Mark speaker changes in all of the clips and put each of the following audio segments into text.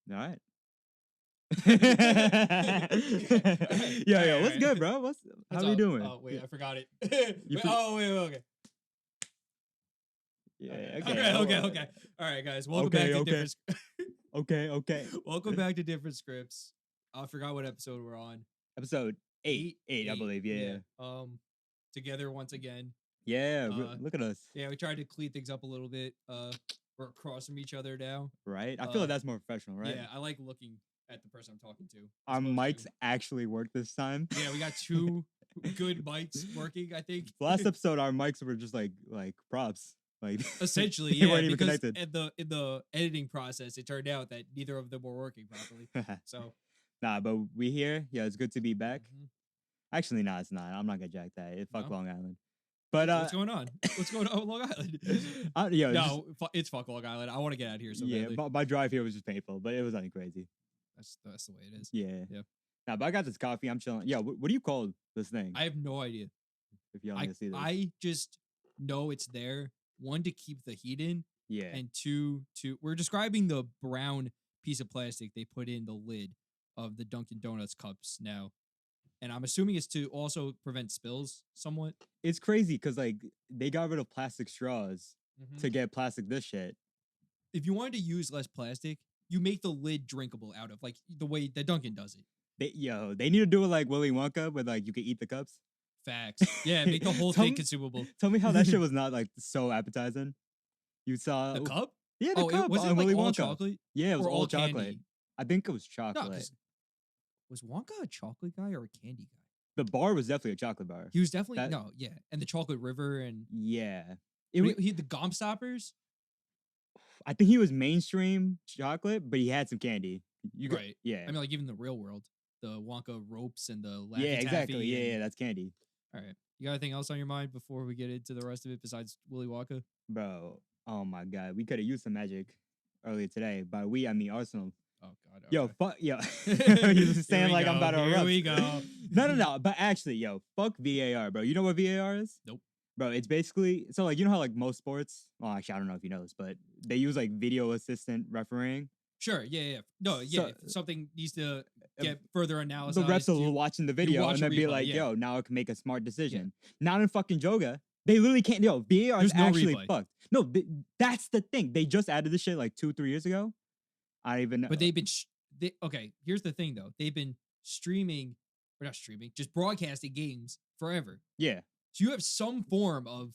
Speaker 1: All right.
Speaker 2: Alright,
Speaker 1: Yo, what's
Speaker 2: alright.
Speaker 1: good, bro? How
Speaker 2: What's
Speaker 1: you
Speaker 2: up?
Speaker 1: doing?
Speaker 2: Oh wait, I forgot it.
Speaker 1: You
Speaker 2: Wait,
Speaker 1: for-
Speaker 2: okay.
Speaker 1: Yeah,
Speaker 2: Okay. All right, guys. Welcome back to different.
Speaker 1: Okay.
Speaker 2: Welcome back to different scripts. I forgot what episode we're on.
Speaker 1: Episode 8, I believe. Yeah.
Speaker 2: Together once again.
Speaker 1: Yeah. Look at us.
Speaker 2: Yeah, we tried to clean things up a little bit. We're across from each other now.
Speaker 1: Right. I feel like that's more professional, right?
Speaker 2: Yeah, I like looking at the person I'm talking to.
Speaker 1: Our mics actually work this time.
Speaker 2: Yeah, we got two good mics working. I think.
Speaker 1: Last episode, our mics were just like props. Like
Speaker 2: essentially,
Speaker 1: they
Speaker 2: yeah,
Speaker 1: weren't even
Speaker 2: because
Speaker 1: connected.
Speaker 2: in the editing process, it turned out that neither of them were working properly. So,
Speaker 1: nah, but we here. Yeah, it's good to be back.
Speaker 2: Mm-hmm.
Speaker 1: Actually, nah, it's not. I'm not gonna jack that. Fuck
Speaker 2: No?
Speaker 1: Long Island. But
Speaker 2: what's going on? What's going on with Long Island? It's fuck Long Island. I want to get out of here. So
Speaker 1: yeah,
Speaker 2: badly.
Speaker 1: my drive here was just painful, but it was nothing crazy.
Speaker 2: That's the way it is.
Speaker 1: Yeah.
Speaker 2: Yeah.
Speaker 1: Nah, but I got this coffee. I'm chilling. Yeah, what do you call this thing?
Speaker 2: I have no idea.
Speaker 1: If y'all need to see this,
Speaker 2: I just know it's there. One, to keep the heat in.
Speaker 1: Yeah.
Speaker 2: And two, we're describing the brown piece of plastic they put in the lid of the Dunkin' Donuts cups now. And I'm assuming it's to also prevent spills somewhat.
Speaker 1: It's crazy because like they got rid of plastic straws to get plastic this shit.
Speaker 2: If you wanted to use less plastic, you make the lid drinkable out of like the way that Dunkin' does it.
Speaker 1: They need to do it like Willy Wonka, where like you can eat the cups.
Speaker 2: Facts. Yeah, make the whole thing consumable.
Speaker 1: Tell me how that shit was not like so appetizing. You saw
Speaker 2: the cup?
Speaker 1: Yeah, the cup.
Speaker 2: Was it like all chocolate?
Speaker 1: Yeah, it was all chocolate.
Speaker 2: Candy?
Speaker 1: I think it was chocolate.
Speaker 2: No, was Wonka a chocolate guy or a candy guy?
Speaker 1: The bar was definitely a chocolate bar.
Speaker 2: He was definitely and the chocolate river and
Speaker 1: yeah,
Speaker 2: he had the gum stoppers.
Speaker 1: I think he was mainstream chocolate, but he had some candy.
Speaker 2: Right.
Speaker 1: Yeah.
Speaker 2: I mean, like even the real world, the Wonka ropes and the Laffy
Speaker 1: yeah, exactly.
Speaker 2: Taffy
Speaker 1: Yeah, that's candy.
Speaker 2: All right. You got anything else on your mind before we get into the rest of it besides Willy Wonka?
Speaker 1: Bro, oh my God, we could have used some magic earlier today. By we, I mean Arsenal.
Speaker 2: Oh God. Okay.
Speaker 1: Yo, fuck, yo. You're saying like I'm about to erupt.
Speaker 2: Here we go.
Speaker 1: No. But actually, yo, fuck VAR, bro. You know what VAR is?
Speaker 2: Nope.
Speaker 1: Bro, it's basically so like you know how like most sports. Well, actually, I don't know if you know this, but they use like video assistant refereeing.
Speaker 2: Sure. Yeah. No. Yeah. If something needs to get further analysis.
Speaker 1: The refs are watching the video and then be like, "Yo, now I can make a smart decision." Yeah. Not in fucking Joga. They literally can't. Yo, VAR is actually fucked. No, that's the thing. They just added this shit like 2-3 years ago. I don't even know.
Speaker 2: But they've been okay. Here's the thing, though. They've been just broadcasting games forever.
Speaker 1: Yeah.
Speaker 2: So you have some form of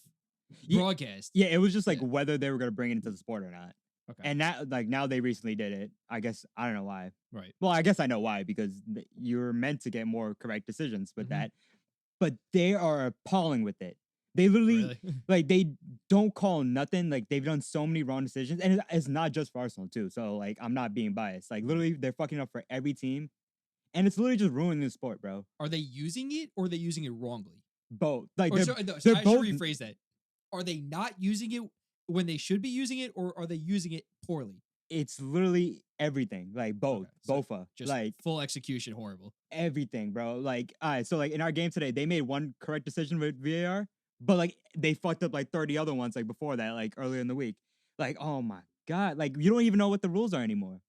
Speaker 2: broadcast.
Speaker 1: Yeah, it was just like whether they were gonna bring it into the sport or not.
Speaker 2: Okay.
Speaker 1: And that like now they recently did it. I guess I don't know why.
Speaker 2: Right.
Speaker 1: Well, I guess I know why because you're meant to get more correct decisions with that. But they are appalling with it. They literally like they don't call nothing. Like they've done so many wrong decisions, and it's not just for Arsenal too. So like I'm not being biased. Like literally they're fucking up for every team, and it's literally just ruining the sport, bro.
Speaker 2: Are they using it or are they using it wrongly?
Speaker 1: Both. Like
Speaker 2: they're
Speaker 1: both.
Speaker 2: I should rephrase that. Are they not using it when they should be using it, or are they using it poorly?
Speaker 1: It's literally everything. Like both.
Speaker 2: Okay,
Speaker 1: Bofa.
Speaker 2: Just
Speaker 1: like
Speaker 2: full execution, horrible.
Speaker 1: Everything, bro. Like, all right, so like in our game today, they made one correct decision with VAR, but like they fucked up like 30 other ones like before that, like earlier in the week. Like, oh my God. Like you don't even know what the rules are anymore.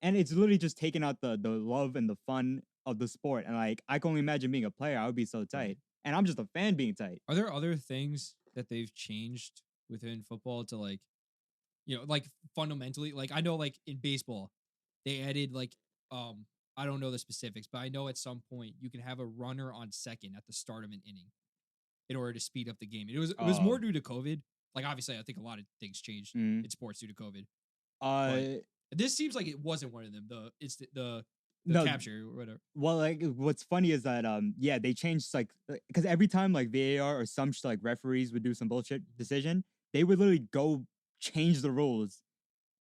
Speaker 1: And it's literally just taking out the love and the fun of the sport. And like I can only imagine being a player, I would be so tight. And I'm just a fan being tight.
Speaker 2: Are there other things that they've changed within football to like, like fundamentally? Like I know like in baseball, they added like I don't know the specifics, but I know at some point you can have a runner on second at the start of an inning in order to speed up the game. It was more due to COVID. Like obviously I think a lot of things changed in sports due to COVID. But this seems like it wasn't one of them. The capture or whatever.
Speaker 1: Well, like what's funny is that they changed like because every time like VAR or some like referees would do some bullshit decision, they would literally go change the rules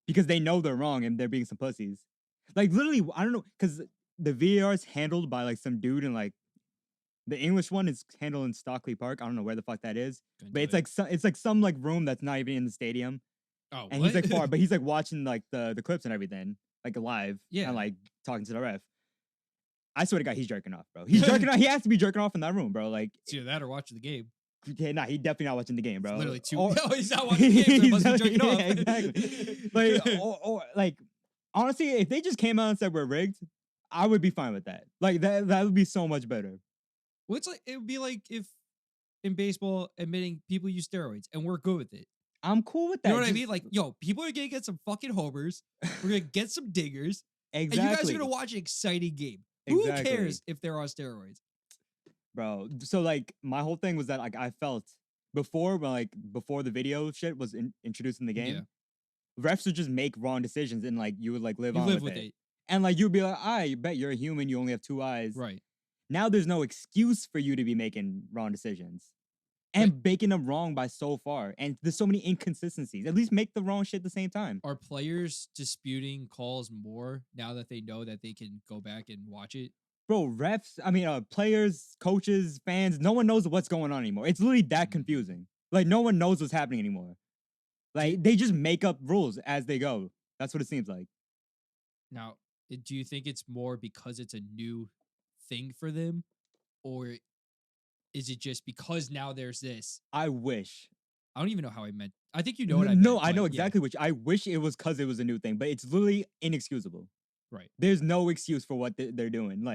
Speaker 1: because they know they're wrong and they're being some pussies. Like literally, I don't know, because the VAR is handled by like some dude in like the English one is handled in Stockley Park. I don't know where the fuck that is, but it's like some like room that's not even in the stadium.
Speaker 2: Oh,
Speaker 1: and he's like far, but he's like watching like the clips and everything, like live, and like talking to the ref. I swear to God, he's jerking off, bro. He's jerking off. He has to be jerking off in that room, bro. Like
Speaker 2: it's either that or watching the game.
Speaker 1: Yeah, nah, he definitely not watching the game, bro.
Speaker 2: It's literally two. No, he's not watching the game. So he must be jerking off.
Speaker 1: Exactly. Like, or like, Honestly, if they just came out and said we're rigged, I would be fine with that. Like that would be so much better.
Speaker 2: Well, it's like it would be like if in baseball admitting people use steroids and we're good with it.
Speaker 1: I'm cool with that.
Speaker 2: You know what I mean? Like, yo, people are gonna get some fucking homers. We're gonna get some dingers.
Speaker 1: Exactly.
Speaker 2: And you guys are gonna watch an exciting game.
Speaker 1: Exactly.
Speaker 2: Who cares if they're on steroids?
Speaker 1: Bro, so like my whole thing was that like I felt before the video shit was introduced in the game, refs would just make wrong decisions and like you would like live with it. And like you'd be like, I bet you're a human, you only have 2 eyes.
Speaker 2: Right.
Speaker 1: Now there's no excuse for you to be making wrong decisions. And making them wrong by so far. And there's so many inconsistencies. At least make the wrong shit at the same time.
Speaker 2: Are players disputing calls more now that they know that they can go back and watch it?
Speaker 1: Bro, players, coaches, fans, no one knows what's going on anymore. It's literally that confusing. Like, no one knows what's happening anymore. Like, they just make up rules as they go. That's what it seems like.
Speaker 2: Now, do you think it's more because it's a new thing for them? Or is it just because now there's this?
Speaker 1: I wish.
Speaker 2: I don't even know how I meant. I think you know what I meant.
Speaker 1: No, I know exactly which. I wish it was because it was a new thing, but it's literally inexcusable.
Speaker 2: Right.
Speaker 1: There's no excuse for what they're doing.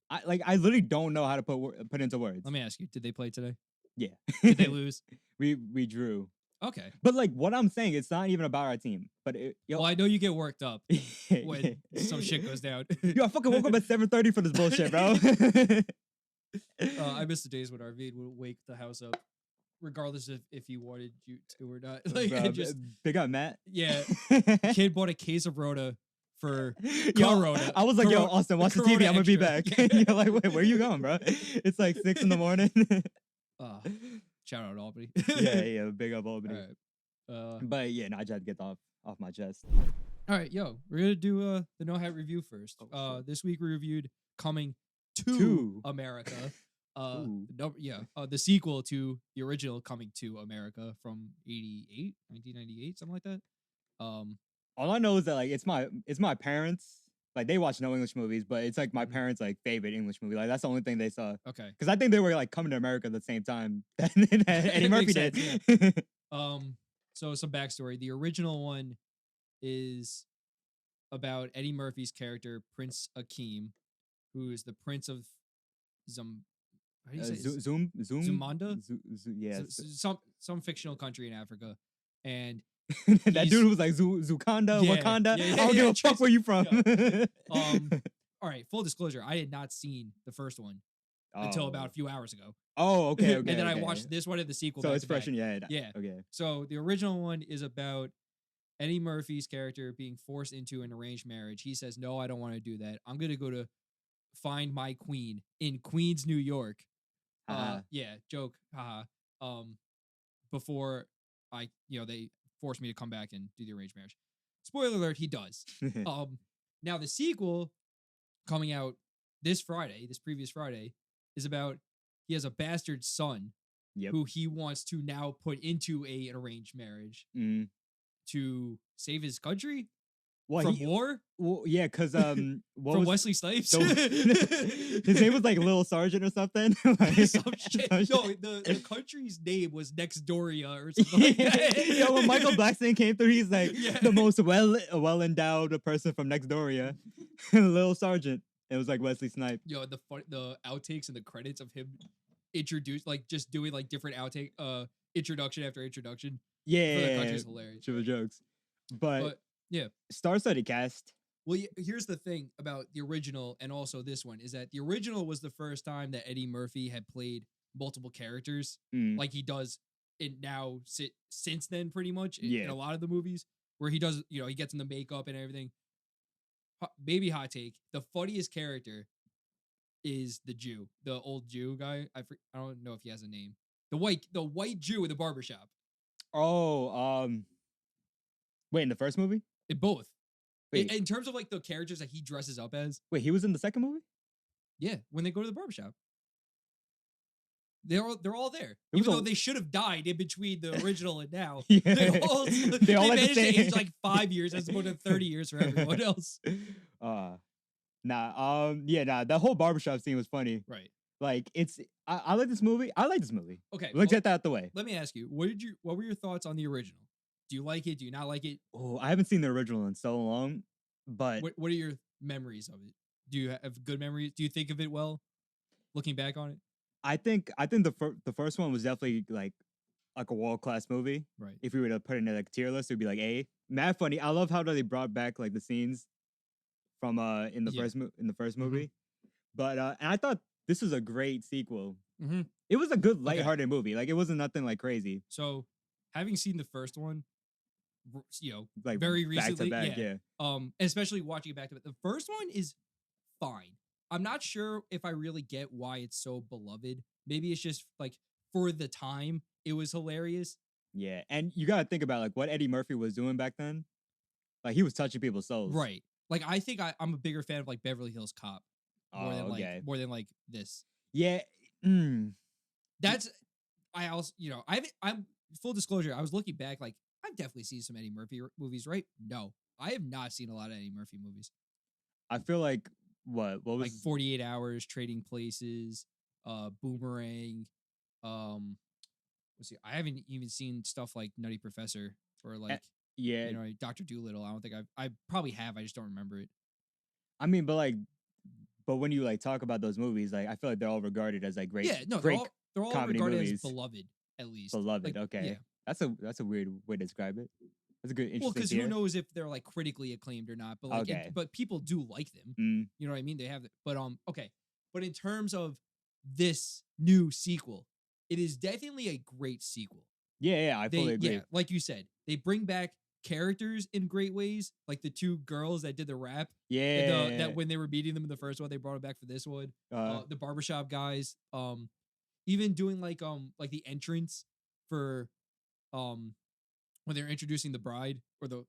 Speaker 1: I literally don't know how to put into words.
Speaker 2: Let me ask you, did they play today?
Speaker 1: Yeah.
Speaker 2: Did they lose?
Speaker 1: We drew.
Speaker 2: Okay.
Speaker 1: But like what I'm saying, it's not even about our team. But
Speaker 2: well, I know you get worked up when some shit goes down.
Speaker 1: Yo, I fucking woke up at 7:30 for this bullshit, bro.
Speaker 2: I miss the days when Arvid would wake the house up, regardless of if he wanted you to or not.
Speaker 1: Big up Matt.
Speaker 2: Yeah. Kid bought a case of Rona for
Speaker 1: Corona. I was like, yo, Austin, watch the TV. I'm gonna be back. You're like, wait, where you going, bro? It's like 6 in the morning.
Speaker 2: Shout out Albany.
Speaker 1: yeah, big up Albany.
Speaker 2: All right.
Speaker 1: But yeah, no, I just had to get off my chest.
Speaker 2: All right, yo, we're gonna do the No Hat review first. This week we reviewed Coming to America. The sequel to the original Coming to America from 1998, something like that.
Speaker 1: All I know is that like it's my parents. Like they watch no English movies, but it's like my parents' like favorite English movie. Like that's the only thing they saw.
Speaker 2: Okay.
Speaker 1: Because I think they were like coming to America at the same time that Eddie Murphy did.
Speaker 2: Yeah. So some backstory. The original one is about Eddie Murphy's character, Prince Akeem, who is the Prince of how do you say Zumanda?
Speaker 1: Yeah.
Speaker 2: Some fictional country in Africa. And
Speaker 1: that dude was like Zukanda, Wakanda. I don't give a fuck where you from.
Speaker 2: All right, full disclosure, I had not seen the first one until about a few hours ago.
Speaker 1: Oh, okay.
Speaker 2: And then I watched this one and the sequel.
Speaker 1: So it's fresh in your head.
Speaker 2: Yeah.
Speaker 1: Okay.
Speaker 2: So the original one is about Eddie Murphy's character being forced into an arranged marriage. He says, no, I don't want to do that. I'm going to go to find my queen in Queens, New York. Yeah, joke. Before they forced me to come back and do the arranged marriage. Spoiler alert, he does. Now the sequel coming out this previous Friday, is about he has a bastard son who he wants to now put into an arranged marriage to save his country from war.
Speaker 1: Well, yeah, because
Speaker 2: from Wesley Snipes.
Speaker 1: His name was like Little Sergeant or something. Like,
Speaker 2: some shit. No, the country's name was Nextdoria or something like that.
Speaker 1: Yeah, when Michael Blackson came through, he's like the most well endowed person from Nextdoria. Little Sergeant. It was like Wesley Snipes.
Speaker 2: Yo, the outtakes and the credits of him introduced, like just doing like different outtake introduction after introduction.
Speaker 1: Yeah,
Speaker 2: for the country's hilarious.
Speaker 1: Triple jokes. But
Speaker 2: yeah,
Speaker 1: star-studded cast.
Speaker 2: Well, here's the thing about the original and also this one is that the original was the first time that Eddie Murphy had played multiple characters like he does it now since then, pretty much in a lot of the movies where he does, he gets in the makeup and everything. Maybe hot take. The funniest character is the Jew, the old Jew guy. I don't know if he has a name. The white Jew in the barbershop.
Speaker 1: Oh, wait, in the first movie?
Speaker 2: In both. In terms of like the characters that he dresses up as.
Speaker 1: Wait, he was in the second movie?
Speaker 2: Yeah, when they go to the barbershop. They're all there. Even though they should have died in between the original and now.
Speaker 1: Yeah.
Speaker 2: They all managed to age like 5 years as opposed to 30 years for everyone else.
Speaker 1: The whole barbershop scene was funny.
Speaker 2: Right.
Speaker 1: Like I like this movie. I like this movie.
Speaker 2: Okay.
Speaker 1: Let's get that out the way.
Speaker 2: Let me ask you, what were your thoughts on the original? Do you like it? Do you not like it?
Speaker 1: Oh, I haven't seen the original in so long. But
Speaker 2: What are your memories of it? Do you have good memories? Do you think of it well, looking back on it?
Speaker 1: I think the first one was definitely like a world class movie.
Speaker 2: Right.
Speaker 1: If we were to put it in a like tier list, it'd be like A. Mad funny. I love how they brought back like the scenes from
Speaker 2: Yeah.
Speaker 1: in the first
Speaker 2: Mhm.
Speaker 1: movie. But and I thought this was a great sequel.
Speaker 2: Mhm.
Speaker 1: It was a good
Speaker 2: Okay.
Speaker 1: lighthearted movie. Like it wasn't nothing like crazy.
Speaker 2: So, having seen the first one,
Speaker 1: Like
Speaker 2: very
Speaker 1: back to
Speaker 2: recently,
Speaker 1: back,
Speaker 2: yeah.
Speaker 1: yeah.
Speaker 2: Especially watching it back to back. The first one is fine. I'm not sure if I really get why it's so beloved. Maybe it's just like for the time it was hilarious.
Speaker 1: Yeah. And you gotta think about like what Eddie Murphy was doing back then. Like he was touching people's souls.
Speaker 2: Right. Like I think I'm a bigger fan of like Beverly Hills Cop
Speaker 1: Oh, okay.
Speaker 2: more than like this.
Speaker 1: Yeah. Mm,
Speaker 2: That's I also, I'm full disclosure, I was looking back like I've definitely seen some Eddie Murphy movies, right? No. I have not seen a lot of Eddie Murphy movies.
Speaker 1: I feel like what
Speaker 2: Like
Speaker 1: was
Speaker 2: 48 Hours, Trading Places, Boomerang, um let's see. I haven't even seen stuff like Nutty Professor or
Speaker 1: eh,
Speaker 2: like,
Speaker 1: yeah.
Speaker 2: Dr. Doolittle. I don't think I probably have, I just don't remember it.
Speaker 1: I mean, but when you like talk about those movies, like I feel like they're all regarded as like
Speaker 2: Yeah, no,
Speaker 1: great
Speaker 2: they're all
Speaker 1: comedy
Speaker 2: regarded as
Speaker 1: movies.
Speaker 2: beloved, at least.
Speaker 1: Beloved.
Speaker 2: Like, yeah.
Speaker 1: Okay. That's a weird way to describe it. That's a good
Speaker 2: Well,
Speaker 1: interesting
Speaker 2: because who
Speaker 1: tier.
Speaker 2: knows if they're like critically acclaimed or not, but like
Speaker 1: Okay.
Speaker 2: but people do like them.
Speaker 1: Mm.
Speaker 2: You know what I mean? They have but okay. But in terms of this new sequel, it is definitely a great sequel.
Speaker 1: Yeah, yeah, I fully agree.
Speaker 2: Like you said, they bring back characters in great ways, like the two girls that did the rap.
Speaker 1: Yeah.
Speaker 2: That when they were meeting them in the first one, they brought it back for this one.
Speaker 1: Uh
Speaker 2: The barbershop guys, even doing like the entrance for um when they're introducing the bride or the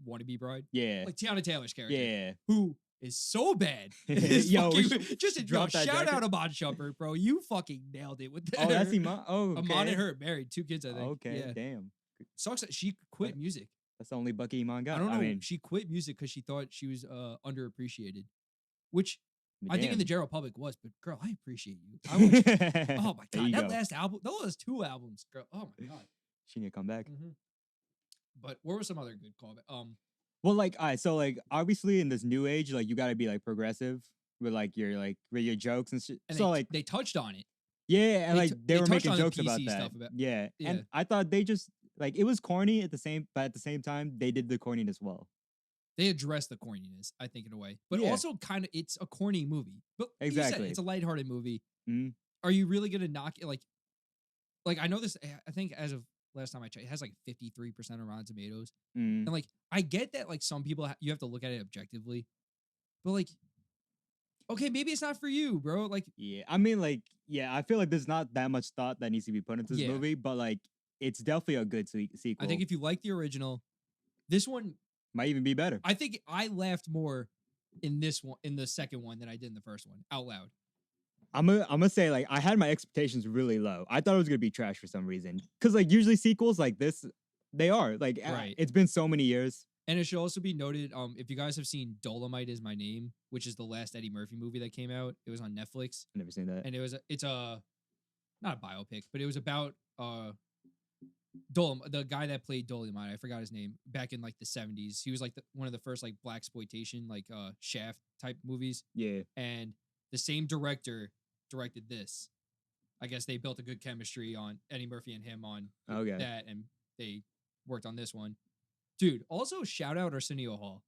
Speaker 2: wannabe bride,
Speaker 1: yeah.
Speaker 2: like Tiana Taylor's character,
Speaker 1: Yeah.
Speaker 2: who is so bad.
Speaker 1: Yo, we
Speaker 2: Fucking,
Speaker 1: should
Speaker 2: just
Speaker 1: drop that
Speaker 2: shout
Speaker 1: jacket.
Speaker 2: out Amon Shumpert, bro. You fucking nailed it with that.
Speaker 1: Oh, that's Iman. Oh, okay.
Speaker 2: Amon and her married, 2 kids, I think.
Speaker 1: Okay,
Speaker 2: Yeah.
Speaker 1: damn.
Speaker 2: Sucks that she quit music.
Speaker 1: That's the only Bucky Iman
Speaker 2: I
Speaker 1: got.
Speaker 2: don't
Speaker 1: I
Speaker 2: know.
Speaker 1: mean,
Speaker 2: She quit music because she thought she was underappreciated, which I think in
Speaker 1: damn.
Speaker 2: the general public was. But girl, I appreciate you. I want you. Oh my
Speaker 1: There
Speaker 2: god,
Speaker 1: you
Speaker 2: that
Speaker 1: go.
Speaker 2: last album, those 2 albums, girl. Oh my god.
Speaker 1: She need to come back.
Speaker 2: But what were some other good callbacks?
Speaker 1: Well, like, all right, so like obviously in this new age, like you gotta be like progressive with with your jokes and shit.
Speaker 2: And
Speaker 1: So like
Speaker 2: they touched on it.
Speaker 1: yeah, and like they were
Speaker 2: touched
Speaker 1: making
Speaker 2: on the
Speaker 1: jokes about
Speaker 2: PC
Speaker 1: that.
Speaker 2: stuff about
Speaker 1: Yeah.
Speaker 2: yeah.
Speaker 1: And I thought they just like it was corny but at the same time, they did the corniness well.
Speaker 2: They addressed the corniness, I think, in a way, but
Speaker 1: Yeah.
Speaker 2: also kind of it's a corny movie. But you said
Speaker 1: Exactly.
Speaker 2: it's a lighthearted movie.
Speaker 1: Mhm.
Speaker 2: Are you really gonna knock it? Like I know this. I think as of last time I checked, it has like 53% on Rotten Tomatoes,
Speaker 1: Mm.
Speaker 2: and like I get that like some people you have to look at it objectively, but like okay, maybe it's not for you, bro. Like
Speaker 1: Yeah. I mean, like, yeah, I feel like there's not that much thought that needs to be put into this
Speaker 2: Yeah.
Speaker 1: movie, but like it's definitely a good sequel.
Speaker 2: I think if you like the original, this one
Speaker 1: Might even be better.
Speaker 2: I think I laughed more in this one in the second one than I did in the first one out loud.
Speaker 1: I'm gonna say like I had my expectations really low. I thought it was gonna be trash for some reason. Cause like usually sequels like this, they are like
Speaker 2: Right.
Speaker 1: it's been so many years.
Speaker 2: And it should also be noted, if you guys have seen Dolomite Is My Name, which is the last Eddie Murphy movie that came out, it was on Netflix,
Speaker 1: I've never seen that.
Speaker 2: and it's a not a biopic, but it was about the guy that played Dolomite. I forgot his name. Back in like the 70s, he was like one of the first like black exploitation like Shaft type movies,
Speaker 1: Yeah.
Speaker 2: and the same director directed this. I guess they built a good chemistry on Eddie Murphy and him on
Speaker 1: Okay.
Speaker 2: that, and they worked on this one. Dude, also shout out Arsenio Hall.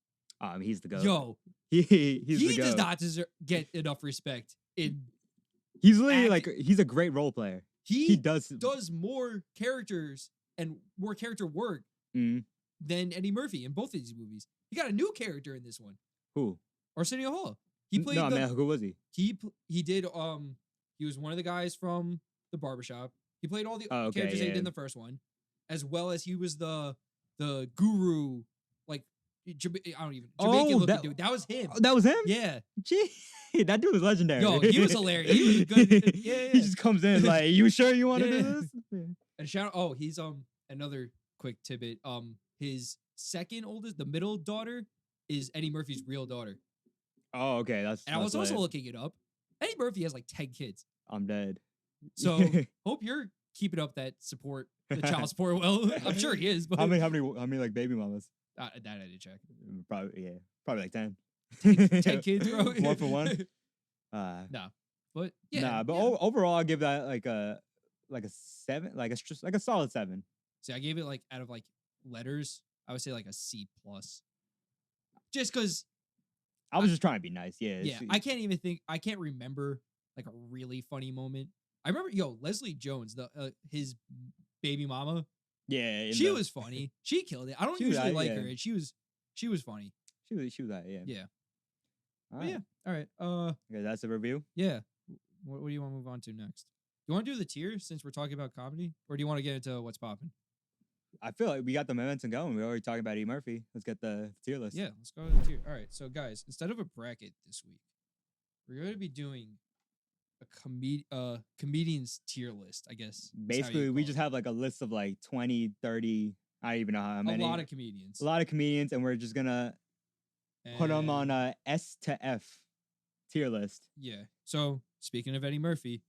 Speaker 1: He's the goat.
Speaker 2: Yo,
Speaker 1: he's the
Speaker 2: he
Speaker 1: goat.
Speaker 2: does not get enough respect.
Speaker 1: He's literally
Speaker 2: act-
Speaker 1: like he's a great role player.
Speaker 2: He
Speaker 1: does
Speaker 2: more characters and more character work
Speaker 1: Mm.
Speaker 2: than Eddie Murphy in both of these movies. He got a new character in this one.
Speaker 1: Who?
Speaker 2: Arsenio Hall. He played
Speaker 1: No, man, who was he?
Speaker 2: he did he was one of the guys from the barbershop. He played all the
Speaker 1: okay,
Speaker 2: characters they
Speaker 1: yeah.
Speaker 2: did in the first one, as well as he was the guru, like I don't even Jamaican looking dude. That was him.
Speaker 1: That was him?
Speaker 2: Yeah.
Speaker 1: Gee, that dude was legendary.
Speaker 2: Yo, he was hilarious. He was good. Yeah.
Speaker 1: He just comes in like, you sure you want to
Speaker 2: Yeah.
Speaker 1: do this? Yeah.
Speaker 2: And shout out, oh, he's another quick tidbit. His second oldest, the middle daughter, is Eddie Murphy's real daughter.
Speaker 1: Oh, okay. That's
Speaker 2: And I was also looking it up. Eddie Murphy has like 10 kids.
Speaker 1: I'm dead.
Speaker 2: So hope you're keeping up that support, the child support well. I'm sure he is, but
Speaker 1: how many like baby mamas?
Speaker 2: That I did check.
Speaker 1: Probably like 10.
Speaker 2: 10 kids, bro.
Speaker 1: 1 for 1.
Speaker 2: Nah, but yeah,
Speaker 1: Nah, but
Speaker 2: yeah.
Speaker 1: overall, I'll give that like a 7, like it's just like a solid 7.
Speaker 2: See, I gave it like out of like letters, I would say like a C plus. Just because,
Speaker 1: I was just trying to be nice. Yeah,
Speaker 2: yeah, I can't even think. I can't remember like a really funny moment. I remember, Leslie Jones, the his baby mama.
Speaker 1: yeah.
Speaker 2: She was funny. She killed it. I don't
Speaker 1: She was
Speaker 2: usually
Speaker 1: aight,
Speaker 2: like
Speaker 1: yeah.
Speaker 2: her, and she was funny.
Speaker 1: She was that. Yeah.
Speaker 2: Yeah.
Speaker 1: All
Speaker 2: But
Speaker 1: right.
Speaker 2: yeah. All right.
Speaker 1: Okay, that's the review.
Speaker 2: Yeah. What do you want to move on to next? You want to do the tiers since we're talking about comedy, or do you want to get into what's popping?
Speaker 1: I feel like we got the momentum going. We're already talking about Eddie Murphy. Let's get the tier list.
Speaker 2: Yeah, let's go to the tier. All right, so guys, instead of a bracket this week, we're going to be doing a comedian's tier list, I guess. is how you
Speaker 1: Basically, we
Speaker 2: call
Speaker 1: just
Speaker 2: it.
Speaker 1: have like a list of like 20, 30, I don't even know how many.
Speaker 2: a lot of comedians.
Speaker 1: A lot of comedians, and we're just gonna put them on
Speaker 2: And,
Speaker 1: a S to F tier list.
Speaker 2: yeah. So speaking of Eddie Murphy,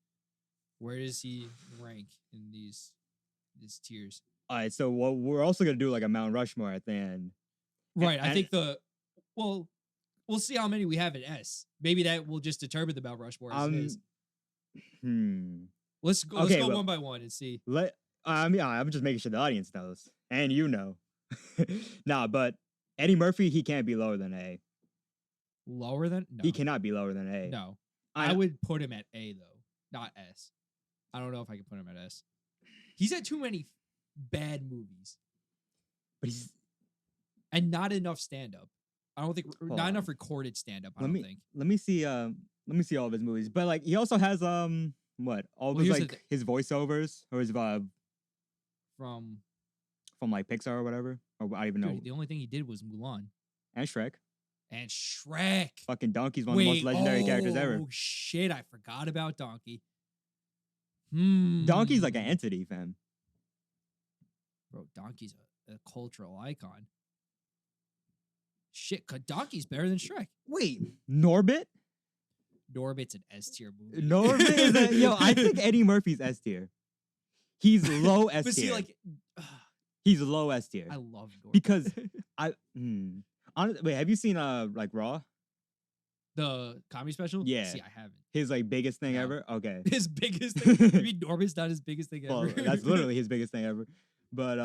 Speaker 2: where does he rank in these tiers?
Speaker 1: All right, so what we're also gonna do like a Mount Rushmore at the end.
Speaker 2: Right. I
Speaker 1: and-
Speaker 2: think we'll see how many we have in S. Maybe that will just determine the Mount Rushmore as it is. Let's go
Speaker 1: Okay, well,
Speaker 2: one by one and see.
Speaker 1: I'm just making sure the audience knows, and you know. Nah, but Eddie Murphy, he can't be lower than A.
Speaker 2: Lower than? No.
Speaker 1: He cannot be lower than A.
Speaker 2: No. I would put him at A though, not S. I don't know if I can put him at S. He's had too many bad movies
Speaker 1: But he's.
Speaker 2: and not enough stand up. I don't think
Speaker 1: Hold
Speaker 2: not
Speaker 1: on.
Speaker 2: enough recorded stand up. I don't think.
Speaker 1: Let me see all of his movies. But like he also has what? All of his
Speaker 2: here's the
Speaker 1: like his voiceovers or his
Speaker 2: From
Speaker 1: like Pixar or whatever. Or I don't even know.
Speaker 2: dude, the only thing he did was Mulan
Speaker 1: And Shrek.
Speaker 2: and Shrek.
Speaker 1: Fucking Donkey's one of the most legendary characters ever.
Speaker 2: Oh shit! I forgot about Donkey.
Speaker 1: Donkey's like an entity, fam.
Speaker 2: Bro, Donkey's a cultural icon. Shit, Donkey's better than Shrek.
Speaker 1: Wait, Norbit?
Speaker 2: Norbit's an S tier movie.
Speaker 1: Norbit is I think Eddie Murphy's S tier. He's low S tier.
Speaker 2: But see, like,
Speaker 1: he's low S tier.
Speaker 2: I love Norbit.
Speaker 1: Because wait, have you seen like Raw?
Speaker 2: The comedy special?
Speaker 1: Yeah.
Speaker 2: See, I haven't.
Speaker 1: His like biggest thing
Speaker 2: No.
Speaker 1: ever? Okay.
Speaker 2: His biggest thing. You mean Norbit's not his biggest thing
Speaker 1: Well,
Speaker 2: ever?
Speaker 1: that's literally his biggest thing ever. But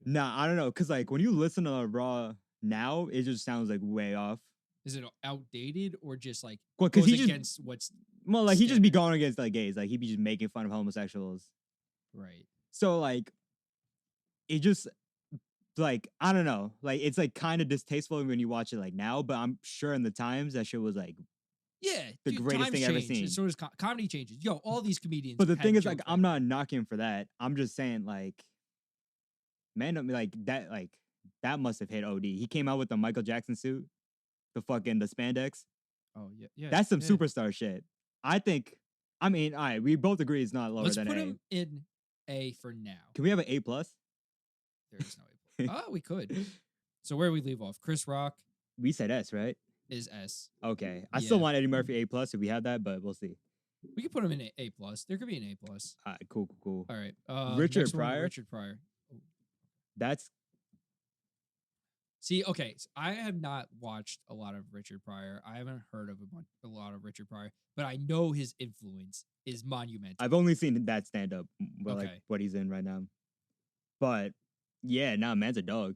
Speaker 1: nah, I don't know. Cause like when you listen to Raw now, it just sounds like way off.
Speaker 2: Is it outdated or just like
Speaker 1: Well, cause
Speaker 2: goes
Speaker 1: he just
Speaker 2: against what's
Speaker 1: he just be
Speaker 2: standard?
Speaker 1: going against like gays. Like he'd be just making fun of homosexuals.
Speaker 2: Right?
Speaker 1: So like it just like I don't know. Like it's like kind of distasteful when you watch it like now, but I'm sure in the times that shit was like
Speaker 2: Yeah,
Speaker 1: the greatest
Speaker 2: times
Speaker 1: thing I've ever
Speaker 2: change, and
Speaker 1: seen.
Speaker 2: So does comedy changes. Yo, all these comedians.
Speaker 1: But the
Speaker 2: have
Speaker 1: thing is, like,
Speaker 2: jokes
Speaker 1: I'm not knocking him for that. I'm just saying, like, man, like that must have hit OD. He came out with the Michael Jackson suit, the spandex.
Speaker 2: Oh yeah, yeah.
Speaker 1: That's some
Speaker 2: yeah.
Speaker 1: superstar shit. I think. I mean, all right, we both agree it's not lower
Speaker 2: Let's
Speaker 1: than
Speaker 2: put
Speaker 1: A.
Speaker 2: him in A for now.
Speaker 1: Can we have an A plus?
Speaker 2: There is no A plus. Oh, we could. So where we leave off? Chris Rock
Speaker 1: We said S, right?
Speaker 2: is S.
Speaker 1: Okay. I still
Speaker 2: Yeah.
Speaker 1: want Eddie Murphy A plus if we have that, but we'll see.
Speaker 2: We could put him in A plus. There could be an A plus.
Speaker 1: All right, cool.
Speaker 2: All right.
Speaker 1: Richard
Speaker 2: next one,
Speaker 1: Pryor?
Speaker 2: Richard Pryor.
Speaker 1: That's
Speaker 2: See, okay, so I have not watched a lot of Richard Pryor. I haven't heard of a lot of Richard Pryor, but I know his influence is monumental.
Speaker 1: I've only seen that stand up, like
Speaker 2: Okay.
Speaker 1: what he's in right now. But yeah, nah, man's a dog.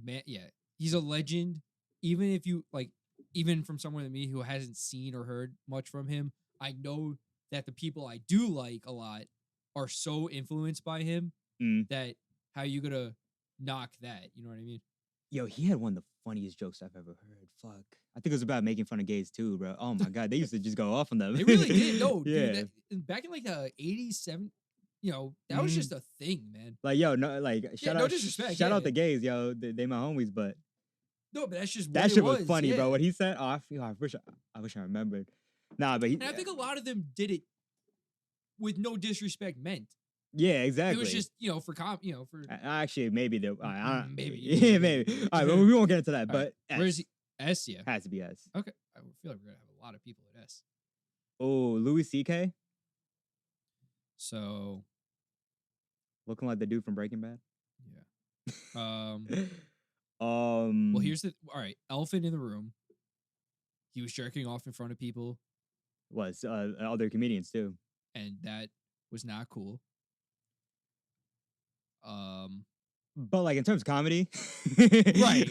Speaker 2: Man, yeah, he's a legend. Even if you like, even from someone like me who hasn't seen or heard much from him, I know that the people I do like a lot are so influenced by him that how you gonna knock that? You know what I mean?
Speaker 1: Yo, he had one of the funniest jokes I've ever heard. Fuck. I think it was about making fun of gays too, bro. Oh my god, they used to just go off on them.
Speaker 2: They really did. No,
Speaker 1: yeah.
Speaker 2: dude, back in like the 80s, 70s, that was just a thing, man.
Speaker 1: Like, yo, no, like, shout
Speaker 2: no
Speaker 1: out,
Speaker 2: disrespect,
Speaker 1: shout
Speaker 2: yeah.
Speaker 1: out the gays, yo. They my homies, but
Speaker 2: No, but that's just what
Speaker 1: that
Speaker 2: it
Speaker 1: shit was funny,
Speaker 2: yeah.
Speaker 1: bro. What he said, I wish I remembered. Nah, but he,
Speaker 2: And I think a lot of them did it with no disrespect meant.
Speaker 1: yeah, exactly.
Speaker 2: It was just, for for
Speaker 1: actually maybe they,
Speaker 2: maybe.
Speaker 1: yeah, maybe. All right, well, we won't get into that,
Speaker 2: All
Speaker 1: but
Speaker 2: right. Where's he? S, yeah.
Speaker 1: has to be S.
Speaker 2: Okay. I feel like we're gonna have a lot of people at S.
Speaker 1: Oh, Louis C.K.
Speaker 2: So
Speaker 1: looking like the dude from Breaking Bad.
Speaker 2: yeah. Um, well,
Speaker 1: um,
Speaker 2: here's the all right. Elephant in the room. He was jerking off in front of people,
Speaker 1: was other comedians too.
Speaker 2: and that was not cool. Um,
Speaker 1: But like in terms of comedy,
Speaker 2: Right.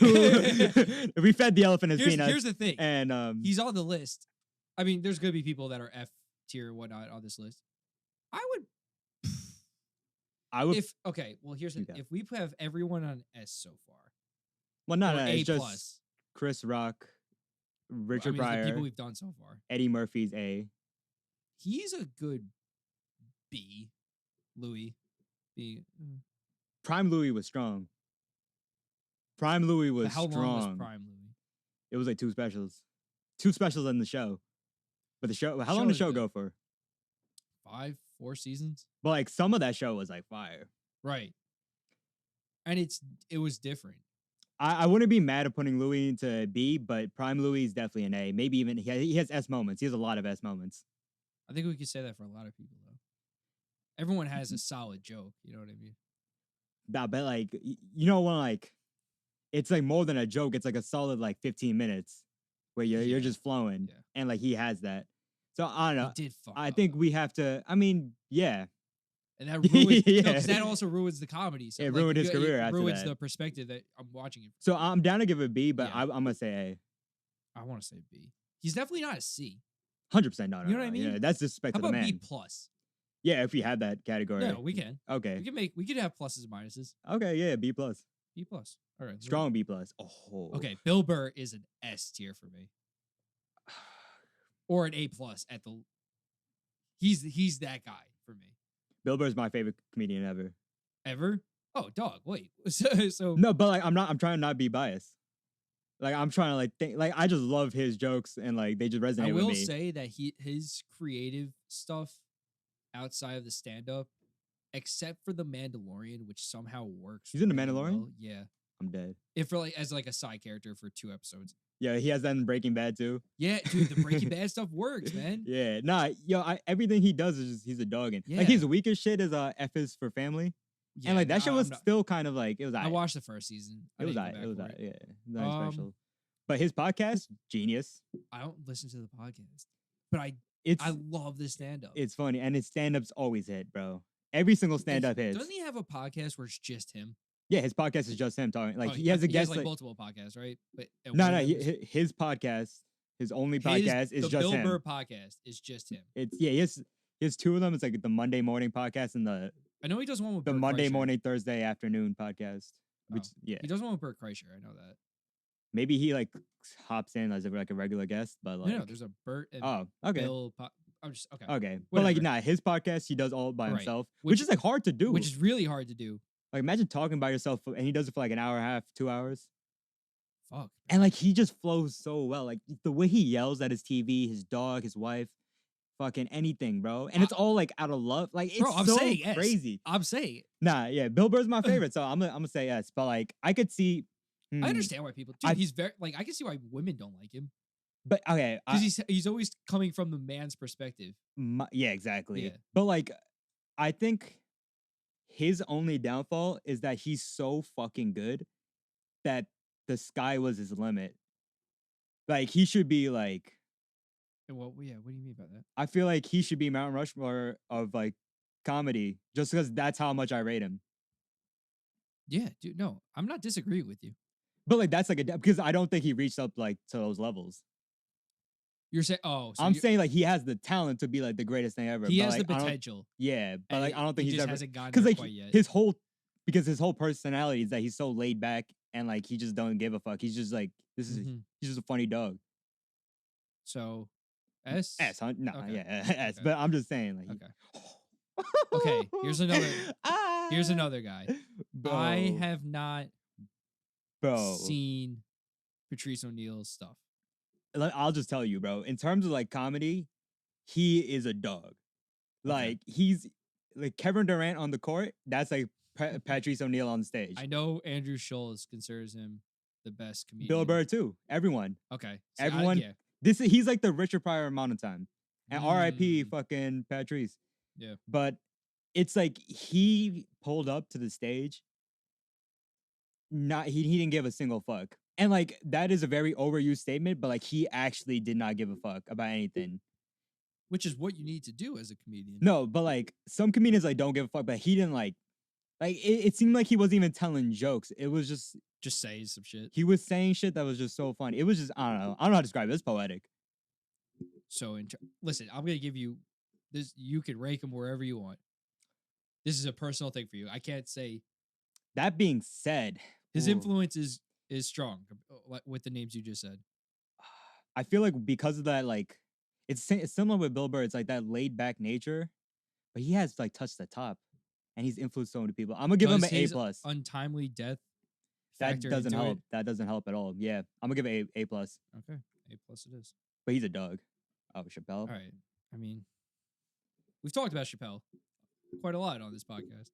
Speaker 1: we fed the elephant his
Speaker 2: here's
Speaker 1: peanuts,
Speaker 2: the thing.
Speaker 1: and
Speaker 2: He's on the list. I mean, there's gonna be people that are F tier and whatnot on this list. I would
Speaker 1: I would.
Speaker 2: if okay. Well, here's the,
Speaker 1: Okay.
Speaker 2: if we have everyone on S so far
Speaker 1: Well, no,
Speaker 2: or
Speaker 1: no,
Speaker 2: A
Speaker 1: it's just
Speaker 2: plus.
Speaker 1: Chris Rock,
Speaker 2: I
Speaker 1: Richard
Speaker 2: mean, it's the people
Speaker 1: Pryor,
Speaker 2: we've done so far.
Speaker 1: Eddie Murphy's A.
Speaker 2: He's a good B. Louis B.
Speaker 1: Prime Louis was strong. Prime Louis was
Speaker 2: But how long was
Speaker 1: strong.
Speaker 2: Prime Louis?
Speaker 1: It was like two specials in the show. But the show, how long did the show go for?
Speaker 2: 4 seasons.
Speaker 1: But like some of that show was like fire.
Speaker 2: Right. And it was different.
Speaker 1: I wouldn't be mad at putting Louis into B, but Prime Louis is definitely an A. Maybe even he has S moments. He has a lot of S moments.
Speaker 2: I think we could say that for a lot of people though. Everyone has a solid joke. You know what I mean?
Speaker 1: Nah, but like you know when like it's like more than a joke. It's like a solid like 15 minutes where you're
Speaker 2: Yeah.
Speaker 1: just flowing,
Speaker 2: Yeah.
Speaker 1: and like he has that. So I don't know.
Speaker 2: He did fuck
Speaker 1: I
Speaker 2: up,
Speaker 1: think
Speaker 2: though.
Speaker 1: we have to. I mean, yeah,
Speaker 2: And that ruins
Speaker 1: Yeah.
Speaker 2: because that also ruins the comedy. So
Speaker 1: It ruined his career
Speaker 2: It
Speaker 1: after
Speaker 2: ruins
Speaker 1: that.
Speaker 2: the perspective that I'm watching it.
Speaker 1: So I'm down to give it a B, but
Speaker 2: Yeah.
Speaker 1: I'm gonna say
Speaker 2: I want to say B. He's definitely not a C.
Speaker 1: A. 100% no.
Speaker 2: You know what I
Speaker 1: Yeah,
Speaker 2: mean?
Speaker 1: that's disrespect
Speaker 2: How
Speaker 1: to the
Speaker 2: about
Speaker 1: man.
Speaker 2: B plus?
Speaker 1: Yeah, if we have that category.
Speaker 2: No, we can.
Speaker 1: Okay.
Speaker 2: We could have pluses and minuses.
Speaker 1: Okay. Yeah. B plus.
Speaker 2: B plus. All right.
Speaker 1: Strong B plus. Oh.
Speaker 2: Okay, Bill Burr is an S tier for me, or an A plus at the. He's that guy for me.
Speaker 1: Bill Burr's my favorite comedian ever.
Speaker 2: Ever? Oh, dog. Wait. So
Speaker 1: No, but like I'm trying to not be biased. Like I'm trying to like think. Like I just love his jokes and like they just resonate
Speaker 2: I
Speaker 1: with
Speaker 2: will
Speaker 1: me.
Speaker 2: say that his creative stuff outside of the stand up, except for the Mandalorian, which somehow works.
Speaker 1: He's in The
Speaker 2: really
Speaker 1: Mandalorian?
Speaker 2: well. Yeah.
Speaker 1: I'm dead.
Speaker 2: If for like as like a side character for 2 episodes.
Speaker 1: Yeah, he has that in Breaking Bad too.
Speaker 2: Yeah, dude, the Breaking Bad stuff works, man.
Speaker 1: Yeah, nah, everything he does is just, he's a dog. And
Speaker 2: Yeah.
Speaker 1: like his weakest shit is F is for family.
Speaker 2: Yeah,
Speaker 1: And like that shit was
Speaker 2: I'm not-
Speaker 1: still kind of like it was.
Speaker 2: I
Speaker 1: aight.
Speaker 2: watched the first season. I
Speaker 1: It was.
Speaker 2: didn't go
Speaker 1: It
Speaker 2: back
Speaker 1: was.
Speaker 2: for it.
Speaker 1: Yeah, nothing
Speaker 2: Um,
Speaker 1: special. But his podcast, genius.
Speaker 2: I don't listen to the podcast, but I
Speaker 1: It's
Speaker 2: love the stand up.
Speaker 1: it's funny, and his stand-ups always hit, bro. Every single stand-up hits.
Speaker 2: Doesn't he have a podcast where it's just him?
Speaker 1: Yeah, his podcast is just him talking. Like
Speaker 2: Oh,
Speaker 1: he has a guest.
Speaker 2: like
Speaker 1: like,
Speaker 2: multiple podcasts, right? But
Speaker 1: no, no, his podcast, his only podcast is
Speaker 2: the
Speaker 1: just
Speaker 2: Bill
Speaker 1: him.
Speaker 2: Burr podcast is just him.
Speaker 1: It's he has 2 of them. It's like the Monday morning podcast and the
Speaker 2: I know he does one with
Speaker 1: the
Speaker 2: Bert
Speaker 1: Monday
Speaker 2: Kreischer.
Speaker 1: morning Thursday afternoon podcast. Which
Speaker 2: Oh.
Speaker 1: yeah,
Speaker 2: He does one with Bert Kreischer. I know that.
Speaker 1: maybe he like hops in as like a regular guest, but like
Speaker 2: No, there's a Bert and
Speaker 1: oh okay.
Speaker 2: Bill. I'm just okay.
Speaker 1: Okay, but like
Speaker 2: Whatever.
Speaker 1: nah, his podcast he does all by
Speaker 2: Right.
Speaker 1: himself,
Speaker 2: Which-
Speaker 1: which is like hard to do.
Speaker 2: Which is really hard to do.
Speaker 1: like imagine talking by yourself, and he does it for like an hour and a half, 2 hours,
Speaker 2: Fuck.
Speaker 1: and like he just flows so well. Like the way he yells at his TV, his dog, his wife, fucking anything, bro, and it's all like out of love. Like it's
Speaker 2: Bro, I'm
Speaker 1: so
Speaker 2: saying yes.
Speaker 1: crazy.
Speaker 2: I'm saying it.
Speaker 1: Nah, yeah, Bill Burr's my favorite, so I'm gonna say yes. But like I could see,
Speaker 2: I understand why people. Dude,
Speaker 1: I-
Speaker 2: he's very like I can see why women don't like him
Speaker 1: but okay,
Speaker 2: because he's always coming from the man's perspective.
Speaker 1: yeah, exactly.
Speaker 2: Yeah.
Speaker 1: But like, I think his only downfall is that he's so fucking good that the sky was his limit. Like he should be like,
Speaker 2: Well, yeah. What do you mean by that?
Speaker 1: I feel like he should be Mount Rushmore of like comedy, just because that's how much I rate him.
Speaker 2: Yeah, dude. No, I'm not disagreeing with you.
Speaker 1: But like that's like because I don't think he reached up like to those levels.
Speaker 2: You're saying, oh, so
Speaker 1: I'm saying like he has the talent to be like the greatest thing ever.
Speaker 2: he
Speaker 1: but,
Speaker 2: has
Speaker 1: like,
Speaker 2: the
Speaker 1: I don't-
Speaker 2: potential.
Speaker 1: Yeah, but
Speaker 2: and
Speaker 1: like I don't think
Speaker 2: he
Speaker 1: he's
Speaker 2: just
Speaker 1: ever
Speaker 2: hasn't gotten
Speaker 1: because
Speaker 2: there
Speaker 1: like
Speaker 2: quite yet.
Speaker 1: his whole personality is that he's so laid back and like he just don't give a fuck. He's just like he's
Speaker 2: Mhm.
Speaker 1: just a funny dog.
Speaker 2: So, S.
Speaker 1: S, huh? No,
Speaker 2: Okay.
Speaker 1: yeah, S.
Speaker 2: Okay.
Speaker 1: But I'm just saying like.
Speaker 2: Okay. Okay, here's another- Here's
Speaker 1: Ah,
Speaker 2: another guy.
Speaker 1: Bro,
Speaker 2: I have not
Speaker 1: bro.
Speaker 2: seen Patrice O'Neal's stuff.
Speaker 1: I'll just tell you, bro. In terms of like comedy, he is a dog. Like he's like Kevin Durant on the court. That's like Patrice O'Neal on stage.
Speaker 2: I know Andrew Schultz considers him the best comedian.
Speaker 1: Bill Burr too. Everyone.
Speaker 2: Okay.
Speaker 1: Everyone-
Speaker 2: Yeah.
Speaker 1: He's like the Richard Pryor amount of time. And R.I.P.
Speaker 2: Mm.
Speaker 1: fucking Patrice.
Speaker 2: Yeah.
Speaker 1: But it's like he pulled up to the stage not he didn't give a single fuck. And like that is a very overused statement, but like he actually did not give a fuck about anything.
Speaker 2: which is what you need to do as a comedian.
Speaker 1: No, but like some comedians like don't give a fuck, but he didn't like it seemed like he wasn't even telling jokes. It was
Speaker 2: Just say some shit.
Speaker 1: he was saying shit that was just so funny. It was just I don't know how to describe it. It's poetic.
Speaker 2: So listen, I'm gonna give you this. You can rank him wherever you want. This is a personal thing for you. I can't say
Speaker 1: That being said,
Speaker 2: his
Speaker 1: ooh,
Speaker 2: influence is strong with the names you just said.
Speaker 1: I feel like because of that, like it's similar with Bill Burr. It's like that laid back nature, but he has like touched the top, and he's influenced so many people. I'm gonna give him
Speaker 2: Does
Speaker 1: an A
Speaker 2: his
Speaker 1: plus.
Speaker 2: untimely death
Speaker 1: That
Speaker 2: factor
Speaker 1: doesn't
Speaker 2: into
Speaker 1: help. That doesn't help at all. Yeah, I'm gonna give it A plus.
Speaker 2: it? Okay, A+ it is.
Speaker 1: But he's a dog. Oh, Chappelle.
Speaker 2: All right. I mean, we've talked about Chappelle quite a lot on this podcast.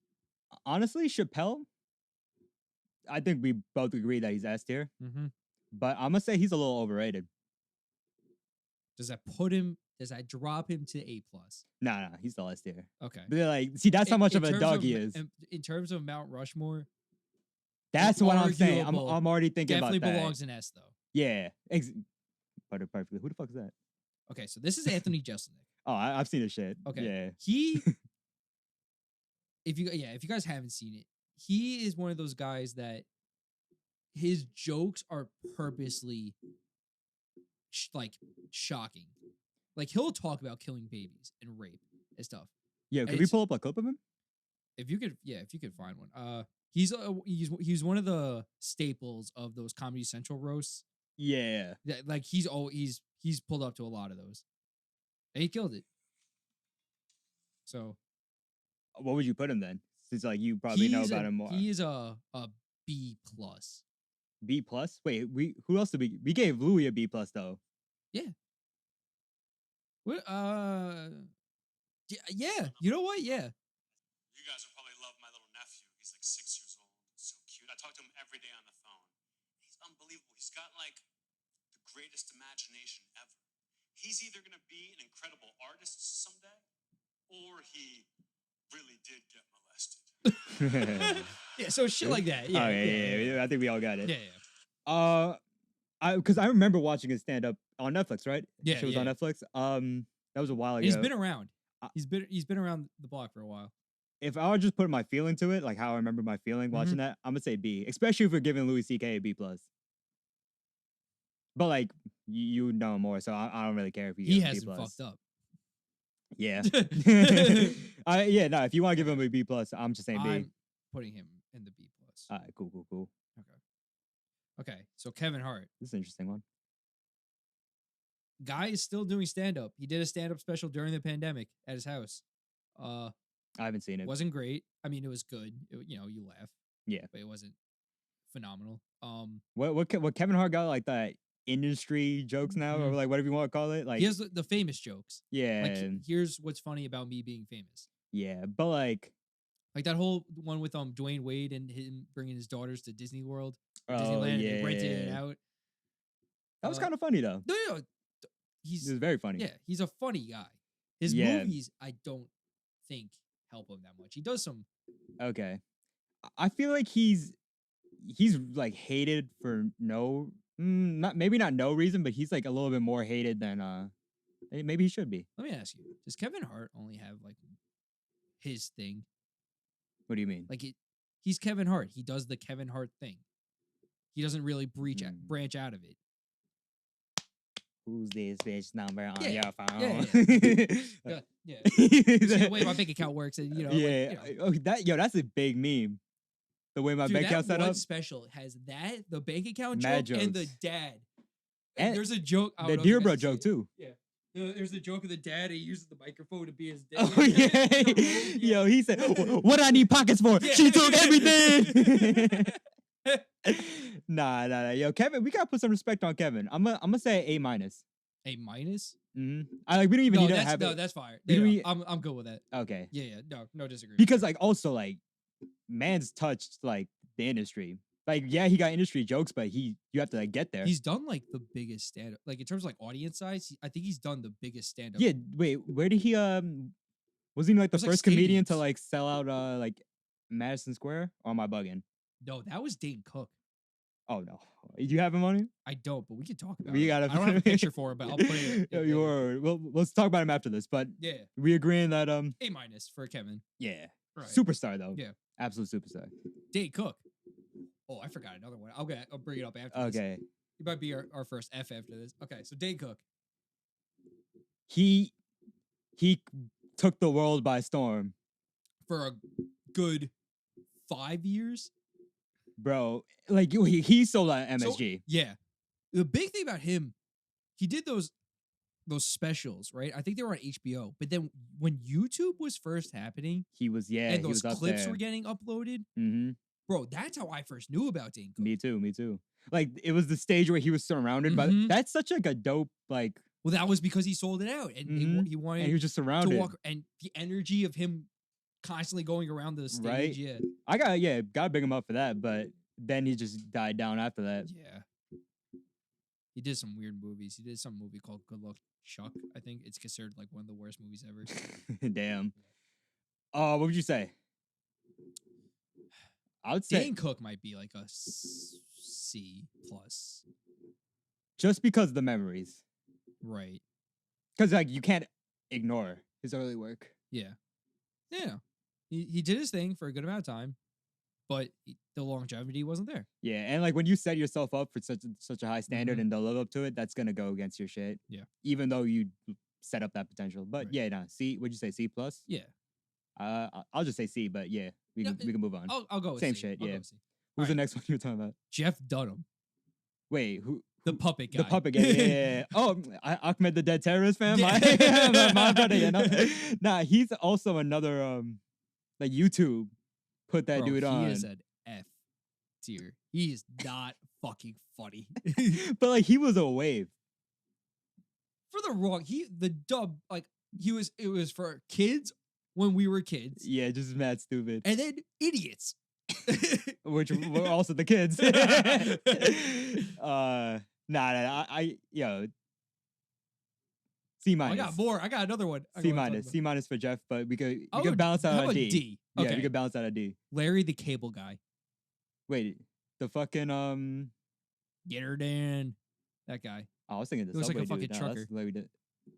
Speaker 1: Honestly, Chappelle, I think we both agree that he's S tier.
Speaker 2: Mm-hmm.
Speaker 1: But I'm gonna say he's a little overrated.
Speaker 2: Does that put him? Does that drop him to A+?
Speaker 1: Nah, he's still S tier.
Speaker 2: Okay.
Speaker 1: But like, see, that's how much of a
Speaker 2: terms
Speaker 1: dog he is.
Speaker 2: In terms of Mount Rushmore,
Speaker 1: That's what I'm saying.
Speaker 2: arguable.
Speaker 1: I'm already thinking
Speaker 2: definitely
Speaker 1: about that.
Speaker 2: belongs in S though.
Speaker 1: Yeah. Put it perfectly. Who the fuck is that?
Speaker 2: Okay, so this is Anthony Jeselnik.
Speaker 1: Oh, I've seen his shit.
Speaker 2: Okay.
Speaker 1: Yeah.
Speaker 2: He if you guys haven't seen it, he is one of those guys that his jokes are purposely like shocking. Like he'll talk about killing babies and rape and stuff.
Speaker 1: Yeah, could we pull up a clip of him?
Speaker 2: If you could find one. He's one of the staples of those Comedy Central roasts.
Speaker 1: Yeah.
Speaker 2: Like he's pulled up to a lot of those. And he killed it. So
Speaker 1: What would you put him then? Since like you probably know about him more.
Speaker 2: He is a B+.
Speaker 1: B plus? Wait, who else did we gave Louis a B plus though.
Speaker 2: Yeah. What yeah, you know what? Yeah.
Speaker 3: You guys will probably love my little nephew. He's like 6 years old. So cute. I talk to him every day on the phone. He's unbelievable. He's got like the greatest imagination ever. He's either going to be an incredible artist someday, or he really did get molested.
Speaker 2: Yeah, so shit like that. Yeah,
Speaker 1: yeah. I think we all got it.
Speaker 2: Yeah.
Speaker 1: Because I remember watching his stand up on Netflix, right?
Speaker 2: Yeah,
Speaker 1: It was on Netflix. That was a while ago.
Speaker 2: He's been around. He's been around the block for a while.
Speaker 1: If I would just put my feeling to it, like how I remember my feeling watching that, I'm gonna say B, especially if we're giving Louis C.K. a B plus. But like you know more, so I don't really care if
Speaker 2: he hasn't fucked up.
Speaker 1: Yeah. No. If you want to give him a B plus, I'm just saying B.
Speaker 2: I'm putting him in the B+.
Speaker 1: All right, cool.
Speaker 2: Okay. So Kevin Hart,
Speaker 1: This is an interesting one.
Speaker 2: guy is still doing stand up. He did a stand up special during the pandemic at his house.
Speaker 1: I haven't seen it.
Speaker 2: Wasn't great. I mean, it was good. You laugh.
Speaker 1: Yeah.
Speaker 2: But it wasn't phenomenal.
Speaker 1: What Kevin Hart got like that industry jokes now, or like whatever you want to call it. Like
Speaker 2: he has the famous jokes.
Speaker 1: Yeah.
Speaker 2: Like here's what's funny about me being famous.
Speaker 1: Yeah, but like
Speaker 2: that whole one with Dwayne Wade and him bringing his daughters to Disney World,
Speaker 1: oh,
Speaker 2: Disneyland,
Speaker 1: yeah,
Speaker 2: and they rented it out.
Speaker 1: That was kind of funny though.
Speaker 2: No,
Speaker 1: it was very funny.
Speaker 2: Yeah, he's a funny guy. His movies, I don't think help him that much. He does some.
Speaker 1: Okay, I feel like he's like hated for maybe not no reason, but he's like a little bit more hated than maybe he should be.
Speaker 2: Let me ask you: does Kevin Hart only have like his thing?
Speaker 1: What do you mean?
Speaker 2: Like he's Kevin Hart. He does the Kevin Hart thing. He doesn't really branch out of it.
Speaker 1: Who's this bitch number on your phone?
Speaker 2: Yeah. See the way my bank account works, and
Speaker 1: that's a big meme. The way my bank account set up.
Speaker 2: Special has the bank account
Speaker 1: Mad
Speaker 2: joke
Speaker 1: jokes.
Speaker 2: and the dad.
Speaker 1: And
Speaker 2: there's a joke.
Speaker 1: The Dear Bro joke too.
Speaker 2: Yeah. There's the joke of the dad. He uses the microphone to be his dad.
Speaker 1: Oh yeah. Yo, he said, "What do I need pockets for?
Speaker 2: Yeah.
Speaker 1: She took everything." Nah. Yo, Kevin, we gotta put some respect on Kevin. I'm gonna say A minus.
Speaker 2: A minus?
Speaker 1: Mm-hmm. We don't even need to have it.
Speaker 2: No, that's fire. I'm good with that.
Speaker 1: Okay.
Speaker 2: Yeah. No disagreement.
Speaker 1: Because like also like, man's touched like the industry. Like he got industry jokes, but you have to like get there.
Speaker 2: He's done like the biggest stand up. Like in terms of like audience size, I think he's done the biggest stand up.
Speaker 1: Yeah. Wait, where did he was he like the first comedian to like sell out like Madison Square? Or am I bugging?
Speaker 2: No, that was Dane Cook.
Speaker 1: Oh no, do you have him on here?
Speaker 2: I don't, but we can talk about
Speaker 1: We
Speaker 2: it.
Speaker 1: gotta.
Speaker 2: I don't have a picture for it, but I'll put it.
Speaker 1: Yeah, you are. Well, let's talk about him after this. But
Speaker 2: Yeah,
Speaker 1: we agreeing that
Speaker 2: A- for Kevin.
Speaker 1: yeah,
Speaker 2: Right.
Speaker 1: superstar though.
Speaker 2: Yeah.
Speaker 1: Absolute superstar.
Speaker 2: Dane Cook. Oh, I forgot another one. I'll bring it up after this.
Speaker 1: Okay,
Speaker 2: He might be our first F after this. Okay, so Dane Cook.
Speaker 1: he took the world by storm,
Speaker 2: For a good 5 years.
Speaker 1: bro. Like he sold out MSG.
Speaker 2: Yeah. The big thing about him, he did those specials, right? I think they were on HBO. But then when YouTube was first happening
Speaker 1: He was
Speaker 2: and
Speaker 1: he
Speaker 2: those
Speaker 1: was up
Speaker 2: clips
Speaker 1: there.
Speaker 2: were getting uploaded,
Speaker 1: Mm-hmm.
Speaker 2: bro, that's how I first knew about Dane Cook.
Speaker 1: Me too. Like it was the stage where he was surrounded by.
Speaker 2: Mhm.
Speaker 1: That's such like a dope like.
Speaker 2: Well, that was because he sold it out and
Speaker 1: Mhm.
Speaker 2: he wanted
Speaker 1: And he was just
Speaker 2: to
Speaker 1: surrounded.
Speaker 2: walk, and the energy of him constantly going around the stage.
Speaker 1: Right?
Speaker 2: Yeah.
Speaker 1: I gotta big him up for that, but then he just died down after that.
Speaker 2: Yeah. He did some weird movies. He did some movie called Good Luck Chuck. I think it's considered like one of the worst movies ever.
Speaker 1: Damn. What would you say? I would say
Speaker 2: Dane Cook might be like a C plus.
Speaker 1: just because of the memories,
Speaker 2: Right.
Speaker 1: because like you can't ignore his early work.
Speaker 2: Yeah. Yeah. He did his thing for a good amount of time, but the longevity wasn't there.
Speaker 1: Yeah, and like when you set yourself up for such a high standard
Speaker 2: Mhm.
Speaker 1: and to live up to it, that's gonna go against your shit.
Speaker 2: Yeah.
Speaker 1: Even though you set up that potential, but
Speaker 2: Right.
Speaker 1: yeah, no. C, would you say C plus?
Speaker 2: Yeah.
Speaker 1: I'll just say C, but yeah, we
Speaker 2: Yeah,
Speaker 1: can move on.
Speaker 2: I'll go with
Speaker 1: Same
Speaker 2: C.
Speaker 1: shit,
Speaker 2: I'll go
Speaker 1: yeah.
Speaker 2: with C.
Speaker 1: Who's the
Speaker 2: alright.
Speaker 1: next one you were talking about?
Speaker 2: Jeff Dunham,
Speaker 1: Wait, who?
Speaker 2: the puppet guy.
Speaker 1: The puppet guy. Yeah. Oh, Ahmed the Dead Terrorist fan.
Speaker 2: Yeah.
Speaker 1: My brother. Yeah, no. Nah, he's also another like YouTube put that
Speaker 2: Bro,
Speaker 1: dude on.
Speaker 2: He is an F tier. He is not fucking funny.
Speaker 1: But like he was a wave.
Speaker 2: For the wrong, the dub, like it was for kids when we were kids,
Speaker 1: Yeah, just mad stupid.
Speaker 2: and then idiots.
Speaker 1: Which were also the kids. I yo. C
Speaker 2: I
Speaker 1: minus.
Speaker 2: got more. I got another one. I
Speaker 1: C
Speaker 2: wanna talk
Speaker 1: minus.
Speaker 2: about.
Speaker 1: C minus for Jeff, but we could
Speaker 2: Oh,
Speaker 1: balance out
Speaker 2: how
Speaker 1: a
Speaker 2: about
Speaker 1: D.
Speaker 2: D?
Speaker 1: Yeah,
Speaker 2: Okay.
Speaker 1: we could balance out a D.
Speaker 2: Larry the Cable Guy.
Speaker 1: Wait, the fucking
Speaker 2: Get her, Dan. That guy.
Speaker 1: I was thinking the
Speaker 2: He looks like a
Speaker 1: subway dude.
Speaker 2: fucking
Speaker 1: No, that's
Speaker 2: trucker.
Speaker 1: Larry did.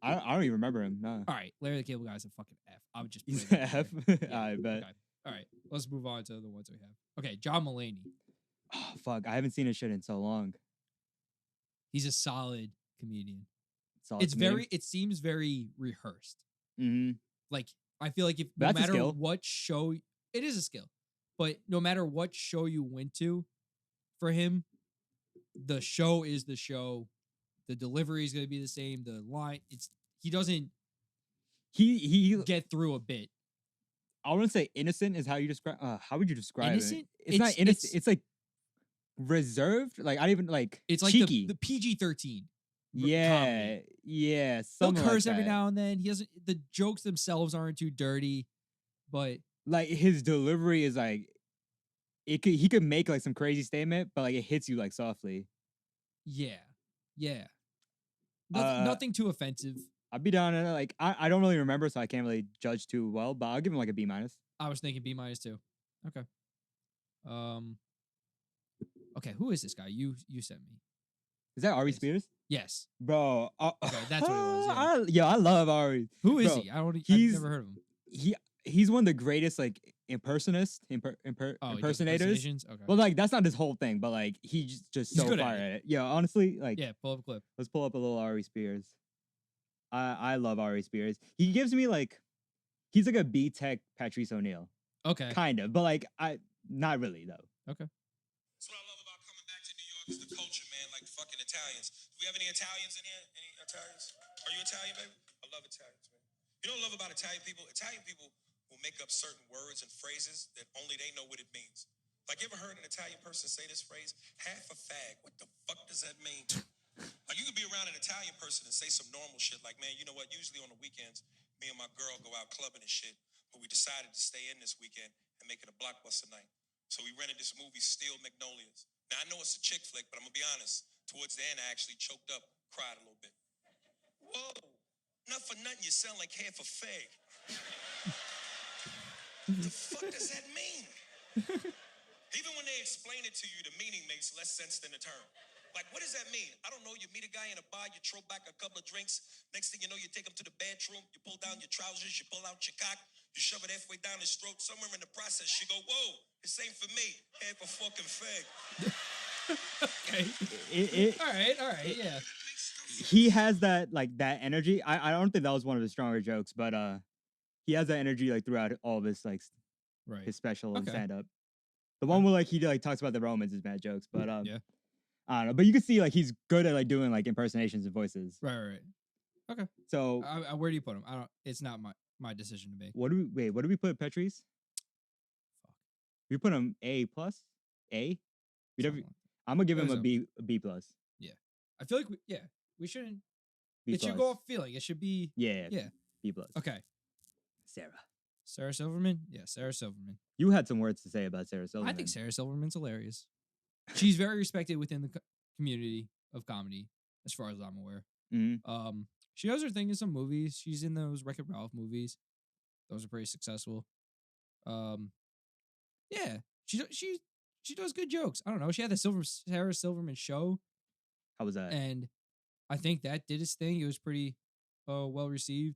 Speaker 1: I don't even remember him. No.
Speaker 2: All right, Larry the Cable Guy is a fucking F. I would just.
Speaker 1: He's
Speaker 2: put it
Speaker 1: an F?
Speaker 2: there. Yeah,
Speaker 1: I bet.
Speaker 2: okay. All right, let's move on to the ones we have. Okay, John Mulaney.
Speaker 1: Oh, fuck, I haven't seen his shit in so long.
Speaker 2: He's a solid comedian. It seems very rehearsed.
Speaker 1: Mm-hmm.
Speaker 2: Like I feel like if
Speaker 1: That's
Speaker 2: no
Speaker 1: a
Speaker 2: matter
Speaker 1: skill.
Speaker 2: what show, it is a skill, but no matter what show you went to, for him, the show is the show. The delivery is going to be the same. The line, he doesn't
Speaker 1: He
Speaker 2: get through a bit.
Speaker 1: I wouldn't say innocent is how you describe. How would you describe
Speaker 2: Innocent?
Speaker 1: it? It's not
Speaker 2: It's-
Speaker 1: innocent. It's like reserved. Like I don't even like.
Speaker 2: It's like
Speaker 1: cheeky.
Speaker 2: the PG-13.
Speaker 1: Yeah, yeah.
Speaker 2: He'll
Speaker 1: Something
Speaker 2: curse
Speaker 1: like
Speaker 2: every
Speaker 1: that.
Speaker 2: now and then. He doesn't. The jokes themselves aren't too dirty, but
Speaker 1: Like his delivery is like. He could make like some crazy statement, but like it hits you like softly.
Speaker 2: yeah. Nothing too offensive.
Speaker 1: I'd be down in it. Like I don't really remember, so I can't really judge too well. But I'll give him like a B minus.
Speaker 2: I was thinking B minus too. Okay. Okay, who is this guy? You sent me.
Speaker 1: Is that Ari
Speaker 2: Yes.
Speaker 1: Spears?
Speaker 2: Yes.
Speaker 1: Bro,
Speaker 2: Okay, that's what it was,
Speaker 1: I love Ari.
Speaker 2: Who is
Speaker 1: Bro,
Speaker 2: he? I've
Speaker 1: he's-
Speaker 2: never heard of him.
Speaker 1: He's one of the greatest like impersonators.
Speaker 2: Oh, he does
Speaker 1: Impersonators.
Speaker 2: impersonations? Okay.
Speaker 1: Well, like that's not his whole thing, but like he's just
Speaker 2: He's
Speaker 1: so
Speaker 2: good at
Speaker 1: fire
Speaker 2: it.
Speaker 1: at it. Yeah, honestly, like
Speaker 2: yeah, pull up a clip.
Speaker 1: let's pull up a little Ari Spears. I love Ari Spears. He gives me like he's like a B Tech Patrice O'Neal,
Speaker 2: Okay.
Speaker 1: kind of, but like I not really though.
Speaker 2: Okay.
Speaker 4: That's what I love about coming back to New York is the culture, man. Like fucking Italians. Do we have any Italians in here? Any Italians? Are you Italian, baby? I love Italians, man. You know what I love about Italian people? Italian people will make up certain words and phrases that only they know what it means. Like, you ever heard an Italian person say this phrase? Half a fag. What the fuck does that mean? Like, you could be around an Italian person and say some normal shit like, man, you know what? Usually on the weekends, me and my girl go out clubbing and shit, but we decided to stay in this weekend and make it a blockbuster night. So we rented this movie, Steel Magnolias. Now, I know it's a chick flick, but I'm gonna be honest. Towards the end, I actually choked up, cried a little bit. Whoa, not for nothing, you sound like half a fag. What the fuck does that mean? Even when they explain it to you, the meaning makes less sense than the term. Like, what does that mean? I don't know. You meet a guy in a bar, you throw back a couple of drinks. Next thing you know, you take him to the bathroom, you pull down your trousers, you pull out your cock, you shove it halfway down his throat. Somewhere in the process, you go, whoa, this ain't for me. Half a fucking fag.
Speaker 2: Okay. All right, yeah.
Speaker 1: He has that like that energy. I don't think that was one of his stronger jokes, but he has that energy like throughout all of his like
Speaker 2: Right.
Speaker 1: his special and
Speaker 2: Okay.
Speaker 1: stand up. The one where like he like talks about the Romans is mad jokes, but
Speaker 2: Yeah.
Speaker 1: I don't know. But you can see like he's good at like doing like impersonations and voices.
Speaker 2: Right. Okay.
Speaker 1: So
Speaker 2: Where do you put him? I don't. It's not my decision to make.
Speaker 1: what do we put Petrie's?
Speaker 2: Fuck.
Speaker 1: We put him A plus, A.
Speaker 2: Something like
Speaker 1: I'm gonna give
Speaker 2: It
Speaker 1: him
Speaker 2: was
Speaker 1: a B plus.
Speaker 2: I feel like we shouldn't.
Speaker 1: B
Speaker 2: It should go off feeling. It should be
Speaker 1: Yeah.
Speaker 2: Yeah.
Speaker 1: B plus.
Speaker 2: okay.
Speaker 1: Sarah
Speaker 2: Silverman. Yeah, Sarah Silverman.
Speaker 1: You had some words to say about Sarah Silverman.
Speaker 2: I think Sarah Silverman's hilarious. She's very respected within the community of comedy, as far as I'm aware.
Speaker 1: Mhm.
Speaker 2: She does her thing in some movies. She's in those Wreck-It Ralph movies. Those are pretty successful. Yeah, she does good jokes. I don't know. She had the Sarah Silverman show,
Speaker 1: How was that?
Speaker 2: and I think that did its thing. It was pretty well received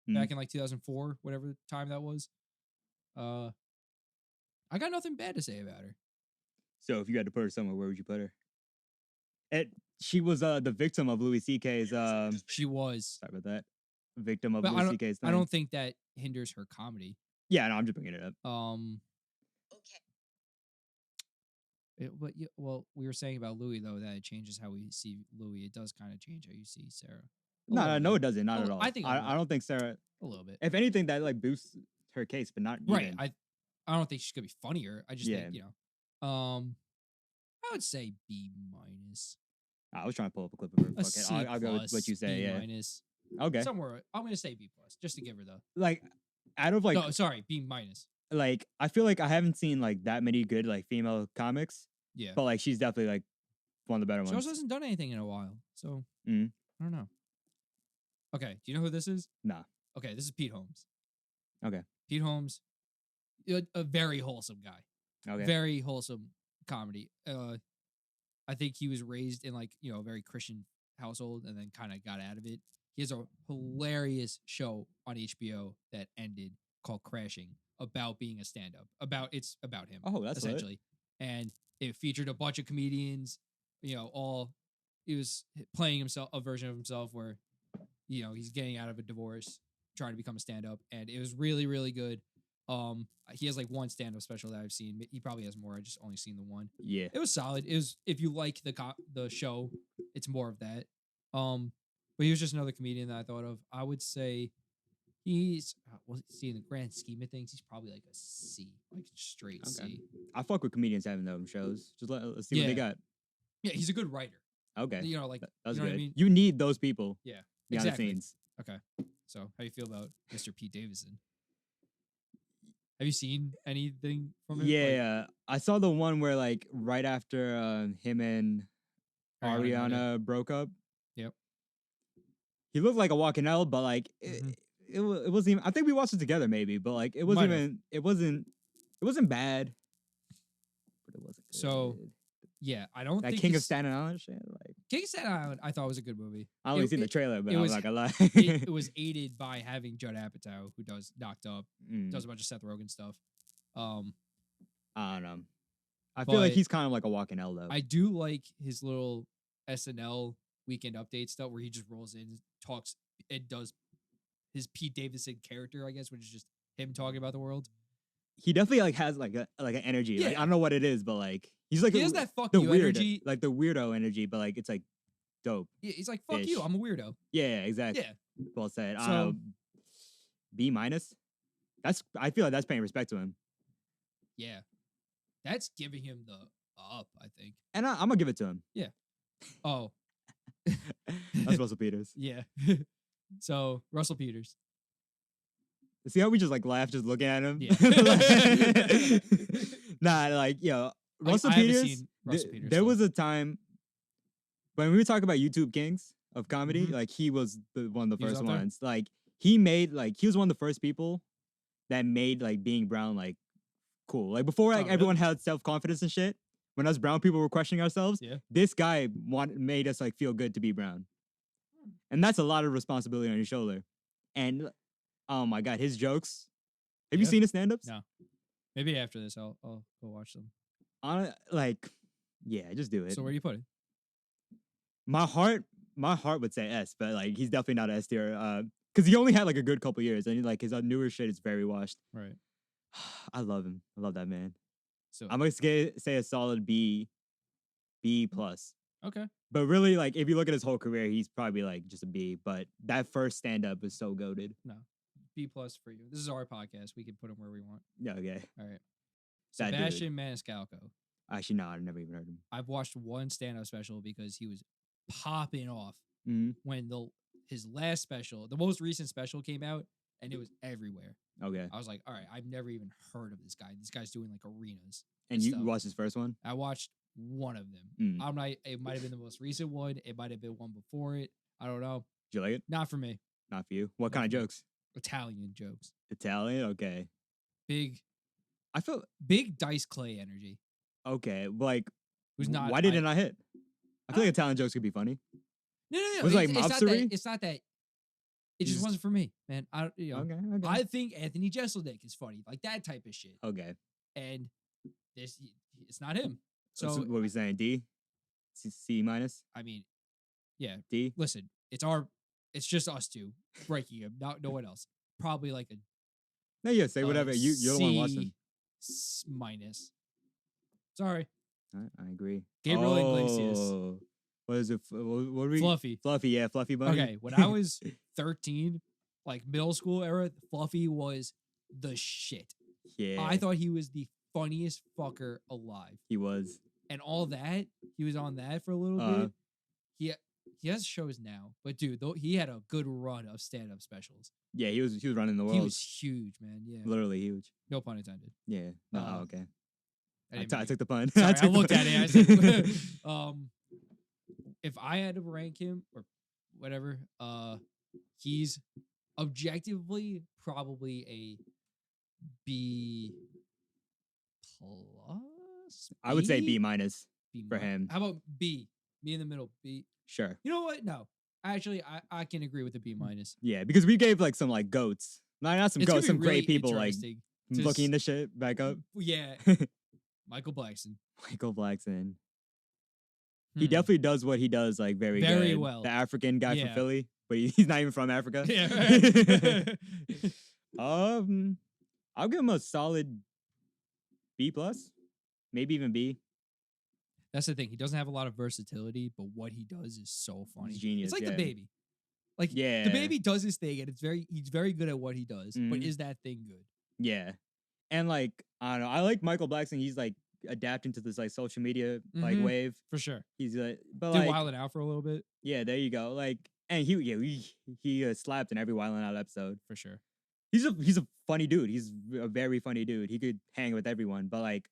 Speaker 1: Mhm.
Speaker 2: back in like 2004, whatever time that was. I got nothing bad to say about her.
Speaker 1: So if you had to put her somewhere, where would you put her? She was the victim of Louis C.K.'s
Speaker 2: She was,
Speaker 1: sorry about that. Victim of
Speaker 2: but
Speaker 1: Louis C.K.'s thing.
Speaker 2: I don't think that hinders her comedy.
Speaker 1: Yeah, no, I'm just bringing it up.
Speaker 2: Okay. Well, we were saying about Louis though that it changes how we see Louis. It does kind of change how you see Sarah.
Speaker 1: No, it doesn't. Not at all.
Speaker 2: I think
Speaker 1: I don't think Sarah.
Speaker 2: a little bit.
Speaker 1: If anything, that like boosts her case, but not
Speaker 2: Right.
Speaker 1: even.
Speaker 2: I don't think she's gonna be funnier. I just
Speaker 1: Yeah.
Speaker 2: think I would say B minus.
Speaker 1: I was trying to pull up a clip of her.
Speaker 2: A
Speaker 1: Fuck
Speaker 2: C
Speaker 1: it. I'll go with what you say.
Speaker 2: B
Speaker 1: Yeah.
Speaker 2: minus.
Speaker 1: Okay.
Speaker 2: Somewhere I'm gonna say B plus just to give her the.
Speaker 1: Like out of like
Speaker 2: No, sorry, B minus.
Speaker 1: like I feel like I haven't seen like that many good like female comics,
Speaker 2: Yeah.
Speaker 1: but like she's definitely like one of the better
Speaker 2: She
Speaker 1: ones.
Speaker 2: also hasn't done anything in a while, so
Speaker 1: Mhm.
Speaker 2: I don't know. Okay, do you know who this is?
Speaker 1: Nah.
Speaker 2: Okay, this is Pete Holmes.
Speaker 1: Okay.
Speaker 2: Pete Holmes, a very wholesome guy.
Speaker 1: Okay.
Speaker 2: Very wholesome comedy. I think he was raised in like a very Christian household and then kind of got out of it. He has a hilarious show on HBO that ended called Crashing about being a stand-up. It's about him.
Speaker 1: Oh, that's lit.
Speaker 2: essentially. And it featured a bunch of comedians. He was playing himself a version of himself where he's getting out of a divorce, trying to become a stand-up, and it was really, really good. He has like one stand-up special that I've seen. He probably has more. I just only seen the one.
Speaker 1: Yeah.
Speaker 2: It was solid. It was, if you like the show, it's more of that. But he was just another comedian that I thought of. I would say he's in the grand scheme of things, he's probably like a C, like straight
Speaker 1: Okay.
Speaker 2: C.
Speaker 1: I fuck with comedians having their own shows. Just let's see what they
Speaker 2: Yeah.
Speaker 1: got.
Speaker 2: Yeah, he's a good writer.
Speaker 1: Okay.
Speaker 2: Like
Speaker 1: That's
Speaker 2: you know
Speaker 1: good.
Speaker 2: what I mean?
Speaker 1: You need those people
Speaker 2: Yeah,
Speaker 1: behind
Speaker 2: exactly.
Speaker 1: the scenes.
Speaker 2: Okay. So how you feel about Mr. Pete Davidson? Have you seen anything from him?
Speaker 1: Yeah, I saw the one where like right after him and
Speaker 2: Ariana Grande.
Speaker 1: Ariana broke up.
Speaker 2: Yep.
Speaker 1: He looked like a walking L, but like
Speaker 2: Mhm.
Speaker 1: it wasn't even. I think we watched it together, maybe, but like it wasn't
Speaker 2: Might have.
Speaker 1: even. It wasn't bad, but it wasn't good.
Speaker 2: So, yeah, I don't
Speaker 1: that
Speaker 2: think
Speaker 1: King of
Speaker 2: it's-
Speaker 1: Staten Island shit. Like
Speaker 2: King of Staten Island, I thought was a good movie.
Speaker 1: I only
Speaker 2: It-
Speaker 1: seen the
Speaker 2: it-
Speaker 1: trailer, but
Speaker 2: it
Speaker 1: I'm
Speaker 2: was-
Speaker 1: not gonna lie.
Speaker 2: it was aided by having Judd Apatow, who does Knocked Up,
Speaker 1: Mm,
Speaker 2: does a bunch of Seth Rogen stuff.
Speaker 1: I don't know. I feel like
Speaker 2: But-
Speaker 1: he's kind of like a walking L though.
Speaker 2: I do like his little SNL weekend update stuff where he just rolls in, talks, and does his Pete Davidson character, I guess, which is just him talking about the world.
Speaker 1: He definitely like has like an energy. Like, I
Speaker 2: Yeah.
Speaker 1: don't know what it is, but like he's like
Speaker 2: He has that fuck
Speaker 1: the
Speaker 2: you
Speaker 1: weird,
Speaker 2: energy.
Speaker 1: like the weirdo energy, but like it's like dope.
Speaker 2: Yeah, he's like, fuck you,
Speaker 1: Ish.
Speaker 2: I'm a weirdo.
Speaker 1: Yeah, exactly.
Speaker 2: Yeah.
Speaker 1: Well said.
Speaker 2: So-
Speaker 1: B minus. I feel like that's paying respect to him,
Speaker 2: Yeah. That's giving him the up, I think.
Speaker 1: and I'm gonna give it to him.
Speaker 2: Oh,
Speaker 1: That's Russell Peters.
Speaker 2: yeah. So, Russell Peters.
Speaker 1: See how we just like laugh just looking at him?
Speaker 2: Yeah.
Speaker 1: Nah, like Russell
Speaker 2: I haven't
Speaker 1: Peters.
Speaker 2: seen Russell Peters
Speaker 1: There
Speaker 2: stuff.
Speaker 1: was a time when we were talking about YouTube kings of comedy.
Speaker 2: Mhm.
Speaker 1: Like he was one of the
Speaker 2: He was
Speaker 1: first
Speaker 2: up there?
Speaker 1: ones. Like he was one of the first people that made like being brown like cool. Like before, like
Speaker 2: Oh, really?
Speaker 1: everyone had self confidence and shit. when us brown people were questioning ourselves,
Speaker 2: Yeah.
Speaker 1: this guy made us like feel good to be brown. And that's a lot of responsibility on your shoulder. And oh my God, his jokes. Have you
Speaker 2: Yeah.
Speaker 1: seen his stand-ups?
Speaker 2: No. Maybe after this, I'll go watch them.
Speaker 1: Like, yeah, just do it.
Speaker 2: So where do you put it?
Speaker 1: My heart would say S, but like he's definitely not S tier. Because he only had like a good couple years, and like his newer shit is very washed.
Speaker 2: Right.
Speaker 1: I love him. I love that man.
Speaker 2: So
Speaker 1: I'm gonna say a solid B plus.
Speaker 2: okay.
Speaker 1: But really, like if you look at his whole career, he's probably like just a B. But that first stand up was so goated.
Speaker 2: No. B plus for you. This is our podcast. We can put him where we want.
Speaker 1: Yeah, okay.
Speaker 2: All right.
Speaker 1: That dude.
Speaker 2: Sebastian Maniscalco.
Speaker 1: Actually, no, I've never even heard him.
Speaker 2: I've watched one stand-up special because he was popping off
Speaker 1: Mm-hmm.
Speaker 2: when his last special, the most recent special came out, and it was everywhere.
Speaker 1: Okay.
Speaker 2: I was like, all right, I've never even heard of this guy. This guy's doing like arenas.
Speaker 1: And you
Speaker 2: stuff.
Speaker 1: watched his first one?
Speaker 2: I watched one of them.
Speaker 1: Mm.
Speaker 2: It might have been the most recent one. It might have been one before it. I don't know.
Speaker 1: Did you like it?
Speaker 2: Not for me.
Speaker 1: Not for you. What
Speaker 2: Not
Speaker 1: kind of
Speaker 2: for me.
Speaker 1: jokes?
Speaker 2: Italian jokes.
Speaker 1: Italian? Okay.
Speaker 2: Big
Speaker 1: I feel
Speaker 2: Dice Clay energy.
Speaker 1: okay. Like,
Speaker 2: Who's not?
Speaker 1: why did it not hit? I feel like Italian jokes could be funny.
Speaker 2: No.
Speaker 1: Was it like
Speaker 2: it's not
Speaker 1: mobstery?
Speaker 2: that. It's not that. It just wasn't for me, man.
Speaker 1: Okay.
Speaker 2: I think Anthony Jeselnik is funny, like that type of shit.
Speaker 1: Okay.
Speaker 2: And it's not him.
Speaker 1: So
Speaker 2: So
Speaker 1: what are we saying? D? C minus?
Speaker 2: I mean, yeah.
Speaker 1: D?
Speaker 2: Listen, it's just us two breaking him, not no one else. Probably like a
Speaker 1: No, yeah, say whatever. You're the one watching.
Speaker 2: C minus. Sorry,
Speaker 1: I agree.
Speaker 2: Gabriel Iglesias.
Speaker 1: What is it? What are we?
Speaker 2: Fluffy.
Speaker 1: Fluffy, yeah, Fluffy Bunny.
Speaker 2: Okay, when I was 13, like middle school era, Fluffy was the shit.
Speaker 1: Yeah.
Speaker 2: I thought he was the funniest fucker alive.
Speaker 1: He was.
Speaker 2: And all that, he was on that for a little bit. He has shows now, but dude, he had a good run of stand-up specials.
Speaker 1: Yeah, he was running the world.
Speaker 2: He was huge, man. Yeah,
Speaker 1: Literally huge.
Speaker 2: no pun intended.
Speaker 1: Yeah. No, okay. I
Speaker 2: didn't
Speaker 1: took the pun.
Speaker 2: Sorry, I
Speaker 1: took the
Speaker 2: looked
Speaker 1: pun.
Speaker 2: at it. I said, if I had to rank him or whatever, he's objectively probably a B plus.
Speaker 1: I would say B minus
Speaker 2: B
Speaker 1: for him.
Speaker 2: How about B? B in the middle. B.
Speaker 1: Sure.
Speaker 2: You know what? No, actually, I can agree with the B minus.
Speaker 1: Yeah, because we gave like some like goats. Not some
Speaker 2: It's gonna
Speaker 1: goats,
Speaker 2: be
Speaker 1: some
Speaker 2: really
Speaker 1: great people like
Speaker 2: interesting.
Speaker 1: looking this shit back up.
Speaker 2: Yeah, Michael Blackson.
Speaker 1: Michael Blackson. He
Speaker 2: Hmm.
Speaker 1: definitely does what he does like very good.
Speaker 2: well.
Speaker 1: The African guy from
Speaker 2: Yeah.
Speaker 1: Philly, but he's not even from Africa.
Speaker 2: Yeah. Right.
Speaker 1: I'll give him a solid B plus, maybe even B.
Speaker 2: That's the thing. He doesn't have a lot of versatility, but what he does is so funny.
Speaker 1: He's genius.
Speaker 2: It's like
Speaker 1: yeah.
Speaker 2: the baby. Like
Speaker 1: Yeah.
Speaker 2: the baby does his thing, and he's very good at what he does. But
Speaker 1: Mhm.
Speaker 2: is that thing good?
Speaker 1: Yeah, and like I don't know, I like Michael Blackson. He's like adapting to this like social media like
Speaker 2: Mhm.
Speaker 1: wave.
Speaker 2: For sure.
Speaker 1: He's but
Speaker 2: Did
Speaker 1: like
Speaker 2: Wild It Out for a little bit.
Speaker 1: yeah, there you go. Like and he slapped in every Wild 'N Out episode.
Speaker 2: For sure.
Speaker 1: He's a funny dude. He's a very funny dude. He could hang with everyone, but like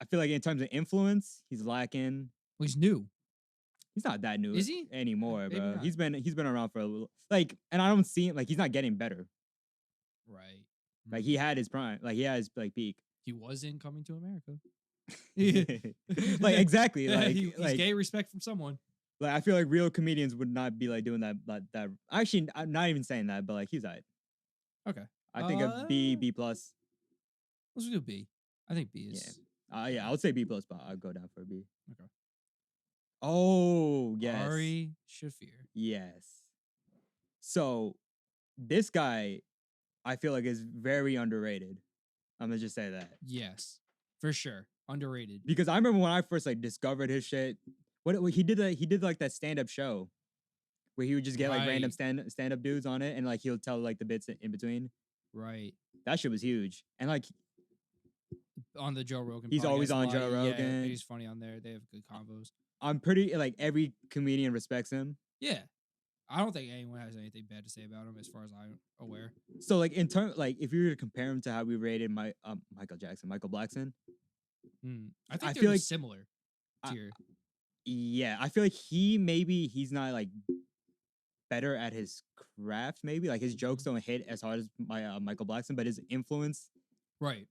Speaker 1: I feel like in terms of influence, he's lacking.
Speaker 2: Well, he's new.
Speaker 1: He's not that new
Speaker 2: Is he?
Speaker 1: anymore,
Speaker 2: Maybe
Speaker 1: bro.
Speaker 2: not.
Speaker 1: He's been around for a little like, and I don't see like he's not getting better.
Speaker 2: Right.
Speaker 1: Like he had his prime, like he had his like peak.
Speaker 2: He was in Coming to America.
Speaker 1: Like exactly,
Speaker 2: Yeah,
Speaker 1: like
Speaker 2: he's
Speaker 1: like
Speaker 2: gay respect from someone.
Speaker 1: like I feel like real comedians would not be like doing that. Actually, I'm not even saying that, but like he's alright.
Speaker 2: Okay.
Speaker 1: I think a B plus.
Speaker 2: Let's do B. I think B is
Speaker 1: Yeah, I would say B plus, but I'll go down for a B.
Speaker 2: Okay.
Speaker 1: Oh yes,
Speaker 2: Ari Shafir.
Speaker 1: yes. So this guy, I feel like is very underrated. I'm gonna just say that
Speaker 2: Yes. For sure. Underrated.
Speaker 1: because I remember when I first like discovered his shit. What he did like that stand up show where he would just get like random
Speaker 2: Right.
Speaker 1: stand up dudes on it and like he'll tell like the bits in between.
Speaker 2: Right.
Speaker 1: That shit was huge. And like
Speaker 2: On the Joe Rogan.
Speaker 1: He's always
Speaker 2: podcast a
Speaker 1: on
Speaker 2: lot.
Speaker 1: Joe
Speaker 2: Yeah,
Speaker 1: Rogan.
Speaker 2: he's funny on there. They have good combos.
Speaker 1: I'm pretty like every comedian respects him.
Speaker 2: Yeah. I don't think anyone has anything bad to say about him as far as I'm aware.
Speaker 1: So like in terms like if you were to compare him to how we rated Michael Blackson,
Speaker 2: I think
Speaker 1: I
Speaker 2: they're
Speaker 1: feel
Speaker 2: the
Speaker 1: like-
Speaker 2: similar
Speaker 1: I-
Speaker 2: tier.
Speaker 1: yeah, I feel like he's not like better at his craft. Maybe like his jokes don't hit as hard as Michael Blackson, but his influence
Speaker 2: Right.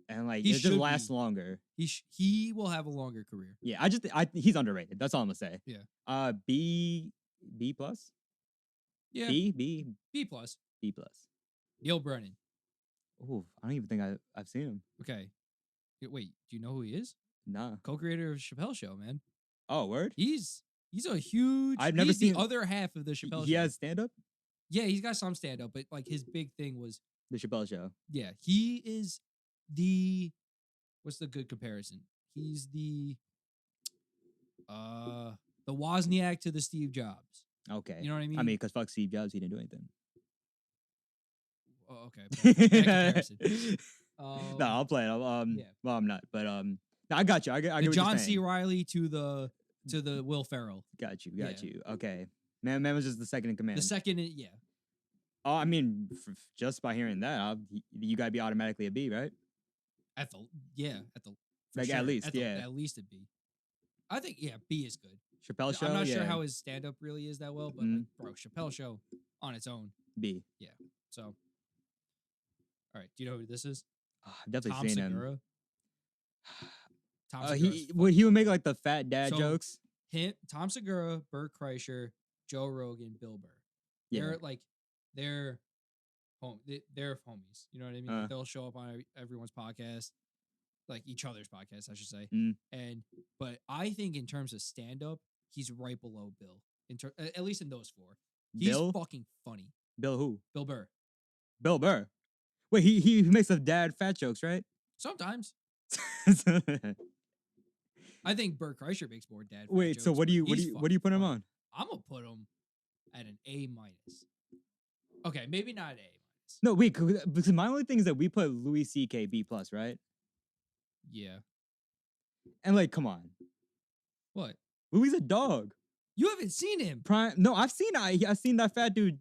Speaker 1: and like
Speaker 2: He
Speaker 1: it just
Speaker 2: should
Speaker 1: lasts
Speaker 2: be.
Speaker 1: longer.
Speaker 2: He will have a longer career.
Speaker 1: Yeah, he's underrated. That's all I'm gonna say.
Speaker 2: Yeah.
Speaker 1: B plus,
Speaker 2: Yeah.
Speaker 1: B
Speaker 2: B plus.
Speaker 1: plus.
Speaker 2: Neil Brennan.
Speaker 1: Oh, I don't even think I've seen him.
Speaker 2: Okay. Wait, do you know who he is?
Speaker 1: Nah.
Speaker 2: Co-creator of Chappelle Show, man.
Speaker 1: Oh, word.
Speaker 2: He's a huge.
Speaker 1: I've never
Speaker 2: he's
Speaker 1: seen
Speaker 2: the other half of the Chappelle
Speaker 1: He
Speaker 2: Show.
Speaker 1: has stand up.
Speaker 2: Yeah, he's got some stand up, but like his big thing was
Speaker 1: The Chappelle Show.
Speaker 2: yeah, he is the what's the good comparison? He's the Wozniak to the Steve Jobs.
Speaker 1: Okay.
Speaker 2: You know what I mean?
Speaker 1: I mean, because fuck Steve Jobs, he didn't do anything.
Speaker 2: Oh, okay. Bad comparison.
Speaker 1: No, I'll play it.
Speaker 2: yeah.
Speaker 1: Well, I'm not, but no, I got you. I get
Speaker 2: The
Speaker 1: what you're
Speaker 2: John C.
Speaker 1: saying.
Speaker 2: Riley to the Will Ferrell.
Speaker 1: Got you.
Speaker 2: Yeah.
Speaker 1: Okay. Man was just the second in command.
Speaker 2: The second, yeah.
Speaker 1: Oh, I mean, just by hearing that, you gotta be automatically a B, right?
Speaker 2: At the for
Speaker 1: Like,
Speaker 2: sure.
Speaker 1: at least, yeah.
Speaker 2: At least a B. I think B is good.
Speaker 1: Chappelle Show.
Speaker 2: I'm not sure
Speaker 1: yeah.
Speaker 2: how his stand up really is that well, but like, bro, Chappelle Show on its own.
Speaker 1: B.
Speaker 2: So, all right. Do you know who this is?
Speaker 1: I've definitely
Speaker 2: Tom
Speaker 1: seen
Speaker 2: Segura.
Speaker 1: him.
Speaker 2: Tom Segura's
Speaker 1: He
Speaker 2: fucking
Speaker 1: would make like the fat dad
Speaker 2: So,
Speaker 1: jokes.
Speaker 2: Tom Segura, Bert Kreischer, Joe Rogan, Bill Burr.
Speaker 1: Yeah.
Speaker 2: They're homies. You know what I mean? Like, they'll show up on everyone's podcast, like each other's podcast, I should say. But I think in terms of stand up, he's right below Bill. At least in those four, he's
Speaker 1: Bill?
Speaker 2: fucking funny.
Speaker 1: Bill who?
Speaker 2: Bill Burr.
Speaker 1: Bill Burr. Wait, he makes the dad fat jokes, right?
Speaker 2: Sometimes I think Bert Kreischer makes more dad.
Speaker 1: Wait,
Speaker 2: fat
Speaker 1: so
Speaker 2: jokes,
Speaker 1: what do
Speaker 2: but he's
Speaker 1: you put him
Speaker 2: funny.
Speaker 1: on?
Speaker 2: I'm gonna put him at an A minus. Okay, maybe not an A minus.
Speaker 1: No, wait, because my only thing is that we put Louis C.K. B plus, right?
Speaker 2: Yeah.
Speaker 1: And like, come on,
Speaker 2: What?
Speaker 1: Louis a dog.
Speaker 2: You haven't seen him.
Speaker 1: No, I've seen that fat dude.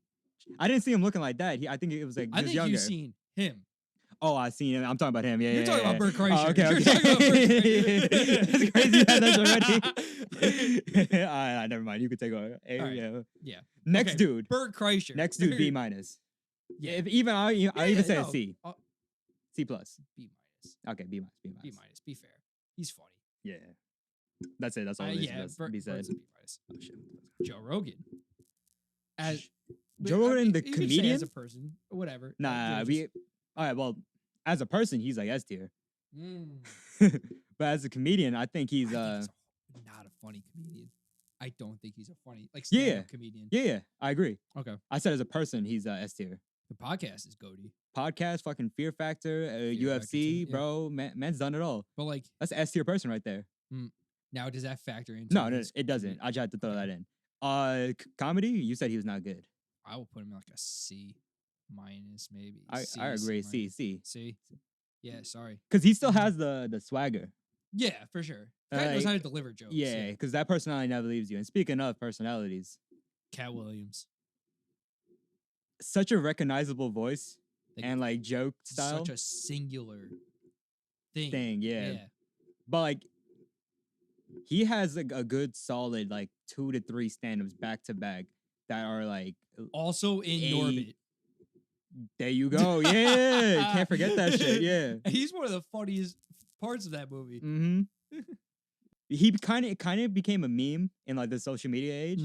Speaker 1: I didn't see him looking like that. I think it was like
Speaker 2: I think
Speaker 1: younger.
Speaker 2: you've seen him.
Speaker 1: Oh, I seen him. I'm talking about him. Yeah,
Speaker 2: You're talking about Bert Kreischer.
Speaker 1: Oh, okay,
Speaker 2: You're
Speaker 1: okay.
Speaker 2: talking about Bert Kreischer.
Speaker 1: That's crazy. You had that already. All right, never mind. You could take over. Hey,
Speaker 2: All right.
Speaker 1: yeah.
Speaker 2: Yeah.
Speaker 1: Next
Speaker 2: Okay,
Speaker 1: dude.
Speaker 2: Bert Kreischer.
Speaker 1: Next dude. B minus.
Speaker 2: Yeah.
Speaker 1: If even I even say a
Speaker 2: no,
Speaker 1: C. C plus.
Speaker 2: B minus.
Speaker 1: Okay, B minus. B minus.
Speaker 2: B minus. Be fair. He's funny.
Speaker 1: Yeah. That's it. That's all.
Speaker 2: Yeah.
Speaker 1: Be said.
Speaker 2: Bert's a B minus.
Speaker 1: Oh shit.
Speaker 2: Joe Rogan. As
Speaker 1: Joe Rogan, the
Speaker 2: you could say
Speaker 1: comedian?
Speaker 2: as a person, whatever.
Speaker 1: Nah,
Speaker 2: Joe
Speaker 1: we.
Speaker 2: just-
Speaker 1: All right. Well, as a person, he's like S tier.
Speaker 2: Mm.
Speaker 1: But as a comedian, I think he's
Speaker 2: I think he's not a funny comedian. I don't think he's a funny stand-up comedian.
Speaker 1: yeah, I agree.
Speaker 2: Okay.
Speaker 1: I said as a person, he's S tier.
Speaker 2: The podcast is goaty,
Speaker 1: Podcast, fucking Fear Factor,
Speaker 2: Factor
Speaker 1: UFC,
Speaker 2: too, yeah.
Speaker 1: bro. Man's done it all.
Speaker 2: but like
Speaker 1: That's an S tier person right there.
Speaker 2: now, does that factor into?
Speaker 1: No,
Speaker 2: his
Speaker 1: it doesn't. I just had to throw
Speaker 2: Okay.
Speaker 1: that in. Comedy, you said he was not good.
Speaker 2: I will put him in like a C minus, maybe.
Speaker 1: I
Speaker 2: C,
Speaker 1: agree.
Speaker 2: C
Speaker 1: C,
Speaker 2: minus.
Speaker 1: C.
Speaker 2: C. Yeah, sorry.
Speaker 1: Because he still has the swagger.
Speaker 2: Yeah, for sure. Guy knows how to deliver jokes.
Speaker 1: Yeah, because that personality never leaves you. And speaking of personalities,
Speaker 2: Cat Williams.
Speaker 1: such a recognizable voice
Speaker 2: Like,
Speaker 1: and like joke style
Speaker 2: Such a singular thing.
Speaker 1: thing. Yeah. But like, he has like a good solid like 2 to 3 stand-ups back to back that are like,
Speaker 2: Also in Norbit.
Speaker 1: there you go. Yeah, can't forget that shit. Yeah.
Speaker 2: He's one of the funniest parts of that movie.
Speaker 1: Mm-hmm. He kind of became a meme in like the social media age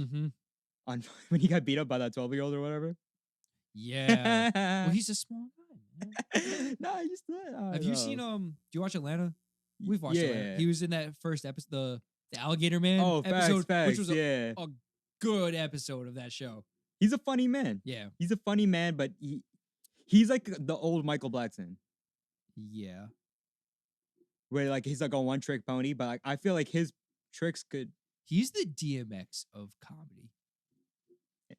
Speaker 1: on when he got beat up by that 12-year-old or whatever.
Speaker 2: Yeah. Well, he's a small guy, man.
Speaker 1: No, I used to.
Speaker 2: Have you seen do you watch Atlanta? We've watched Atlanta.
Speaker 1: Yeah.
Speaker 2: He was in that first episode, the Alligator Man
Speaker 1: Oh,
Speaker 2: episode,
Speaker 1: facts.
Speaker 2: which was
Speaker 1: Yeah,
Speaker 2: a good episode of that show.
Speaker 1: he's a funny man.
Speaker 2: Yeah.
Speaker 1: He's a funny man, but he's like the old Michael Blackson,
Speaker 2: Yeah.
Speaker 1: where like he's like a one-trick pony. But like I feel like his tricks could
Speaker 2: He's the DMX of comedy.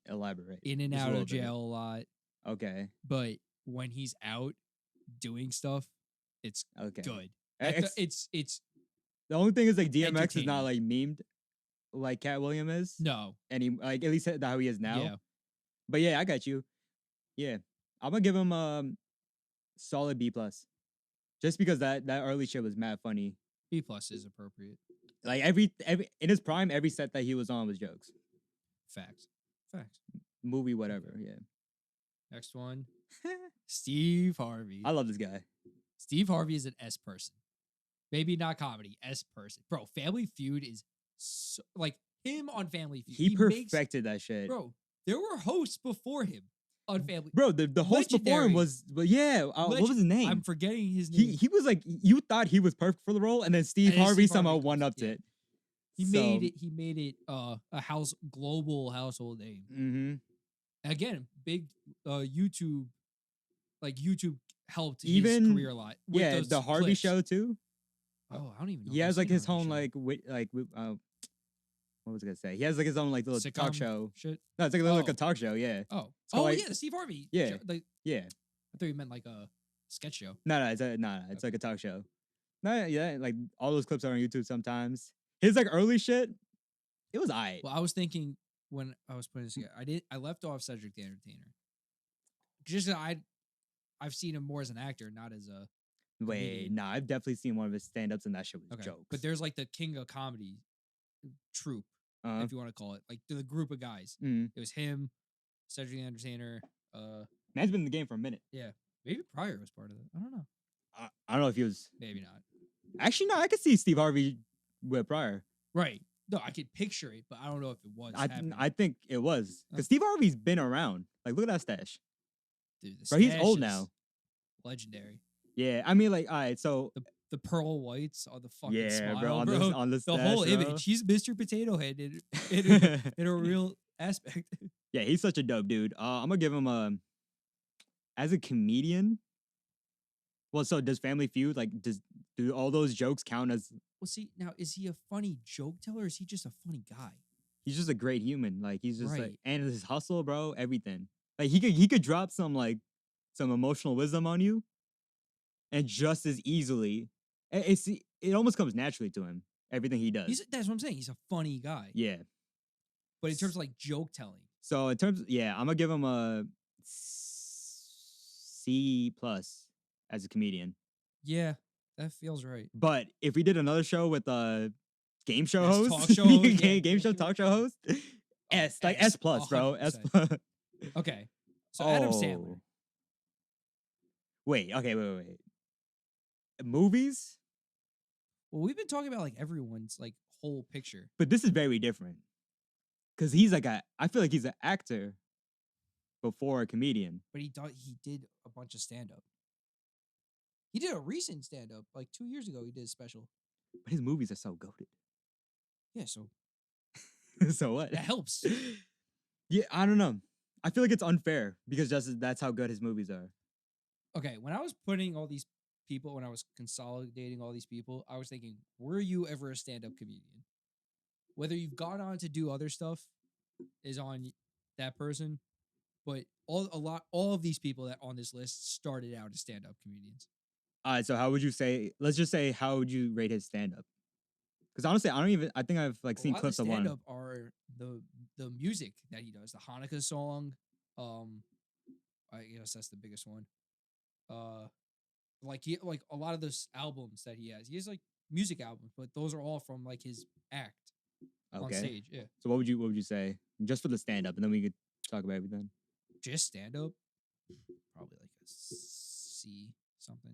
Speaker 1: elaborate.
Speaker 2: In and
Speaker 1: just a
Speaker 2: out
Speaker 1: little
Speaker 2: of
Speaker 1: bit.
Speaker 2: jail a lot,
Speaker 1: Okay.
Speaker 2: but when he's out doing stuff, it's
Speaker 1: Okay.
Speaker 2: good.
Speaker 1: It's,
Speaker 2: It's
Speaker 1: the only thing is like DMX is not
Speaker 2: entertaining.
Speaker 1: like memed like Cat William is.
Speaker 2: no.
Speaker 1: And he like at least how he is now.
Speaker 2: Yeah.
Speaker 1: But yeah, I got you. Yeah, I'm gonna give him solid B plus, just because that early shit was mad funny.
Speaker 2: B plus is appropriate.
Speaker 1: Like every in his prime, every set that he was on was jokes.
Speaker 2: Facts.
Speaker 1: Movie, whatever. Yeah,
Speaker 2: Next one. Steve Harvey.
Speaker 1: I love this guy.
Speaker 2: Steve Harvey is an S person. Maybe not comedy, S person. Bro, Family Feud is so, like him on Family Feud.
Speaker 1: He
Speaker 2: makes,
Speaker 1: perfected that shit.
Speaker 2: bro, there were hosts before him on Family.
Speaker 1: Bro, the host before him
Speaker 2: Legendary.
Speaker 1: was, but yeah, what was his name?
Speaker 2: I'm forgetting his name.
Speaker 1: He was like, you thought he was perfect for the role, and then Steve
Speaker 2: And then
Speaker 1: Harvey
Speaker 2: Steve
Speaker 1: somehow
Speaker 2: Harvey
Speaker 1: one
Speaker 2: comes,
Speaker 1: upped
Speaker 2: yeah.
Speaker 1: it.
Speaker 2: He made it a global household name.
Speaker 1: Mm-hmm.
Speaker 2: Again, big YouTube helped
Speaker 1: Even
Speaker 2: his career a lot. With
Speaker 1: Yeah,
Speaker 2: those
Speaker 1: the Harvey
Speaker 2: clips.
Speaker 1: Show too.
Speaker 2: Oh, I don't even know.
Speaker 1: He
Speaker 2: if I've
Speaker 1: has like
Speaker 2: seen
Speaker 1: his
Speaker 2: Harvey
Speaker 1: own
Speaker 2: Show.
Speaker 1: what was I gonna say? He has like his own like little talk
Speaker 2: Sitcom
Speaker 1: show.
Speaker 2: shit.
Speaker 1: No, it's like a
Speaker 2: Oh.
Speaker 1: talk show. Yeah.
Speaker 2: Oh,
Speaker 1: called, like-
Speaker 2: yeah, the Steve Harvey.
Speaker 1: Yeah.
Speaker 2: show. Like,
Speaker 1: Yeah.
Speaker 2: I thought you meant like a sketch show.
Speaker 1: No, it's like a talk show. No, yeah, like all those clips are on YouTube sometimes. His like early shit, it was aight.
Speaker 2: Well, I was thinking when I was putting this together, I left off Cedric the Entertainer. Just I've seen him more as an actor, not as a
Speaker 1: Wait,
Speaker 2: comedian.
Speaker 1: nah, I've definitely seen one of his stand-ups and that shit was
Speaker 2: okay.
Speaker 1: jokes.
Speaker 2: But there's like the King of Comedy troupe,
Speaker 1: uh,
Speaker 2: if you want to call it, like the group of guys.
Speaker 1: mm.
Speaker 2: It was him, Cedric the Entertainer.
Speaker 1: Man's been in the game for a minute.
Speaker 2: Yeah, maybe Pryor was part of it. I don't know.
Speaker 1: I don't know if he was.
Speaker 2: Maybe not.
Speaker 1: Actually, no, I could see Steve Harvey with Pryor.
Speaker 2: Right. No, I could picture it, but I don't know if it was. happening.
Speaker 1: I think it was
Speaker 2: Oh.
Speaker 1: because Steve Harvey's been around. Like, look at that stash.
Speaker 2: Dude, the
Speaker 1: Bro, he's
Speaker 2: stash
Speaker 1: old
Speaker 2: is
Speaker 1: now.
Speaker 2: Legendary.
Speaker 1: Yeah, I mean, like, all right, so
Speaker 2: The pearl whites on the fucking
Speaker 1: yeah,
Speaker 2: smile,
Speaker 1: bro, on this
Speaker 2: the
Speaker 1: stash,
Speaker 2: whole
Speaker 1: bro.
Speaker 2: image. He's Mr. Potato Head in a real aspect.
Speaker 1: Yeah, he's such a dope dude. I'm gonna give him a as a comedian. Well, so does Family Feud do all those jokes count as?
Speaker 2: Well, see, now is he a funny joke teller or is he just a funny guy?
Speaker 1: He's just a great human. Like he's just like,
Speaker 2: Right.
Speaker 1: and his hustle, bro, everything. Like he could drop some emotional wisdom on you, and just as easily, it almost comes naturally to him. Everything he does.
Speaker 2: That's what I'm saying. He's a funny guy.
Speaker 1: Yeah.
Speaker 2: But in terms of like joke telling,
Speaker 1: So in terms, yeah, I'm gonna give him a C plus as a comedian.
Speaker 2: yeah, that feels right.
Speaker 1: But if we did another show with a game show
Speaker 2: Yes,
Speaker 1: host,
Speaker 2: talk show, yeah,
Speaker 1: game show talk show host, S plus, bro, S
Speaker 2: 100%.
Speaker 1: plus.
Speaker 2: Okay, so Adam Sandler.
Speaker 1: Wait, okay, wait. Movies,
Speaker 2: Well, we've been talking about like everyone's like whole picture.
Speaker 1: but this is very different because he's like I feel like he's an actor before a comedian.
Speaker 2: But he did a bunch of stand up. He did a recent stand up like 2 years ago. He did a special.
Speaker 1: But his movies are so goated.
Speaker 2: Yeah, so
Speaker 1: So what?
Speaker 2: that helps.
Speaker 1: Yeah, I don't know. I feel like it's unfair because that's how good his movies are.
Speaker 2: Okay, when I was putting all these people, when I was consolidating all these people, I was thinking, were you ever a stand up comedian? Whether you've gone on to do other stuff is on that person, but all of these people that on this list started out as stand up comedians.
Speaker 1: All right, so how would you say? Let's just say, how would you rate his stand up? Because honestly, I think I've like seen clips of one.
Speaker 2: Stand up are the music that he does, the Hanukkah song. I guess that's the biggest one. Like a lot of those albums that he has like music albums, but those are all from like his act on
Speaker 1: Okay.
Speaker 2: stage. Yeah,
Speaker 1: So what would you say just for the stand up, and then we could talk about everything.
Speaker 2: just stand up. Probably like a C, something.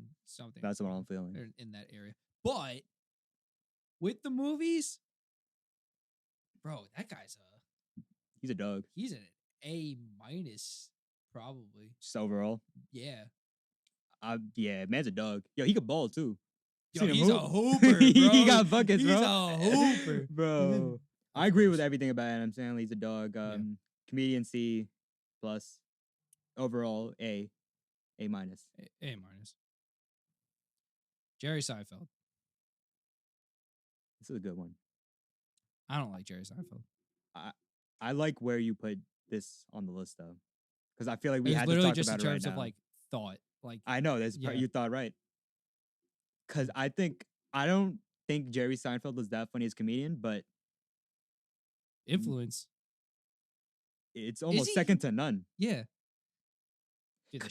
Speaker 1: That's what I'm feeling.
Speaker 2: or in that area. But with the movies, bro, that guy's
Speaker 1: He's a dog.
Speaker 2: he's an A minus probably.
Speaker 1: Just overall,
Speaker 2: Yeah.
Speaker 1: yeah, man's a dog. Yo, he could ball too.
Speaker 2: Yo,
Speaker 1: Seen him
Speaker 2: he's a
Speaker 1: hoop?
Speaker 2: hooper, bro.
Speaker 1: He got buckets,
Speaker 2: He's
Speaker 1: bro.
Speaker 2: a hooper.
Speaker 1: Bro. I agree with everything about Adam Sandler. He's a dog.
Speaker 2: Yeah.
Speaker 1: Comedian C plus. Overall A minus.
Speaker 2: A minus. Jerry Seinfeld.
Speaker 1: This is a good one.
Speaker 2: I don't like Jerry Seinfeld.
Speaker 1: I like where you put this on the list though, because I feel like we
Speaker 2: It was
Speaker 1: had to
Speaker 2: literally
Speaker 1: talk
Speaker 2: just
Speaker 1: about
Speaker 2: in
Speaker 1: it right
Speaker 2: terms of
Speaker 1: now.
Speaker 2: like thought. Like
Speaker 1: I know that's
Speaker 2: Yeah.
Speaker 1: you thought right. Because I don't think Jerry Seinfeld was that funny as a comedian, but
Speaker 2: influence.
Speaker 1: it's almost
Speaker 2: he?
Speaker 1: second to none.
Speaker 2: Yeah. Dude, the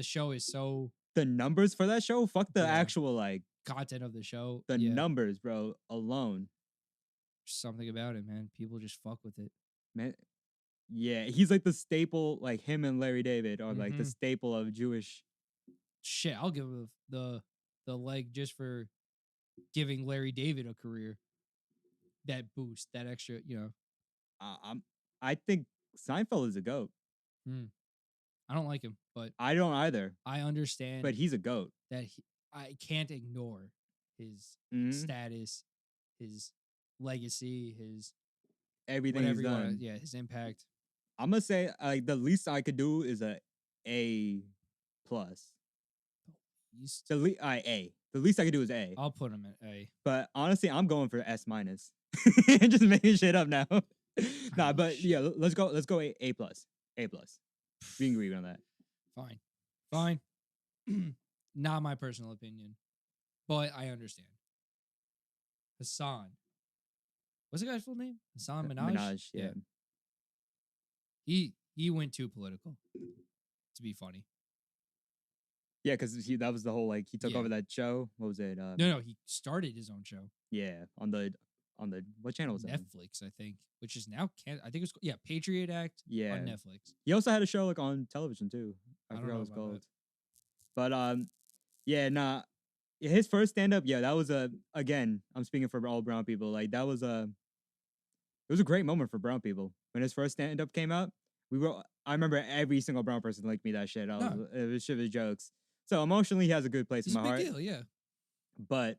Speaker 2: show is so
Speaker 1: The numbers for that show, fuck the
Speaker 2: Yeah.
Speaker 1: actual like
Speaker 2: content of the show.
Speaker 1: the
Speaker 2: yeah.
Speaker 1: numbers, bro, alone.
Speaker 2: Something about it, man. People just fuck with it.
Speaker 1: Man, yeah, he's like the staple, like him and Larry David are like the
Speaker 2: Mhm.
Speaker 1: staple of Jewish
Speaker 2: shit, I'll give the leg just for giving Larry David a career. That boost, that extra,
Speaker 1: I think Seinfeld is a goat.
Speaker 2: I don't like him, but
Speaker 1: I don't either,
Speaker 2: I understand
Speaker 1: but he's a goat.
Speaker 2: that I can't ignore his
Speaker 1: Mhm.
Speaker 2: status, his legacy, his
Speaker 1: Everything
Speaker 2: whatever
Speaker 1: he's
Speaker 2: you want.
Speaker 1: done.
Speaker 2: Yeah, his impact.
Speaker 1: I'm gonna say like the least I could do is A plus.
Speaker 2: He's,
Speaker 1: A. The least I could do is A.
Speaker 2: I'll put him at A.
Speaker 1: But honestly, I'm going for S minus. Just making shit up now. Nah, but
Speaker 2: shit.
Speaker 1: yeah, let's go A plus. A plus. We can agree on that.
Speaker 2: Fine. Not my personal opinion, but I understand. Hassan. What's the guy's full name? Hassan Minaj.
Speaker 1: Minaj, yeah.
Speaker 2: He went too political to be funny.
Speaker 1: Yeah, because that was the whole like he took
Speaker 2: Yeah.
Speaker 1: over that show. What was it?
Speaker 2: No, he started his own show.
Speaker 1: Yeah, on the what channel was that? on?
Speaker 2: Netflix, I think, which is now I think it's Patriot Act
Speaker 1: Yeah.
Speaker 2: on Netflix.
Speaker 1: He also had a show like on television too. I
Speaker 2: don't
Speaker 1: forgot
Speaker 2: know
Speaker 1: what it was
Speaker 2: about
Speaker 1: called.
Speaker 2: that.
Speaker 1: But yeah, nah. His first stand up, yeah, that was again, I'm speaking for all brown people. Like that was it was a great moment for brown people. When his first stand up came out, I remember every single brown person linked me that shit. It was shit with jokes. So emotionally he has a good place
Speaker 2: It's
Speaker 1: in
Speaker 2: a
Speaker 1: my
Speaker 2: big
Speaker 1: heart.
Speaker 2: deal, yeah.
Speaker 1: But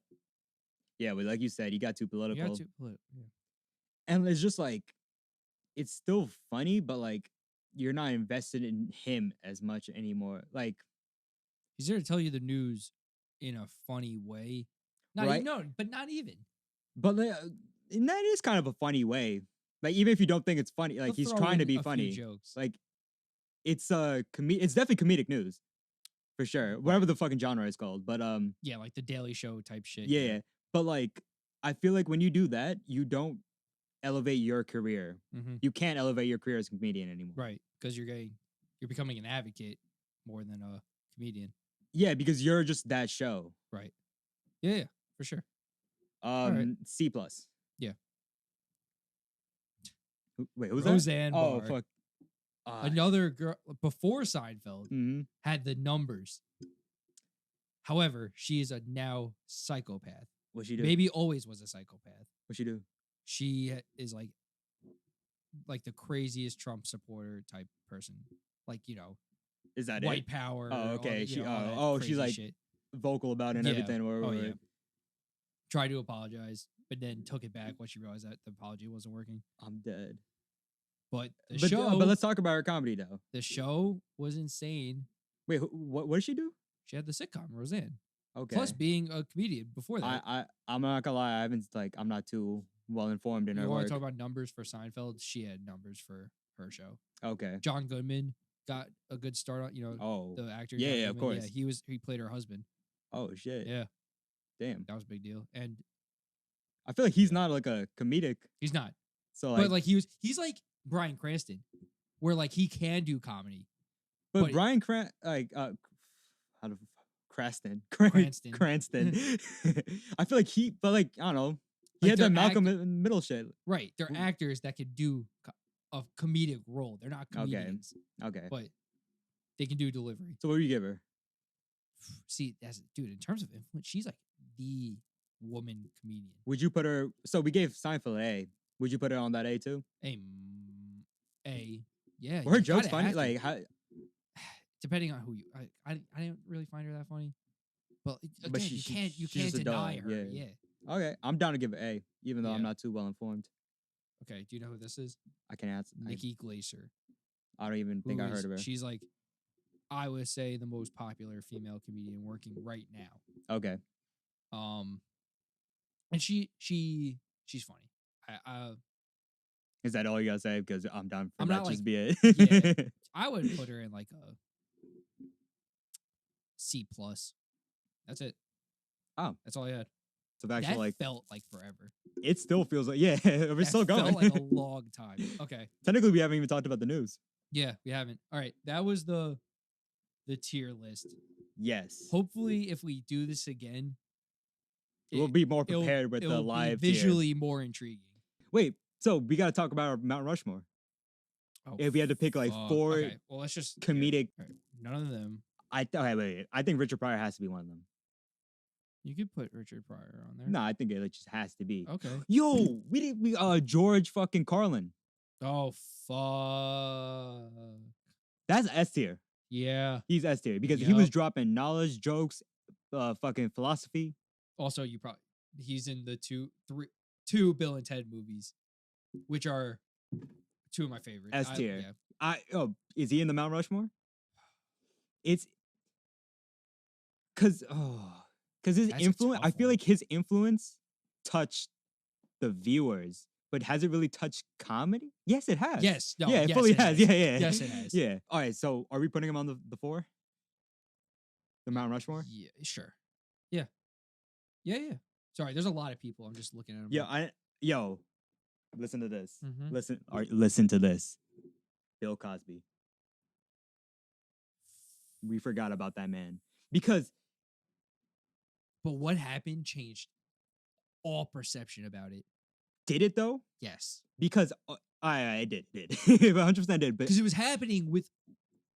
Speaker 1: yeah, but like you said, he got too
Speaker 2: You
Speaker 1: political.
Speaker 2: got to yeah.
Speaker 1: And it's just like it's still funny, but like you're not invested in him as much anymore. Like
Speaker 2: He's there to tell you the news in a funny way.
Speaker 1: Right.
Speaker 2: But not even.
Speaker 1: But and that is kind of a funny way. Like even if you don't think it's funny, like
Speaker 2: He'll
Speaker 1: he's
Speaker 2: throw
Speaker 1: trying to
Speaker 2: in
Speaker 1: be
Speaker 2: a few
Speaker 1: funny.
Speaker 2: jokes.
Speaker 1: Like it's it's definitely comedic news. For sure. Whatever the fucking genre is called. But
Speaker 2: Yeah, like the Daily Show type shit.
Speaker 1: yeah. But like I feel like when you do that, you don't elevate your career.
Speaker 2: Mm-hmm.
Speaker 1: You can't elevate your career as a comedian anymore.
Speaker 2: Right. Because you're becoming an advocate more than a comedian.
Speaker 1: Yeah, because you're just that show.
Speaker 2: Right. Yeah, for sure.
Speaker 1: C plus.
Speaker 2: Yeah.
Speaker 1: Wait, who's
Speaker 2: Roseanne
Speaker 1: that? Oh
Speaker 2: Barr.
Speaker 1: fuck.
Speaker 2: Another girl before Seinfeld
Speaker 1: Mhm.
Speaker 2: had the numbers. However, she is a now psychopath.
Speaker 1: What she do?
Speaker 2: Maybe always was a psychopath.
Speaker 1: What she do?
Speaker 2: She is like the craziest Trump supporter type person. Like,
Speaker 1: Is that
Speaker 2: white
Speaker 1: it?
Speaker 2: power.
Speaker 1: Oh, okay.
Speaker 2: all that
Speaker 1: She's
Speaker 2: crazy
Speaker 1: like
Speaker 2: shit.
Speaker 1: vocal about it and
Speaker 2: Yeah.
Speaker 1: everything.
Speaker 2: Yeah. Tried to apologize, but then took it back once she realized that the apology wasn't working.
Speaker 1: I'm dead.
Speaker 2: But
Speaker 1: But let's talk about her comedy though.
Speaker 2: The show was insane.
Speaker 1: Wait, what did she do?
Speaker 2: She had the sitcom Roseanne.
Speaker 1: Okay.
Speaker 2: Plus being a comedian before that.
Speaker 1: I'm not gonna lie. I'm not too well informed in
Speaker 2: You
Speaker 1: her
Speaker 2: want
Speaker 1: work.
Speaker 2: to talk about numbers for Seinfeld? She had numbers for her show.
Speaker 1: Okay.
Speaker 2: John Goodman got a good start on, the actor.
Speaker 1: Yeah,
Speaker 2: John
Speaker 1: yeah, of
Speaker 2: Goodman.
Speaker 1: course.
Speaker 2: Yeah, he played her husband.
Speaker 1: Oh shit.
Speaker 2: Yeah,
Speaker 1: Damn.
Speaker 2: that was a big deal. And
Speaker 1: I feel like he's not like a comedic.
Speaker 2: he's not.
Speaker 1: So
Speaker 2: But like he's like Bryan Cranston, where like he can do comedy.
Speaker 1: But Bryan Cranston. Cranston. I feel like I don't know. He had that Malcolm in the Middle shit.
Speaker 2: Right. They're actors that can do a comedic role. They're not comedians.
Speaker 1: Okay.
Speaker 2: But they can do delivery.
Speaker 1: So what do you give her?
Speaker 2: See, dude, in terms of influence, she's like the woman comedian.
Speaker 1: Would you put her? So we gave Seinfeld an A. Would you put her on that A too?
Speaker 2: A. Yeah.
Speaker 1: Were her
Speaker 2: you
Speaker 1: jokes
Speaker 2: gotta
Speaker 1: funny?
Speaker 2: have to.
Speaker 1: Like how?
Speaker 2: Depending on who you, I didn't really find her that funny. But again, you can't
Speaker 1: she's
Speaker 2: can't
Speaker 1: just a
Speaker 2: deny
Speaker 1: dog,
Speaker 2: her.
Speaker 1: yeah.
Speaker 2: Yeah.
Speaker 1: Okay, I'm down to give it A, even though I'm
Speaker 2: Yeah.
Speaker 1: not too well informed.
Speaker 2: Okay. Do you know who this is?
Speaker 1: I can answer.
Speaker 2: Nikki Glaser.
Speaker 1: I don't even think I heard of her.
Speaker 2: She's like, I would say the most popular female comedian working right now.
Speaker 1: Okay.
Speaker 2: And she's funny.
Speaker 1: Is that all you gotta say? Because I'm down for
Speaker 2: I'm
Speaker 1: that.
Speaker 2: not,
Speaker 1: Just
Speaker 2: like-
Speaker 1: be it.
Speaker 2: yeah. I would put her in like a C plus. That's it.
Speaker 1: Oh.
Speaker 2: That's all I had.
Speaker 1: So actually,
Speaker 2: That
Speaker 1: like,
Speaker 2: felt like forever.
Speaker 1: it still feels like we're
Speaker 2: That
Speaker 1: still going.
Speaker 2: Felt like a long time. Okay.
Speaker 1: Technically, we haven't even talked about the news.
Speaker 2: Yeah, we haven't. All right. That was the tier list.
Speaker 1: Yes.
Speaker 2: Hopefully, if we do this again,
Speaker 1: We'll be more
Speaker 2: it'll-
Speaker 1: prepared with the
Speaker 2: it'll be
Speaker 1: live tier.
Speaker 2: visually more intriguing.
Speaker 1: Wait, so we got to talk about our Mount Rushmore.
Speaker 2: Oh,
Speaker 1: If we had to pick like
Speaker 2: fuck.
Speaker 1: four
Speaker 2: Okay, well, let's just
Speaker 1: comedic,
Speaker 2: all right, none of them.
Speaker 1: wait. I think Richard Pryor has to be one of them.
Speaker 2: You could put Richard Pryor on there.
Speaker 1: No, I think it just has to be.
Speaker 2: Okay.
Speaker 1: Yo, we George fucking Carlin.
Speaker 2: Oh fuck.
Speaker 1: That's S tier.
Speaker 2: Yeah.
Speaker 1: He's S tier because he was
Speaker 2: Yup.
Speaker 1: dropping knowledge, jokes, fucking philosophy.
Speaker 2: Also, he's in the two Bill and Ted movies, which are two of my favorites.
Speaker 1: S tier.
Speaker 2: Yeah.
Speaker 1: Is he in the Mount Rushmore? It's because his
Speaker 2: That's a
Speaker 1: influence. I
Speaker 2: tough
Speaker 1: feel
Speaker 2: one.
Speaker 1: like his influence touched the viewers, but has it really touched comedy? Yes, it has.
Speaker 2: Yes. No.
Speaker 1: Yeah, it
Speaker 2: yes,
Speaker 1: fully
Speaker 2: it
Speaker 1: has.
Speaker 2: has.
Speaker 1: Yeah, yeah.
Speaker 2: Yes, it has.
Speaker 1: Yeah. All right. So, are we putting him on the 4? The Mount Rushmore?
Speaker 2: Yeah. Sure. Yeah. Yeah. Yeah. Sorry, there's a lot of people. I'm just looking at them.
Speaker 1: Yeah. Listen to this.
Speaker 2: Mhm.
Speaker 1: Listen to this. Bill Cosby. We forgot about that man because
Speaker 2: But what happened changed all perception about it.
Speaker 1: did it though?
Speaker 2: Yes.
Speaker 1: Because I did, 100% did. But
Speaker 2: Because it was happening with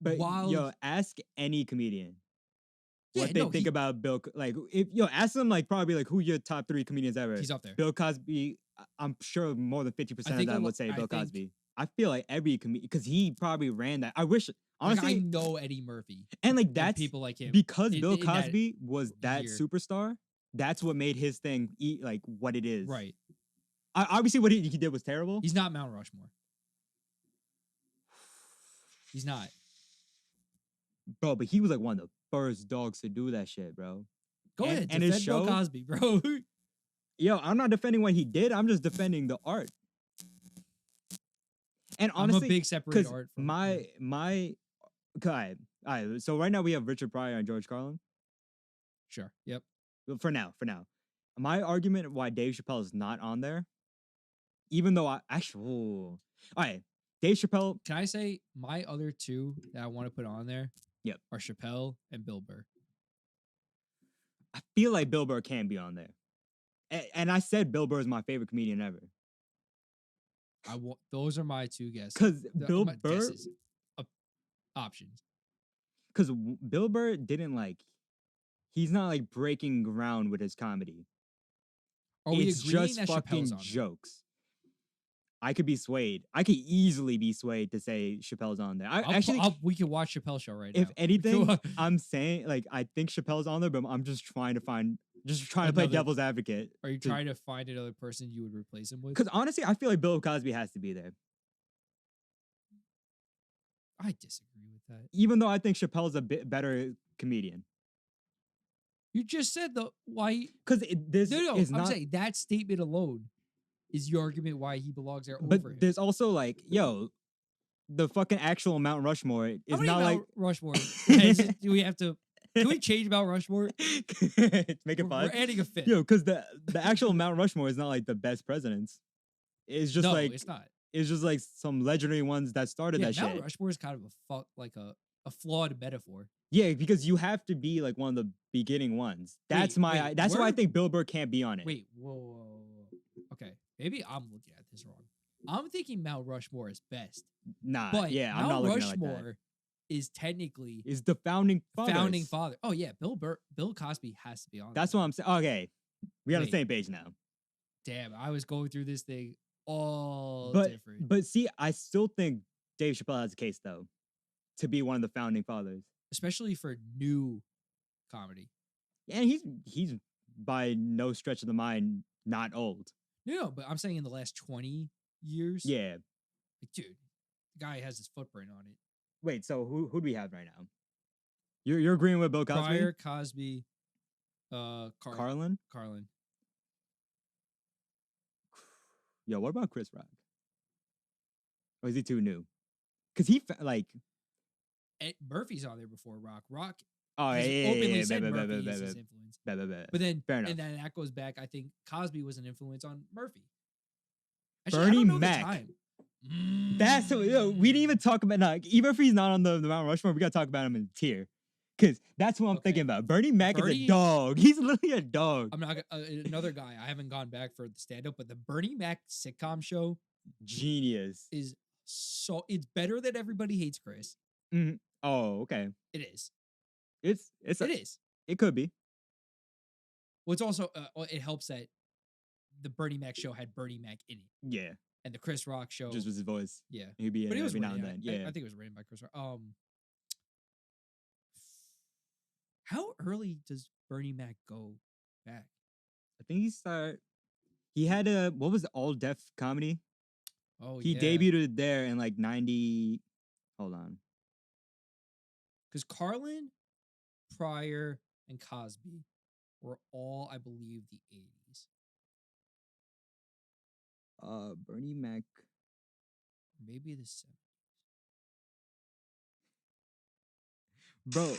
Speaker 2: wild.
Speaker 1: ask any comedian
Speaker 2: Yeah,
Speaker 1: what they
Speaker 2: no,
Speaker 1: think about Bill. Like, if ask them like probably like who your top 3 comedians ever.
Speaker 2: He's up there.
Speaker 1: Bill Cosby. I'm sure more than 50% of
Speaker 2: think
Speaker 1: them
Speaker 2: a
Speaker 1: would say
Speaker 2: I
Speaker 1: Bill
Speaker 2: think-
Speaker 1: Cosby. I feel like every comedian because he probably ran that. I wish honestly,
Speaker 2: I know Eddie Murphy.
Speaker 1: and like
Speaker 2: and
Speaker 1: that's
Speaker 2: people like him.
Speaker 1: because
Speaker 2: in-
Speaker 1: Bill
Speaker 2: in that
Speaker 1: Cosby was that
Speaker 2: year.
Speaker 1: superstar. That's what made his thing like what it is.
Speaker 2: Right.
Speaker 1: Obviously, what he did was terrible.
Speaker 2: He's not Mount Rushmore. He's not.
Speaker 1: Bro, but he was like one of the first dogs to do that shit, bro.
Speaker 2: Go
Speaker 1: And-
Speaker 2: ahead.
Speaker 1: and his
Speaker 2: Defend Bill
Speaker 1: show-
Speaker 2: Cosby, bro.
Speaker 1: Yo, I'm not defending what he did. I'm just defending the art. And
Speaker 2: I'm
Speaker 1: honestly,
Speaker 2: a big separate
Speaker 1: because
Speaker 2: art. From
Speaker 1: my okay, all right. So right now we have Richard Pryor and George Carlin.
Speaker 2: Sure. Yep.
Speaker 1: Well, for now, my argument why Dave Chappelle is not on there, even though all right, Dave Chappelle.
Speaker 2: Can I say my other two that I want to put on there?
Speaker 1: Yep.
Speaker 2: Are Chappelle and Bill Burr.
Speaker 1: I feel like Bill Burr can be on there, and I said Bill Burr is my favorite comedian ever.
Speaker 2: Those are my two guesses.
Speaker 1: Because
Speaker 2: The-
Speaker 1: Bill
Speaker 2: my
Speaker 1: Burr,
Speaker 2: guesses. Options.
Speaker 1: because Bill Burr didn't like. He's not like breaking ground with his comedy.
Speaker 2: Are we
Speaker 1: It's
Speaker 2: agreeing
Speaker 1: just
Speaker 2: that
Speaker 1: fucking
Speaker 2: Chappelle's on there?
Speaker 1: jokes. I could be swayed. I could easily be swayed to say Chappelle's on there.
Speaker 2: We can watch Chappelle show right
Speaker 1: If
Speaker 2: now.
Speaker 1: anything, I'm saying like I think Chappelle's on there, but I'm just trying to play
Speaker 2: Another-
Speaker 1: devil's advocate.
Speaker 2: Are you
Speaker 1: to-
Speaker 2: trying to find another person you would replace him with?
Speaker 1: Because honestly, I feel like Bill Cosby has to be there,
Speaker 2: I disagree with that.
Speaker 1: even though I think Chappelle's a bit better comedian.
Speaker 2: You just said why.
Speaker 1: Because this
Speaker 2: No,
Speaker 1: is
Speaker 2: I'm
Speaker 1: not.
Speaker 2: saying that statement alone is your argument why he belongs there
Speaker 1: But
Speaker 2: over him.
Speaker 1: there's also like, the fucking actual Mount Rushmore is
Speaker 2: How many
Speaker 1: not
Speaker 2: Mount
Speaker 1: like.
Speaker 2: Rushmore. Do we have to? Can we change Mount Rushmore?
Speaker 1: Make it
Speaker 2: We're
Speaker 1: fun.
Speaker 2: adding a fifth.
Speaker 1: Yo, because the actual Mount Rushmore is not like the best presidents. It's just
Speaker 2: no,
Speaker 1: like
Speaker 2: it's not.
Speaker 1: it's just like some legendary ones that started
Speaker 2: Yeah,
Speaker 1: that
Speaker 2: Mount
Speaker 1: shit.
Speaker 2: Rushmore is kind of a flawed metaphor.
Speaker 1: Yeah, because you have to be like one of the beginning ones. That's
Speaker 2: wait,
Speaker 1: that's why I
Speaker 2: where-
Speaker 1: think Bill Burr can't be on it.
Speaker 2: Wait, whoa. Okay, maybe I'm looking at this wrong. I'm thinking Mount Rushmore is best,
Speaker 1: Nah,
Speaker 2: but
Speaker 1: yeah, I'm
Speaker 2: Mount
Speaker 1: not looking at it like
Speaker 2: Rushmore
Speaker 1: that.
Speaker 2: is technically
Speaker 1: Is the founding fathers.
Speaker 2: founding father. Oh yeah, Bill Cosby has to be on.
Speaker 1: That's
Speaker 2: there.
Speaker 1: what I'm saying. Okay, we on the
Speaker 2: Wait.
Speaker 1: same page now.
Speaker 2: Damn, I was going through this thing all
Speaker 1: But
Speaker 2: different.
Speaker 1: but see, I still think Dave Chappelle has a case though to be one of the founding fathers.
Speaker 2: Especially for new comedy.
Speaker 1: And he's by no stretch of the mind not old.
Speaker 2: No, but I'm saying in the last 20 years.
Speaker 1: Yeah.
Speaker 2: Like, dude, the guy has his footprint on it.
Speaker 1: Wait, so who do we have right now? You're agreeing with Bill Cosby?
Speaker 2: Pryor, Cosby,
Speaker 1: Carlin?
Speaker 2: Carlin.
Speaker 1: Yo, what about Chris Rock? Or is he too new? Because he like
Speaker 2: Murphy's on there before Rock. Rock
Speaker 1: oh
Speaker 2: has
Speaker 1: yeah,
Speaker 2: openly
Speaker 1: yeah,
Speaker 2: said
Speaker 1: yeah,
Speaker 2: Murphy is his influence. But then,
Speaker 1: Fair enough.
Speaker 2: and then that goes back. I think Cosby was an influence on Murphy. Actually, I
Speaker 1: Bernie
Speaker 2: don't know the
Speaker 1: Mac.
Speaker 2: time.
Speaker 1: That's we didn't even talk about now. Even if he's not on the Mount Rushmore, we gotta talk about him in the tier. Cause that's what I'm
Speaker 2: Okay.
Speaker 1: thinking about. Bernie Mac is
Speaker 2: Bernie-
Speaker 1: a dog. He's literally a dog.
Speaker 2: I'm not another guy. I haven't gone back for the stand up, but the Bernie Mac sitcom show
Speaker 1: Genius.
Speaker 2: is it's better than Everybody Hates Chris.
Speaker 1: Oh, okay.
Speaker 2: It is.
Speaker 1: It
Speaker 2: is.
Speaker 1: It could be.
Speaker 2: Well, it's also it helps that the Bernie Mac show had Bernie Mac in it,
Speaker 1: Yeah,
Speaker 2: and the Chris Rock show.
Speaker 1: just with his voice.
Speaker 2: Yeah,
Speaker 1: He'd be in
Speaker 2: but
Speaker 1: it
Speaker 2: it was
Speaker 1: every now
Speaker 2: written.
Speaker 1: and then. Yeah,
Speaker 2: I think it was written by Chris Rock. How early does Bernie Mac go back?
Speaker 1: I think he had a what was the all deaf comedy?
Speaker 2: Oh,
Speaker 1: He
Speaker 2: yeah.
Speaker 1: debuted it there in like 90. Hold on.
Speaker 2: Because Carlin, Pryor, and Cosby were all, I believe, the 80s.
Speaker 1: Bernie Mac.
Speaker 2: Maybe the 70s.
Speaker 1: Bro,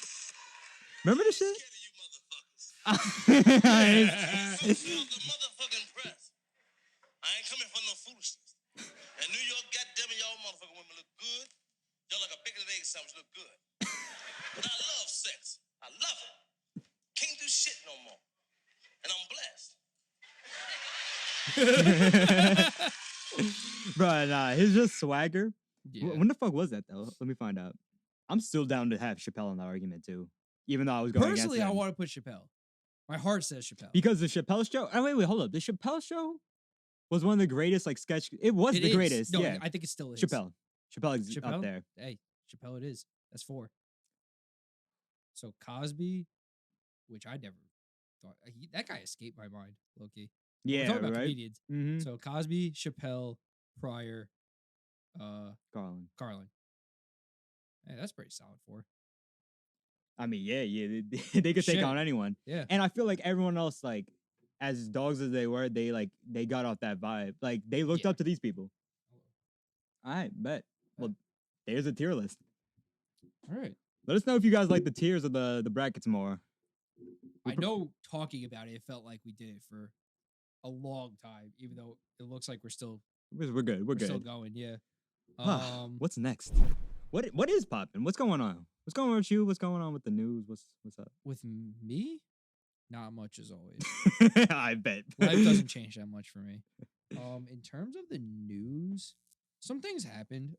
Speaker 1: remember this shit?
Speaker 4: Scared of you motherfuckers. Fuck the motherfucking press. I ain't coming for no foolishness. And New York, goddammit, y'all motherfucking women look good. Y'all like a bacon and egg sandwich look good. But I love sex. I love it. Can't do shit no more. And I'm blessed.
Speaker 1: Bro, nah, he's just swagger.
Speaker 2: Yeah.
Speaker 1: When the fuck was that though? Let me find out. I'm still down to have Chappelle in that argument too, even though I was going
Speaker 2: Personally,
Speaker 1: against
Speaker 2: I
Speaker 1: him.
Speaker 2: want to put Chappelle. My heart says Chappelle.
Speaker 1: Because the Chappelle show. Oh wait, hold up. The Chappelle show was one of the greatest like sketch. It was the
Speaker 2: is.
Speaker 1: greatest.
Speaker 2: No,
Speaker 1: yeah,
Speaker 2: I think it still is.
Speaker 1: Chappelle is up there.
Speaker 2: Hey, Chappelle it is. That's 4. So Cosby, which I never thought that guy escaped my mind, low-key. We're
Speaker 1: Yeah,
Speaker 2: talking about
Speaker 1: right.
Speaker 2: comedians.
Speaker 1: Mm-hmm.
Speaker 2: So Cosby, Chappelle, Pryor,
Speaker 1: Carlin.
Speaker 2: Carlin. Hey, that's pretty solid 4.
Speaker 1: I mean, yeah, they could take
Speaker 2: Shit.
Speaker 1: on anyone.
Speaker 2: Yeah.
Speaker 1: And I feel like everyone else, like, as dogs as they were, they got off that vibe. Like, they looked
Speaker 2: Yeah.
Speaker 1: up to these people. All right, bet. Well, there's a tier list.
Speaker 2: All right.
Speaker 1: Let us know if you guys like the tiers of the brackets more.
Speaker 2: I know talking about it, it felt like we did it for a long time, even though it looks like we're still
Speaker 1: We're good. We're
Speaker 2: still
Speaker 1: good.
Speaker 2: going. Yeah.
Speaker 1: What's next? What is popping? What's going on? What's going on with you? What's going on with the news? What's up?
Speaker 2: With me, not much as always.
Speaker 1: I bet.
Speaker 2: Life doesn't change that much for me. In terms of the news, some things happened.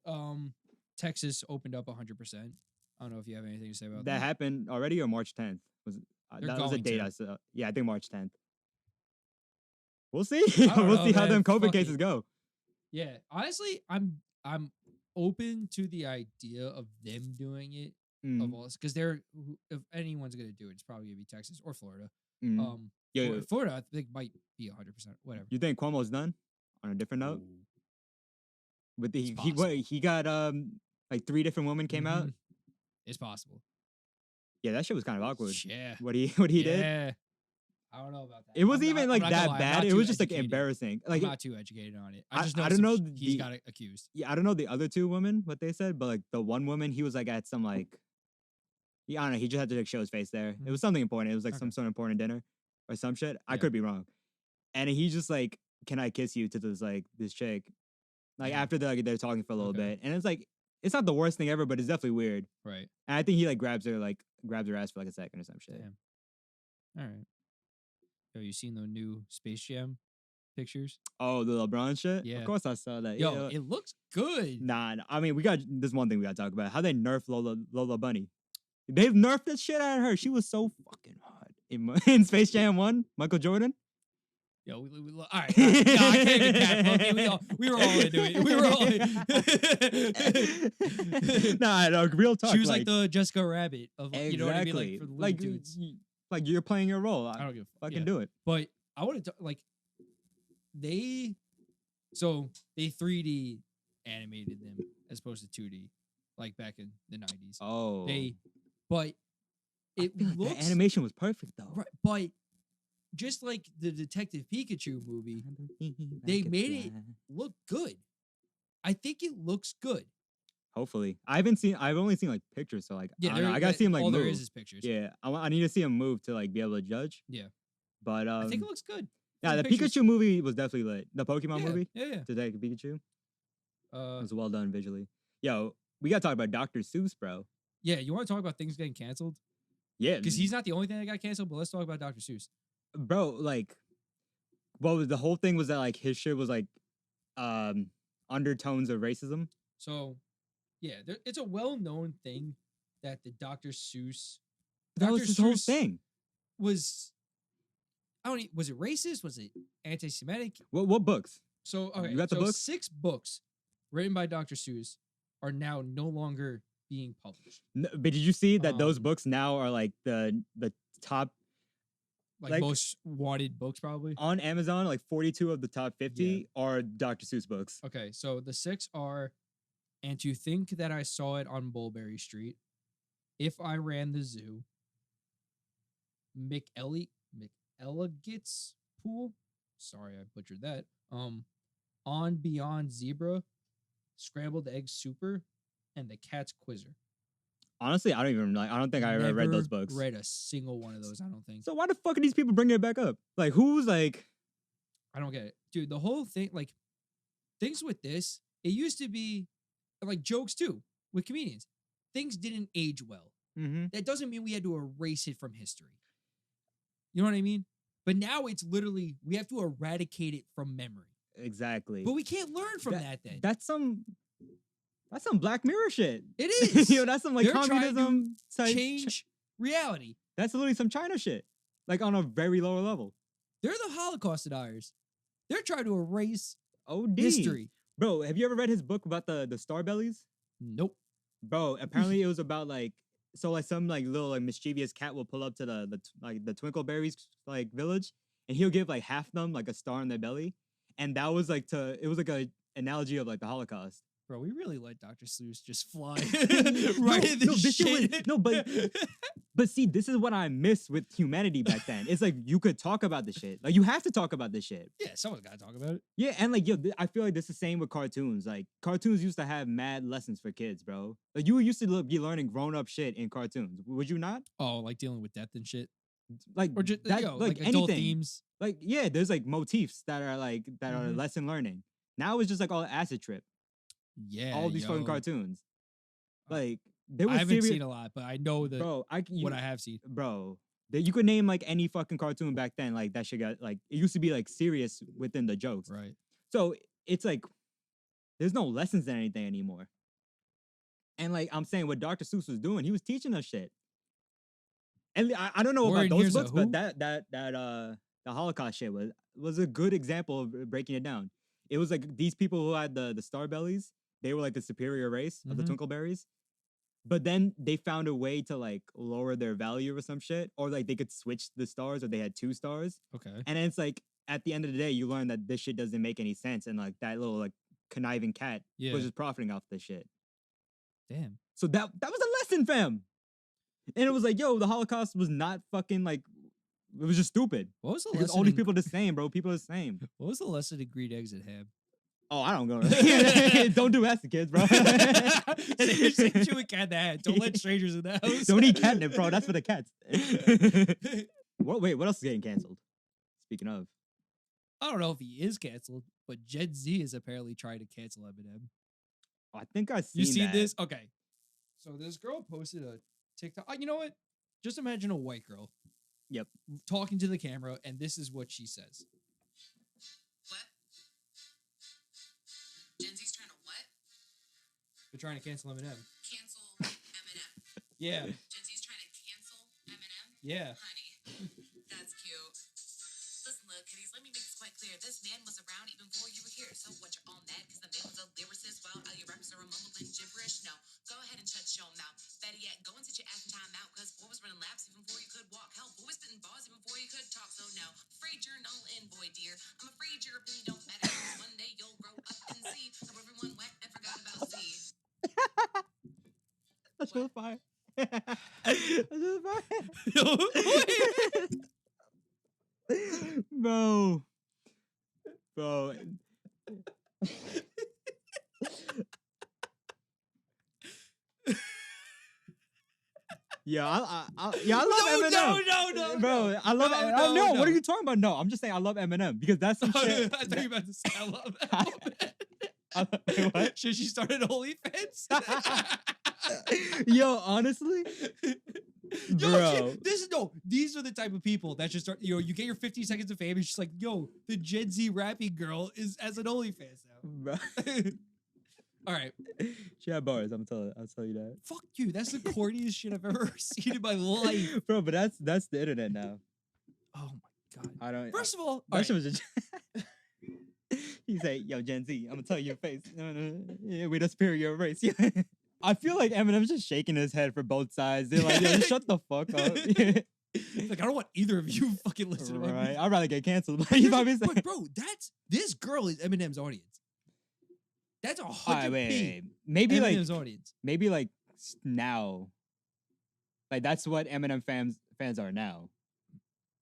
Speaker 2: Texas opened up 100%. I don't know if you have anything to say about
Speaker 1: That
Speaker 2: that.
Speaker 1: happened already or March 10th?
Speaker 2: They're
Speaker 1: That was a
Speaker 2: going
Speaker 1: date
Speaker 2: to.
Speaker 1: I saw. Yeah, I think March 10th. We'll see.
Speaker 2: don't
Speaker 1: We'll
Speaker 2: know,
Speaker 1: see how them
Speaker 2: man.
Speaker 1: COVID
Speaker 2: Fuck
Speaker 1: cases
Speaker 2: it.
Speaker 1: go.
Speaker 2: Yeah, honestly, I'm open to the idea of them doing it of all because they're if anyone's gonna do it, it's probably gonna be Texas or Florida.
Speaker 1: Yeah,
Speaker 2: Florida, I think might be 100%. Whatever.
Speaker 1: you think Cuomo's done? On a different note,
Speaker 2: Ooh,
Speaker 1: with the
Speaker 2: It's
Speaker 1: he got like 3 different women came out.
Speaker 2: mhm. It's possible.
Speaker 1: Yeah, that shit was kind of awkward.
Speaker 2: Yeah.
Speaker 1: What he did.
Speaker 2: Yeah. I don't know about that.
Speaker 1: It wasn't
Speaker 2: I'm
Speaker 1: even
Speaker 2: not-
Speaker 1: like
Speaker 2: I'm not gonna
Speaker 1: that
Speaker 2: lie, I'm
Speaker 1: bad.
Speaker 2: not
Speaker 1: It
Speaker 2: too
Speaker 1: was just like
Speaker 2: educated.
Speaker 1: embarrassing.
Speaker 2: I'm
Speaker 1: Like
Speaker 2: not too educated on it. I just know,
Speaker 1: I don't know
Speaker 2: he
Speaker 1: the-
Speaker 2: got accused.
Speaker 1: yeah, I don't know the other 2 women what they said, but like the one woman, he was like at some like yeah, I don't know. He just had to like show his face there. It was something important. It was like some
Speaker 2: Okay.
Speaker 1: sort of important dinner or some shit. I
Speaker 2: Yeah.
Speaker 1: could be wrong. And he's just like, "Can I kiss you?" to this chick. Like
Speaker 2: Damn.
Speaker 1: after they're talking for a little
Speaker 2: Okay.
Speaker 1: bit, and it's like it's not the worst thing ever, but it's definitely weird.
Speaker 2: Right.
Speaker 1: And I think he like grabs her ass for like a second or some shit.
Speaker 2: Damn. All right. Yo, you seen the new Space Jam pictures?
Speaker 1: Oh, the LeBron shit.
Speaker 2: Yeah.
Speaker 1: Of course I saw that.
Speaker 2: Yo,
Speaker 1: Yeah.
Speaker 2: it looks good.
Speaker 1: Nah, I mean we got this one thing we got to talk about. How they nerfed Lola Bunny. They've nerfed the shit out of her. She was so fucking hot in Space Jam 1. Michael Jordan.
Speaker 2: Yo, all right. Nah, I can't even cap. Okay, we were all into it. We were all.
Speaker 1: Nah, no, real talk.
Speaker 2: She was like the Jessica Rabbit of you know what I mean,
Speaker 1: exactly.
Speaker 2: like for the Looney
Speaker 1: Like
Speaker 2: Tunes.
Speaker 1: like you're playing your role.
Speaker 2: I don't give a fuck.
Speaker 1: Fucking
Speaker 2: Yeah.
Speaker 1: do it.
Speaker 2: But I wanted to like they 3D animated them as opposed to 2D, like back in the 90s.
Speaker 1: Oh,
Speaker 2: But it
Speaker 1: I feel like
Speaker 2: looks
Speaker 1: the animation was perfect though.
Speaker 2: right, but just like the Detective Pikachu movie, they made it look good. I think it looks good.
Speaker 1: Hopefully, I've only seen like pictures, so like I, don't know. I gotta see him like
Speaker 2: all
Speaker 1: move.
Speaker 2: there is pictures.
Speaker 1: Yeah, I need to see him move to like be able to judge.
Speaker 2: Yeah.
Speaker 1: But
Speaker 2: I think it looks good.
Speaker 1: yeah, the
Speaker 2: pictures.
Speaker 1: Pikachu movie was definitely lit. The Pokemon
Speaker 2: Yeah,
Speaker 1: movie,
Speaker 2: Yeah.
Speaker 1: Detective Pikachu,
Speaker 2: Uh,
Speaker 1: was well done visually. Yo, we gotta talk about Dr. Seuss, bro.
Speaker 2: yeah. You want to talk about things getting canceled?
Speaker 1: Yeah,
Speaker 2: Because he's not the only thing that got canceled. But let's talk about Dr. Seuss.
Speaker 1: bro. Like, what was the whole thing? Was that like his shit was like, undertones of racism?
Speaker 2: So, yeah, it's a well-known thing that the Dr. Seuss
Speaker 1: That was
Speaker 2: Dr.
Speaker 1: his whole
Speaker 2: Seuss
Speaker 1: thing.
Speaker 2: was was it racist? Was it anti-Semitic?
Speaker 1: What books?
Speaker 2: So okay,
Speaker 1: You got the
Speaker 2: so
Speaker 1: books?
Speaker 2: 6 books written by Dr. Seuss are now no longer being published.
Speaker 1: No, but did you see that those
Speaker 2: Um,
Speaker 1: books now are like the top
Speaker 2: Like,
Speaker 1: Like-
Speaker 2: most wanted books, probably.
Speaker 1: on Amazon? Like 42 of the top 50 are Dr. Seuss books.
Speaker 2: Okay, so the 6 are And to Think That I Saw It on Mulberry Street, If I Ran the Zoo, McElligot's Pool. Sorry, I butchered that. On Beyond Zebra, Scrambled Egg Super, and The Cat's Quizzer.
Speaker 1: Honestly, I don't even like. I don't think I ever read those
Speaker 2: Never
Speaker 1: books.
Speaker 2: Read a single one of those. I don't think.
Speaker 1: So why the fuck are these people bringing it back up? Like, who's like?
Speaker 2: I don't get it, dude. The whole thing, like, things with this, it used to be like jokes too with comedians. Things didn't age well.
Speaker 1: Mm-hmm.
Speaker 2: That doesn't mean we had to erase it from history. You know what I mean? But now it's literally we have to eradicate it from memory.
Speaker 1: Exactly.
Speaker 2: But we can't learn from that. Then
Speaker 1: That's some Black Mirror shit.
Speaker 2: it is.
Speaker 1: You know, that's some like
Speaker 2: They're trying to
Speaker 1: communism type.
Speaker 2: change reality.
Speaker 1: That's literally some China shit. Like on a very lower level.
Speaker 2: They're the Holocaust deniers. They're trying to erase
Speaker 1: OD.
Speaker 2: history.
Speaker 1: Bro, have you ever read his book about the star bellies?
Speaker 2: Nope.
Speaker 1: Bro, apparently it was about like some like little like mischievous cat will pull up to the Twinkleberries like village, and he'll give like half them like a star in their belly, and that was like it was like a analogy of like the Holocaust.
Speaker 2: Bro, we really let Dr. Seuss just fly
Speaker 1: No,
Speaker 2: right in this
Speaker 1: this shit
Speaker 2: shit.
Speaker 1: was- no, but see, this is what I miss with humanity back then. It's like you could talk about this shit. Like you have to talk about this shit.
Speaker 2: Yeah, someone's got to talk about it.
Speaker 1: Yeah, and like yo, I feel like this is the same with cartoons. Like cartoons used to have mad lessons for kids, bro. Like you used to be learning grown up shit in cartoons. Would you not?
Speaker 2: Oh, like dealing with death and shit,
Speaker 1: Like
Speaker 2: or just
Speaker 1: that,
Speaker 2: like adult
Speaker 1: anything.
Speaker 2: themes.
Speaker 1: Like yeah, there's like motifs that are are
Speaker 2: Mhm.
Speaker 1: lesson learning. Now it's just like all acid trip.
Speaker 2: Yeah,
Speaker 1: All these fucking
Speaker 2: yo.
Speaker 1: cartoons.
Speaker 2: Uh,
Speaker 1: Like there was
Speaker 2: I haven't
Speaker 1: serious,
Speaker 2: seen a lot, but I know that
Speaker 1: bro.
Speaker 2: what I have seen.
Speaker 1: Bro, that you could name like any fucking cartoon back then. Like that shit got like it used to be like serious within the jokes.
Speaker 2: Right.
Speaker 1: So it's like there's no lessons in anything anymore. And like I'm saying, what Dr. Seuss was doing, he was teaching us shit. And I don't know
Speaker 2: Or
Speaker 1: about
Speaker 2: in
Speaker 1: those
Speaker 2: Here's a
Speaker 1: books, but
Speaker 2: Who?
Speaker 1: the Holocaust shit was a good example of breaking it down. It was like these people who had the star bellies, they were like the superior race of the
Speaker 2: Mhm.
Speaker 1: Twinkleberries. But then they found a way to like lower their value or some shit, or like they could switch the stars, or they had 2 stars.
Speaker 2: Okay.
Speaker 1: And then it's like at the end of the day, you learn that this shit doesn't make any sense, and like that little like conniving cat
Speaker 2: Yeah.
Speaker 1: was just profiting off this shit.
Speaker 2: Damn.
Speaker 1: So that was a lesson, fam. And it was like, yo, the Holocaust was not fucking like it was just stupid.
Speaker 2: What was the
Speaker 1: Because
Speaker 2: lesson?
Speaker 1: all these
Speaker 2: in-
Speaker 1: people are the same, bro. People are the same.
Speaker 2: What was the lesson in Green Eggs and Ham?
Speaker 1: Oh, I don't go. Don't do acid, kids, bro.
Speaker 2: Send you a cat in the hat. Don't let strangers in the house.
Speaker 1: Don't eat catnip, bro. That's for the cats. Wait, what else is getting canceled? Speaking of,
Speaker 2: I don't know if he is canceled, but Gen Z is apparently trying to cancel Eminem.
Speaker 1: I think I seen
Speaker 2: You see
Speaker 1: that.
Speaker 2: this? Okay. So this girl posted a TikTok. You know what? Just imagine a white girl.
Speaker 1: Yep.
Speaker 2: Talking to the camera, and this is what she says.
Speaker 5: What? Gen Z's trying to what?
Speaker 2: They're trying to cancel Eminem.
Speaker 5: Cancel Eminem.
Speaker 2: Yeah.
Speaker 5: Gen Z's trying to cancel Eminem?
Speaker 2: Yeah.
Speaker 5: Honey, that's cute. Listen, little kitties, let me make this quite clear. This man was around even before you were here. So what, you're all mad because the man was a lyricist while all your rappers are mumbling gibberish? No, go ahead and shut your mouth. Better yet, go and sit your ass in time out because boy was running laps even before you could walk. Hell, boy was spitting bars even before you could talk. So no, afraid you're null and void, dear. I'm afraid your opinion don't matter. 'Cause one day you'll grow up and see how everyone went and forgot about Z.
Speaker 1: That's just fire. That's just fire. Bro. Yeah, I love Eminem.
Speaker 2: No,
Speaker 1: Bro, I love
Speaker 2: No,
Speaker 1: Eminem.
Speaker 2: no,
Speaker 1: No,
Speaker 2: no.
Speaker 1: what are you talking about? No, I'm just saying I love Eminem because that's some shit.
Speaker 2: I thought you were about to say I love that.
Speaker 1: Wait, what?
Speaker 2: Should she start an OnlyFans?
Speaker 1: Yo, honestly,
Speaker 2: Yo,
Speaker 1: bro.
Speaker 2: these are the type of people that should start. You get your 15 seconds of fame. It's just like, yo, the Gen Z rapping girl is as an OnlyFans now.
Speaker 1: Bro.
Speaker 2: All right.
Speaker 1: She had bars. I'll tell you that.
Speaker 2: Fuck you. That's the corniest shit I've ever seen in my life.
Speaker 1: Bro, but that's the internet now.
Speaker 2: Oh my god.
Speaker 1: I don't.
Speaker 2: First of all,
Speaker 1: that shit was just. He said, "Yo, Gen Z, I'm gonna tell you your face. No, yeah, we're the superior race." Yeah. I feel like Eminem's just shaking his head for both sides. They're like, "Yo, just shut the fuck up."
Speaker 2: like, I don't want either of you fucking listen to my
Speaker 1: Right.
Speaker 2: music.
Speaker 1: I'd rather get canceled. But he's probably saying,
Speaker 2: But bro, this girl is Eminem's audience. That's 100
Speaker 1: wait. Maybe
Speaker 2: Eminem's audience.
Speaker 1: maybe like now, like that's what Eminem fans are now.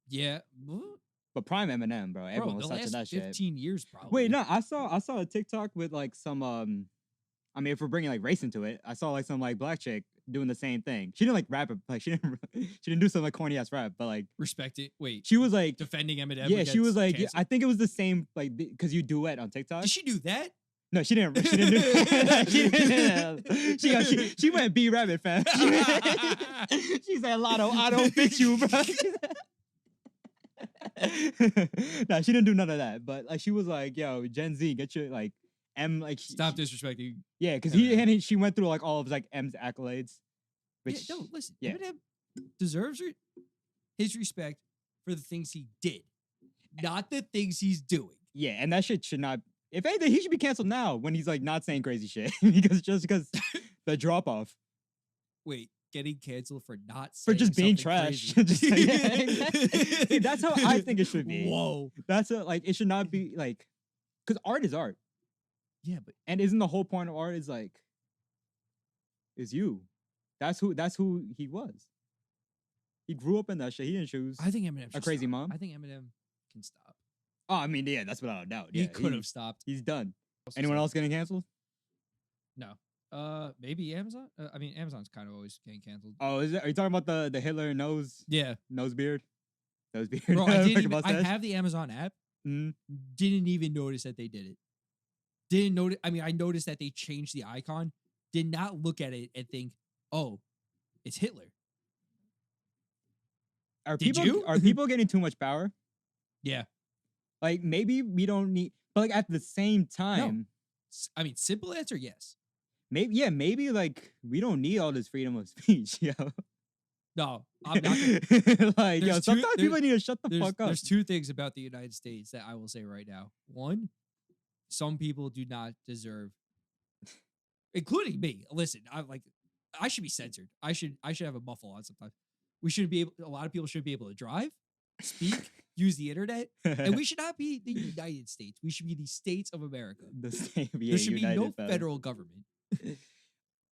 Speaker 2: Yeah.
Speaker 1: But prime Eminem, bro. Everyone was
Speaker 2: the
Speaker 1: touching
Speaker 2: last
Speaker 1: that shit.
Speaker 2: 15 years probably.
Speaker 1: Wait, no, I saw a TikTok with like some I mean, if we're bringing like race into it, I saw like some like black chick doing the same thing. She didn't like rap it, like she didn't do some like corny ass rap, but like
Speaker 2: Respect it. Wait.
Speaker 1: she was like
Speaker 2: Defending Eminem.
Speaker 1: yeah, she was like
Speaker 2: canceled?
Speaker 1: I think it was the same like because you duet on TikTok.
Speaker 2: Did she do that?
Speaker 1: No, she didn't. She didn't do. She went B rabbit fam. She said, "Lotto, I don't fix you, bro." Nah, she didn't do none of that. But like, she was like, "Yo, Gen Z, get your like M like."
Speaker 2: Stop disrespecting.
Speaker 1: Yeah, because she went through like all of like M's accolades. Which,
Speaker 2: Yeah, no, listen.
Speaker 1: yeah.
Speaker 2: Eminem deserves his respect for the things he did, not the things he's doing.
Speaker 1: yeah, and that shit should not. If anything, he should be canceled now when he's like not saying crazy shit because the drop off
Speaker 2: Wait, getting canceled for not
Speaker 1: for
Speaker 2: saying
Speaker 1: just being
Speaker 2: something
Speaker 1: trash.
Speaker 2: crazy.
Speaker 1: Just like, yeah, exactly. See, that's how I think it should be.
Speaker 2: Whoa.
Speaker 1: That's like it should not be like because art is art,
Speaker 2: Yeah, but
Speaker 1: and isn't the whole point of art is like is you. That's who he was. He grew up in that shit. He didn't choose.
Speaker 2: I think Eminem
Speaker 1: A
Speaker 2: should
Speaker 1: crazy
Speaker 2: stop.
Speaker 1: mom?
Speaker 2: I think Eminem can stop.
Speaker 1: Oh, I mean, yeah, that's without a doubt. Yeah,
Speaker 2: He could have stopped.
Speaker 1: He's done. Anyone else getting canceled?
Speaker 2: No. Maybe Amazon. I mean, Amazon's kind of always getting canceled.
Speaker 1: Oh, are you talking about the Hitler nose
Speaker 2: Yeah,
Speaker 1: beard? Nose beard.
Speaker 2: bro. I didn't.
Speaker 1: Like a
Speaker 2: Even, I
Speaker 1: mustache?
Speaker 2: have the Amazon app.
Speaker 1: Mhm.
Speaker 2: Didn't even notice that they did it. Didn't notice. I mean, I noticed that they changed the icon. Did not look at it and think, "Oh, it's Hitler."
Speaker 1: Are
Speaker 2: Did
Speaker 1: people
Speaker 2: you?
Speaker 1: are people getting too much power?
Speaker 2: Yeah.
Speaker 1: Like maybe we don't need, but like at the same time,
Speaker 2: I mean, simple answer, yes.
Speaker 1: maybe like we don't need all this freedom of speech, yo.
Speaker 2: No, I'm not. Gonna,
Speaker 1: Like yo,
Speaker 2: There's two-
Speaker 1: sometimes people need to shut the fuck up.
Speaker 2: there's two things about the United States that I will say right now. One, some people do not deserve, including me. Listen, I should be censored. I should have a muffle on sometimes. We shouldn't be able. A lot of people should be able to drive, speak, use the internet, and we should not be the United States. We should be the states of America.
Speaker 1: The same, yeah,
Speaker 2: There should be no
Speaker 1: United, fam.
Speaker 2: federal government.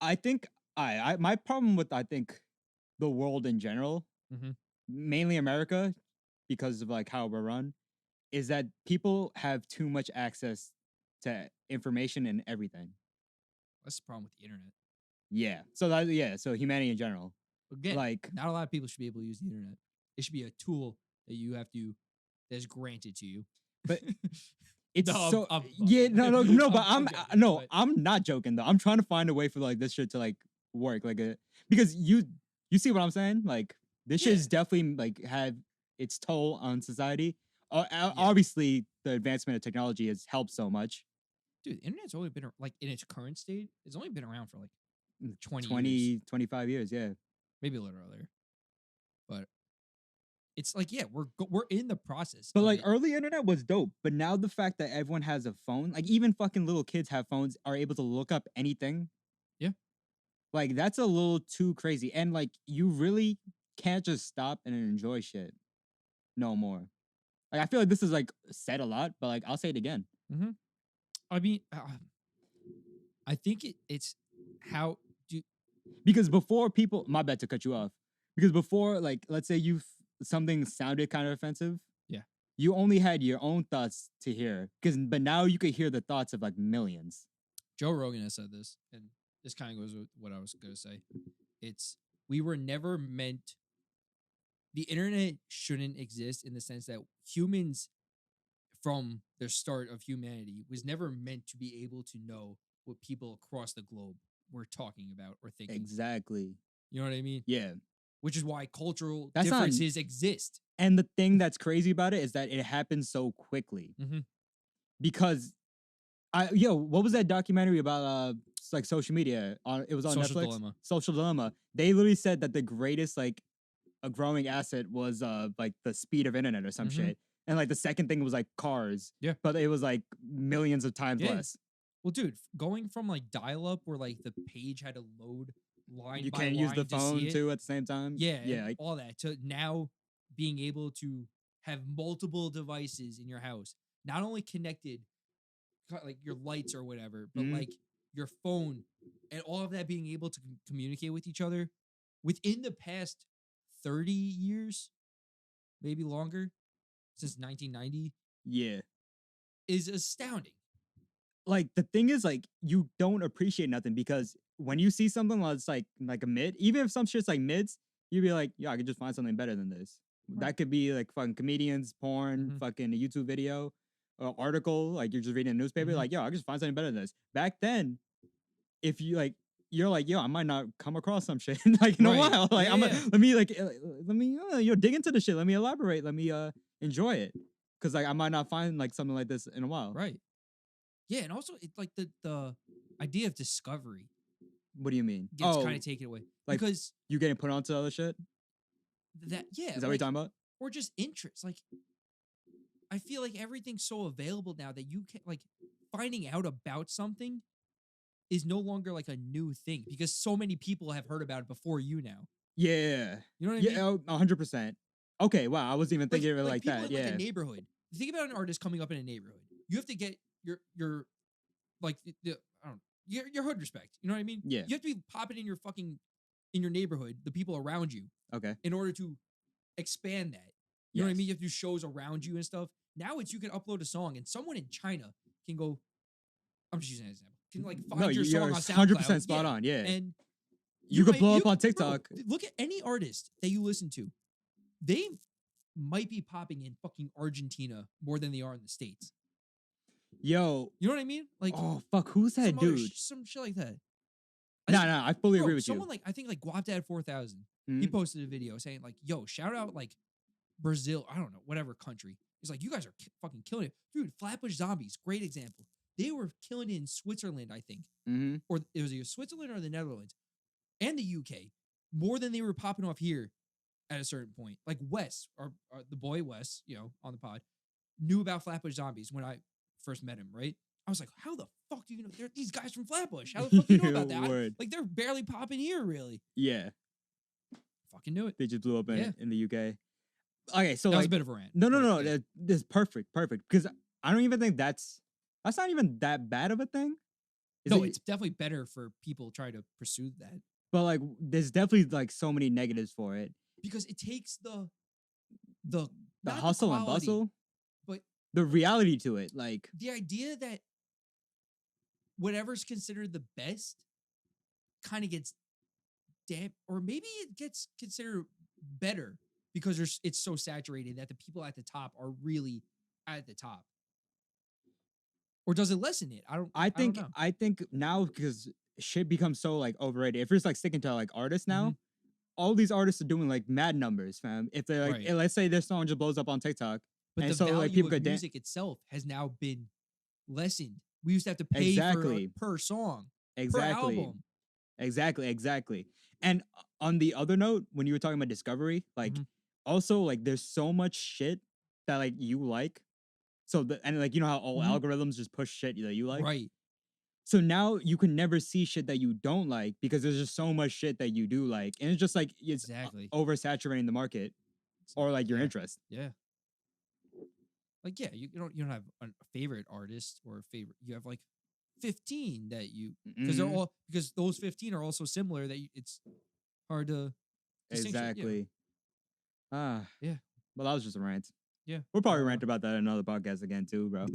Speaker 1: I think I my problem with I think the world in general,
Speaker 2: Mhm.
Speaker 1: mainly America, because of like how we're run, is that people have too much access to information and everything.
Speaker 2: That's the problem with the internet.
Speaker 1: Yeah. So humanity in general.
Speaker 2: Again,
Speaker 1: Like
Speaker 2: not a lot of people should be able to use the internet. It should be a tool that you have to that's granted to you.
Speaker 1: But it's
Speaker 2: No,
Speaker 1: so
Speaker 2: I'm
Speaker 1: yeah,
Speaker 2: fucking-
Speaker 1: no, but
Speaker 2: I'm joking,
Speaker 1: no,
Speaker 2: but-
Speaker 1: I'm not joking though. I'm trying to find a way for like this shit to like work because you see what I'm saying? Like this shit
Speaker 2: Yeah.
Speaker 1: is definitely like have its toll on society. Obviously, the advancement of technology has helped so much.
Speaker 2: Dude, the internet's only been like in its current state. It's only been around for like 20
Speaker 1: 20,
Speaker 2: years,
Speaker 1: 25 years, yeah.
Speaker 2: maybe a little earlier. But it's like, yeah, we're in the process.
Speaker 1: But
Speaker 2: of
Speaker 1: like
Speaker 2: it.
Speaker 1: early internet was dope. But now the fact that everyone has a phone, like even fucking little kids have phones, are able to look up anything.
Speaker 2: Yeah.
Speaker 1: Like that's a little too crazy. And like you really can't just stop and enjoy shit no more. Like I feel like this is like said a lot, but like I'll say it again.
Speaker 2: I mean, I think it's how do
Speaker 1: Because before people, my bad to cut you off. Because before, like, let's say something sounded kind of offensive.
Speaker 2: Yeah.
Speaker 1: You only had your own thoughts to hear. But now you could hear the thoughts of like millions.
Speaker 2: Joe Rogan has said this, and this kind of goes with what I was going to say. We were never meant. The internet shouldn't exist in the sense that humans, from the start of humanity, was never meant to be able to know what people across the globe were talking about or thinking.
Speaker 1: Exactly.
Speaker 2: You know what I mean?
Speaker 1: Yeah.
Speaker 2: Which is why cultural
Speaker 1: That's not-
Speaker 2: differences exist.
Speaker 1: And the thing that's crazy about it is that it happens so quickly.
Speaker 2: Mhm.
Speaker 1: Because What was that documentary about? Like social media. It was on
Speaker 2: Social
Speaker 1: Netflix.
Speaker 2: Dilemma.
Speaker 1: Social Dilemma. They literally said that the greatest like a growing asset was like the speed of internet or some
Speaker 2: Mhm.
Speaker 1: shit, and like the second thing was like cars.
Speaker 2: Yeah.
Speaker 1: but it was like millions of times
Speaker 2: Yeah.
Speaker 1: less.
Speaker 2: Well, dude, going from like dial-up where like the page had to load line
Speaker 1: You
Speaker 2: by
Speaker 1: can't
Speaker 2: line
Speaker 1: use the
Speaker 2: to
Speaker 1: phone
Speaker 2: see it,
Speaker 1: too at the same time.
Speaker 2: yeah,
Speaker 1: yeah,
Speaker 2: and
Speaker 1: like,
Speaker 2: all that, to now being able to have multiple devices in your house, not only connected, like your lights or whatever, but
Speaker 1: Mhm.
Speaker 2: like your phone, and all of that being able to communicate with each other within the past 30 years, maybe longer, since 1990,
Speaker 1: yeah.
Speaker 2: is astounding.
Speaker 1: Like the thing is, like you don't appreciate nothing because when you see something that's like a mid, even if some shit's like mids, you'd be like, yeah, I could just find something better than this.
Speaker 2: Right.
Speaker 1: That could be like fucking comedians, porn,
Speaker 2: Mhm.
Speaker 1: fucking a YouTube video, or article. Like you're just reading a newspaper,
Speaker 2: Mhm.
Speaker 1: like, yo, I could just find something better than this. Back then, if you like, you're like, yo, I might not come across some shit like in a
Speaker 2: Right.
Speaker 1: while. Like,
Speaker 2: Yeah.
Speaker 1: let me dig into the shit. Let me elaborate. Let me enjoy it, because like I might not find like something like this in a while.
Speaker 2: Right. Yeah, and also it's like the idea of discovery
Speaker 1: What do you mean?
Speaker 2: gets kind of taken away,
Speaker 1: like,
Speaker 2: because
Speaker 1: you getting put onto other shit?
Speaker 2: that, yeah,
Speaker 1: Is that what you're
Speaker 2: like,
Speaker 1: talking about?
Speaker 2: or just interest. Like, I feel like everything's so available now that you can, like, finding out about something is no longer like a new thing because so many people have heard about it before you now.
Speaker 1: Yeah.
Speaker 2: You know what I
Speaker 1: Yeah,
Speaker 2: mean?
Speaker 1: 100%. Okay, wow, I wasn't even thinking of it like
Speaker 2: people
Speaker 1: that.
Speaker 2: in like
Speaker 1: Yeah.
Speaker 2: a neighborhood. Think about an artist coming up in a neighborhood. You have to get your like the I don't know, your hood respect. You know what I mean?
Speaker 1: Yeah.
Speaker 2: You have to be popping in your neighborhood, the people around you,
Speaker 1: Okay.
Speaker 2: in order to expand that. You know what I
Speaker 1: Yes.
Speaker 2: mean? You have to do shows around you and stuff. Now it's you can upload a song and someone in China can go. I'm just using an example. Can like find
Speaker 1: No,
Speaker 2: your
Speaker 1: you're
Speaker 2: song on
Speaker 1: 100%
Speaker 2: SoundCloud.
Speaker 1: spot on. Yeah.
Speaker 2: And
Speaker 1: You could
Speaker 2: might-
Speaker 1: blow up on
Speaker 2: bro,
Speaker 1: TikTok.
Speaker 2: look at any artist that you listen to. They might be popping in fucking Argentina more than they are in the States.
Speaker 1: Yo.
Speaker 2: You know what I mean? Like,
Speaker 1: Oh, fuck. Who's that dude?
Speaker 2: some shit like that.
Speaker 1: No, I fully agree with
Speaker 2: someone
Speaker 1: you.
Speaker 2: like, I think like Guapdad 4000, he
Speaker 1: Mhm.
Speaker 2: posted a video saying like, yo, shout out like Brazil, I don't know, whatever country. He's like, you guys are fucking killing it. Dude, Flatbush Zombies, great example. They were killing it in Switzerland, I think.
Speaker 1: Mhm.
Speaker 2: Or it was either Switzerland or the Netherlands and the UK, more than they were popping off here at a certain point. Like Wes, or the boy Wes, on the pod, knew about Flatbush Zombies when I first met him, right? I was like, how the fuck do you know? They're these guys from Flatbush. How the fuck do you know about that?
Speaker 1: Word.
Speaker 2: Like, they're barely popping here, really.
Speaker 1: Yeah.
Speaker 2: Fucking knew it.
Speaker 1: They just blew up
Speaker 2: Yeah.
Speaker 1: in the UK. Okay, so
Speaker 2: That was
Speaker 1: like
Speaker 2: a bit of a rant.
Speaker 1: no,
Speaker 2: but yeah.
Speaker 1: that's perfect, because I don't even think that's not even that bad of a thing.
Speaker 2: No, it's definitely better for people trying to pursue that,
Speaker 1: but like there's definitely like so many negatives for it.
Speaker 2: because it takes the
Speaker 1: The
Speaker 2: not
Speaker 1: hustle and
Speaker 2: quality,
Speaker 1: bustle,
Speaker 2: but
Speaker 1: the reality to it, like
Speaker 2: the idea that whatever's considered the best kind of gets or maybe it gets considered better because it's so saturated that the people at the top are really at the top. Or does it lessen it? I don't know.
Speaker 1: I think now, because shit becomes so like overrated. If you're just like sticking to like artists now, all these artists are doing like mad numbers, fam. If they're like,
Speaker 2: Right.
Speaker 1: let's say their song just blows up on TikTok,
Speaker 2: But
Speaker 1: and
Speaker 2: the
Speaker 1: so
Speaker 2: value
Speaker 1: like people
Speaker 2: of
Speaker 1: could dance.
Speaker 2: music itself has now been lessened. We used to have to pay
Speaker 1: Exactly.
Speaker 2: per song,
Speaker 1: Exactly.
Speaker 2: per album.
Speaker 1: Exactly. And on the other note, when you were talking about discovery, like
Speaker 2: Mhm.
Speaker 1: also like there's so much shit that like you like. So and like you know how all
Speaker 2: Mhm.
Speaker 1: algorithms just push shit that you like.
Speaker 2: Right.
Speaker 1: So now you can never see shit that you don't like because there's just so much shit that you do like, and it's just like it's
Speaker 2: Exactly.
Speaker 1: oversaturating the market or like your
Speaker 2: Yeah.
Speaker 1: interest.
Speaker 2: Yeah. Like, yeah, you don't have a favorite artist or a favorite. You have like 15 that you, because they're
Speaker 1: Mhm.
Speaker 2: all, because those 15 are also similar that it's hard to distinguish.
Speaker 1: Exactly. Ah.
Speaker 2: Yeah.
Speaker 1: Well, that was just a rant.
Speaker 2: Yeah.
Speaker 1: We'll probably rant about that in another podcast again too, bro.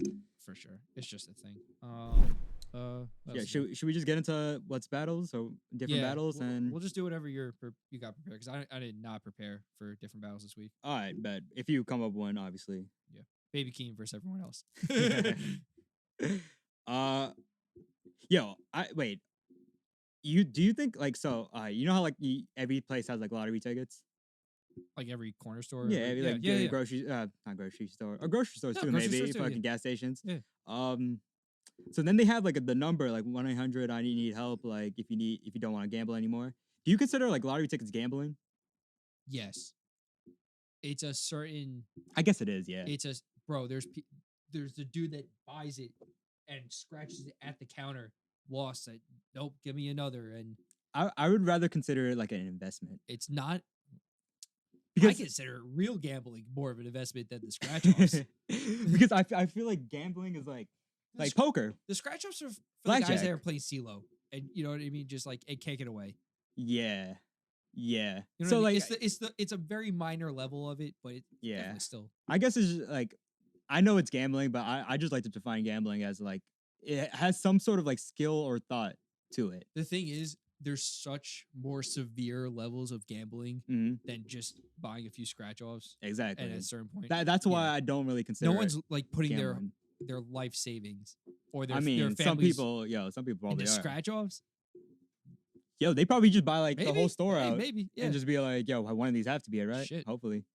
Speaker 2: For sure. It's just a thing. What
Speaker 1: Yeah.
Speaker 2: else is
Speaker 1: Should we just get into what's battles or different battles and
Speaker 2: we'll just do whatever you got prepared, because I did not prepare for different battles this week.
Speaker 1: all right, bet if you come up with one, obviously.
Speaker 2: Baby Keem versus everyone else.
Speaker 1: Yo, wait. Do you think like so? You know how like every place has like lottery tickets?
Speaker 2: Like every corner store.
Speaker 1: Yeah, like grocery, not grocery store, or grocery stores
Speaker 2: No,
Speaker 1: too,
Speaker 2: grocery
Speaker 1: maybe
Speaker 2: stores too,
Speaker 1: fucking
Speaker 2: yeah.
Speaker 1: gas stations.
Speaker 2: Yeah.
Speaker 1: So then they have like the number like 1-800 I need help like if you don't want to gamble anymore. Do you consider like lottery tickets gambling?
Speaker 2: Yes. It's a certain.
Speaker 1: I guess it is. Yeah.
Speaker 2: It's a bro. There's the dude that buys it and scratches it at the counter. Lost it. Nope. Give me another. And
Speaker 1: I would rather consider it like an investment
Speaker 2: it's not. I
Speaker 1: because
Speaker 2: consider real gambling more of an investment than the scratch offs.
Speaker 1: because I feel like gambling is like poker.
Speaker 2: The scratch offs are for the guys that
Speaker 1: Blackjack.
Speaker 2: are playing CeeLo, and you know what I mean. Just like and can't get away.
Speaker 1: Yeah. Yeah.
Speaker 2: You know
Speaker 1: So
Speaker 2: what I mean?
Speaker 1: like
Speaker 2: it's a very minor level of it, but it
Speaker 1: yeah.
Speaker 2: definitely still.
Speaker 1: I guess it's just, like I know it's gambling, but I just like to define gambling as like it has some sort of like skill or thought to it.
Speaker 2: The thing is, there's such more severe levels of gambling
Speaker 1: Mhm.
Speaker 2: than just buying a few scratch offs.
Speaker 1: Exactly.
Speaker 2: At a certain point,
Speaker 1: That's why
Speaker 2: yeah.
Speaker 1: I don't really consider
Speaker 2: No one's like putting
Speaker 1: gambling.
Speaker 2: their life savings or their
Speaker 1: I mean,
Speaker 2: their
Speaker 1: some
Speaker 2: families
Speaker 1: people probably
Speaker 2: into
Speaker 1: are.
Speaker 2: scratch offs.
Speaker 1: Yo, they probably just buy like
Speaker 2: Maybe
Speaker 1: the whole store out
Speaker 2: maybe yeah.
Speaker 1: and just be like, yo, one of these have to be it, right?
Speaker 2: Shit.
Speaker 1: Hopefully.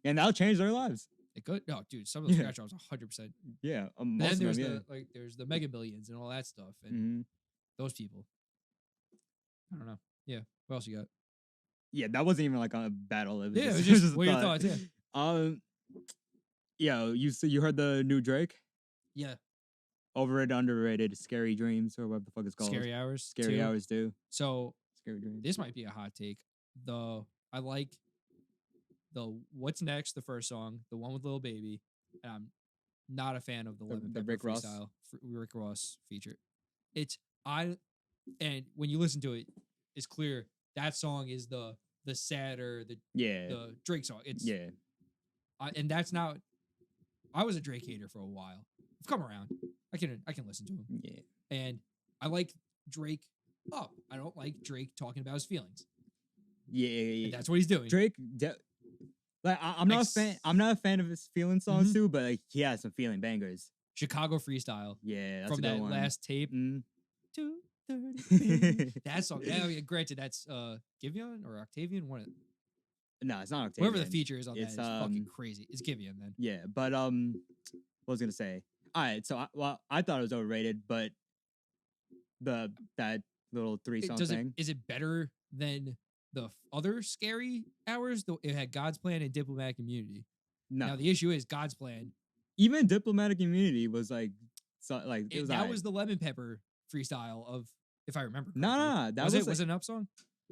Speaker 1: And that'll change their lives.
Speaker 2: It could no, dude. Some of the
Speaker 1: Yeah.
Speaker 2: scratch offs, 100%.
Speaker 1: Yeah.
Speaker 2: Then
Speaker 1: Most of
Speaker 2: there's
Speaker 1: them,
Speaker 2: there's the Mega Millions and all that stuff, and
Speaker 1: Mhm.
Speaker 2: those people. I don't know. Yeah. What else you got?
Speaker 1: Yeah, that wasn't even like a battle. It was
Speaker 2: Yeah,
Speaker 1: just,
Speaker 2: it was
Speaker 1: it was
Speaker 2: just
Speaker 1: a
Speaker 2: what are your
Speaker 1: thought.
Speaker 2: thoughts? Yeah.
Speaker 1: Yo, you heard the new Drake?
Speaker 2: Yeah.
Speaker 1: Overrated, underrated, Scary Dreams, or whatever the fuck it's called.
Speaker 2: Scary Hours.
Speaker 1: Scary
Speaker 2: 2.
Speaker 1: Hours too.
Speaker 2: So
Speaker 1: Scary Dreams.
Speaker 2: this might be a hot take. I like the What's Next, the first song, the one with Lil Baby, and I'm not a fan of the Lemon
Speaker 1: the
Speaker 2: Pepper
Speaker 1: Rick Ross?
Speaker 2: freestyle, Rick Ross feature. And when you listen to it, it's clear that song is the sadder
Speaker 1: Yeah.
Speaker 2: the Drake song. It's
Speaker 1: Yeah.
Speaker 2: and that's not. I was a Drake hater for a while. I've come around. I can listen to him,
Speaker 1: Yeah.
Speaker 2: and I like Drake up. I don't like Drake talking about his feelings.
Speaker 1: Yeah.
Speaker 2: And that's what he's doing.
Speaker 1: Drake, I'm not a fan. I'm not a fan of his feeling songs
Speaker 2: Mhm.
Speaker 1: too, but like he has some feeling bangers.
Speaker 2: Chicago freestyle
Speaker 1: Yeah, that's
Speaker 2: from
Speaker 1: a good
Speaker 2: that
Speaker 1: one.
Speaker 2: last tape.
Speaker 1: Mm.
Speaker 2: 2:30. That song. I mean, granted, that's Giveon or Octavian. One of
Speaker 1: No, it's not Octavian.
Speaker 2: whoever the feature is on that
Speaker 1: It's,
Speaker 2: is fucking crazy. It's Giveon then.
Speaker 1: Yeah, but what was I gonna say? All right, so I thought it was overrated, but that little 3-song thing.
Speaker 2: Is it better than the other Scary Hours? It had God's Plan and Diplomatic Immunity.
Speaker 1: No,
Speaker 2: Now the issue is God's Plan.
Speaker 1: even Diplomatic Immunity was like, it was.
Speaker 2: That was the Lemon Pepper freestyle of, if I remember.
Speaker 1: No,
Speaker 2: correctly.
Speaker 1: that
Speaker 2: was
Speaker 1: was
Speaker 2: it. Was it an up song?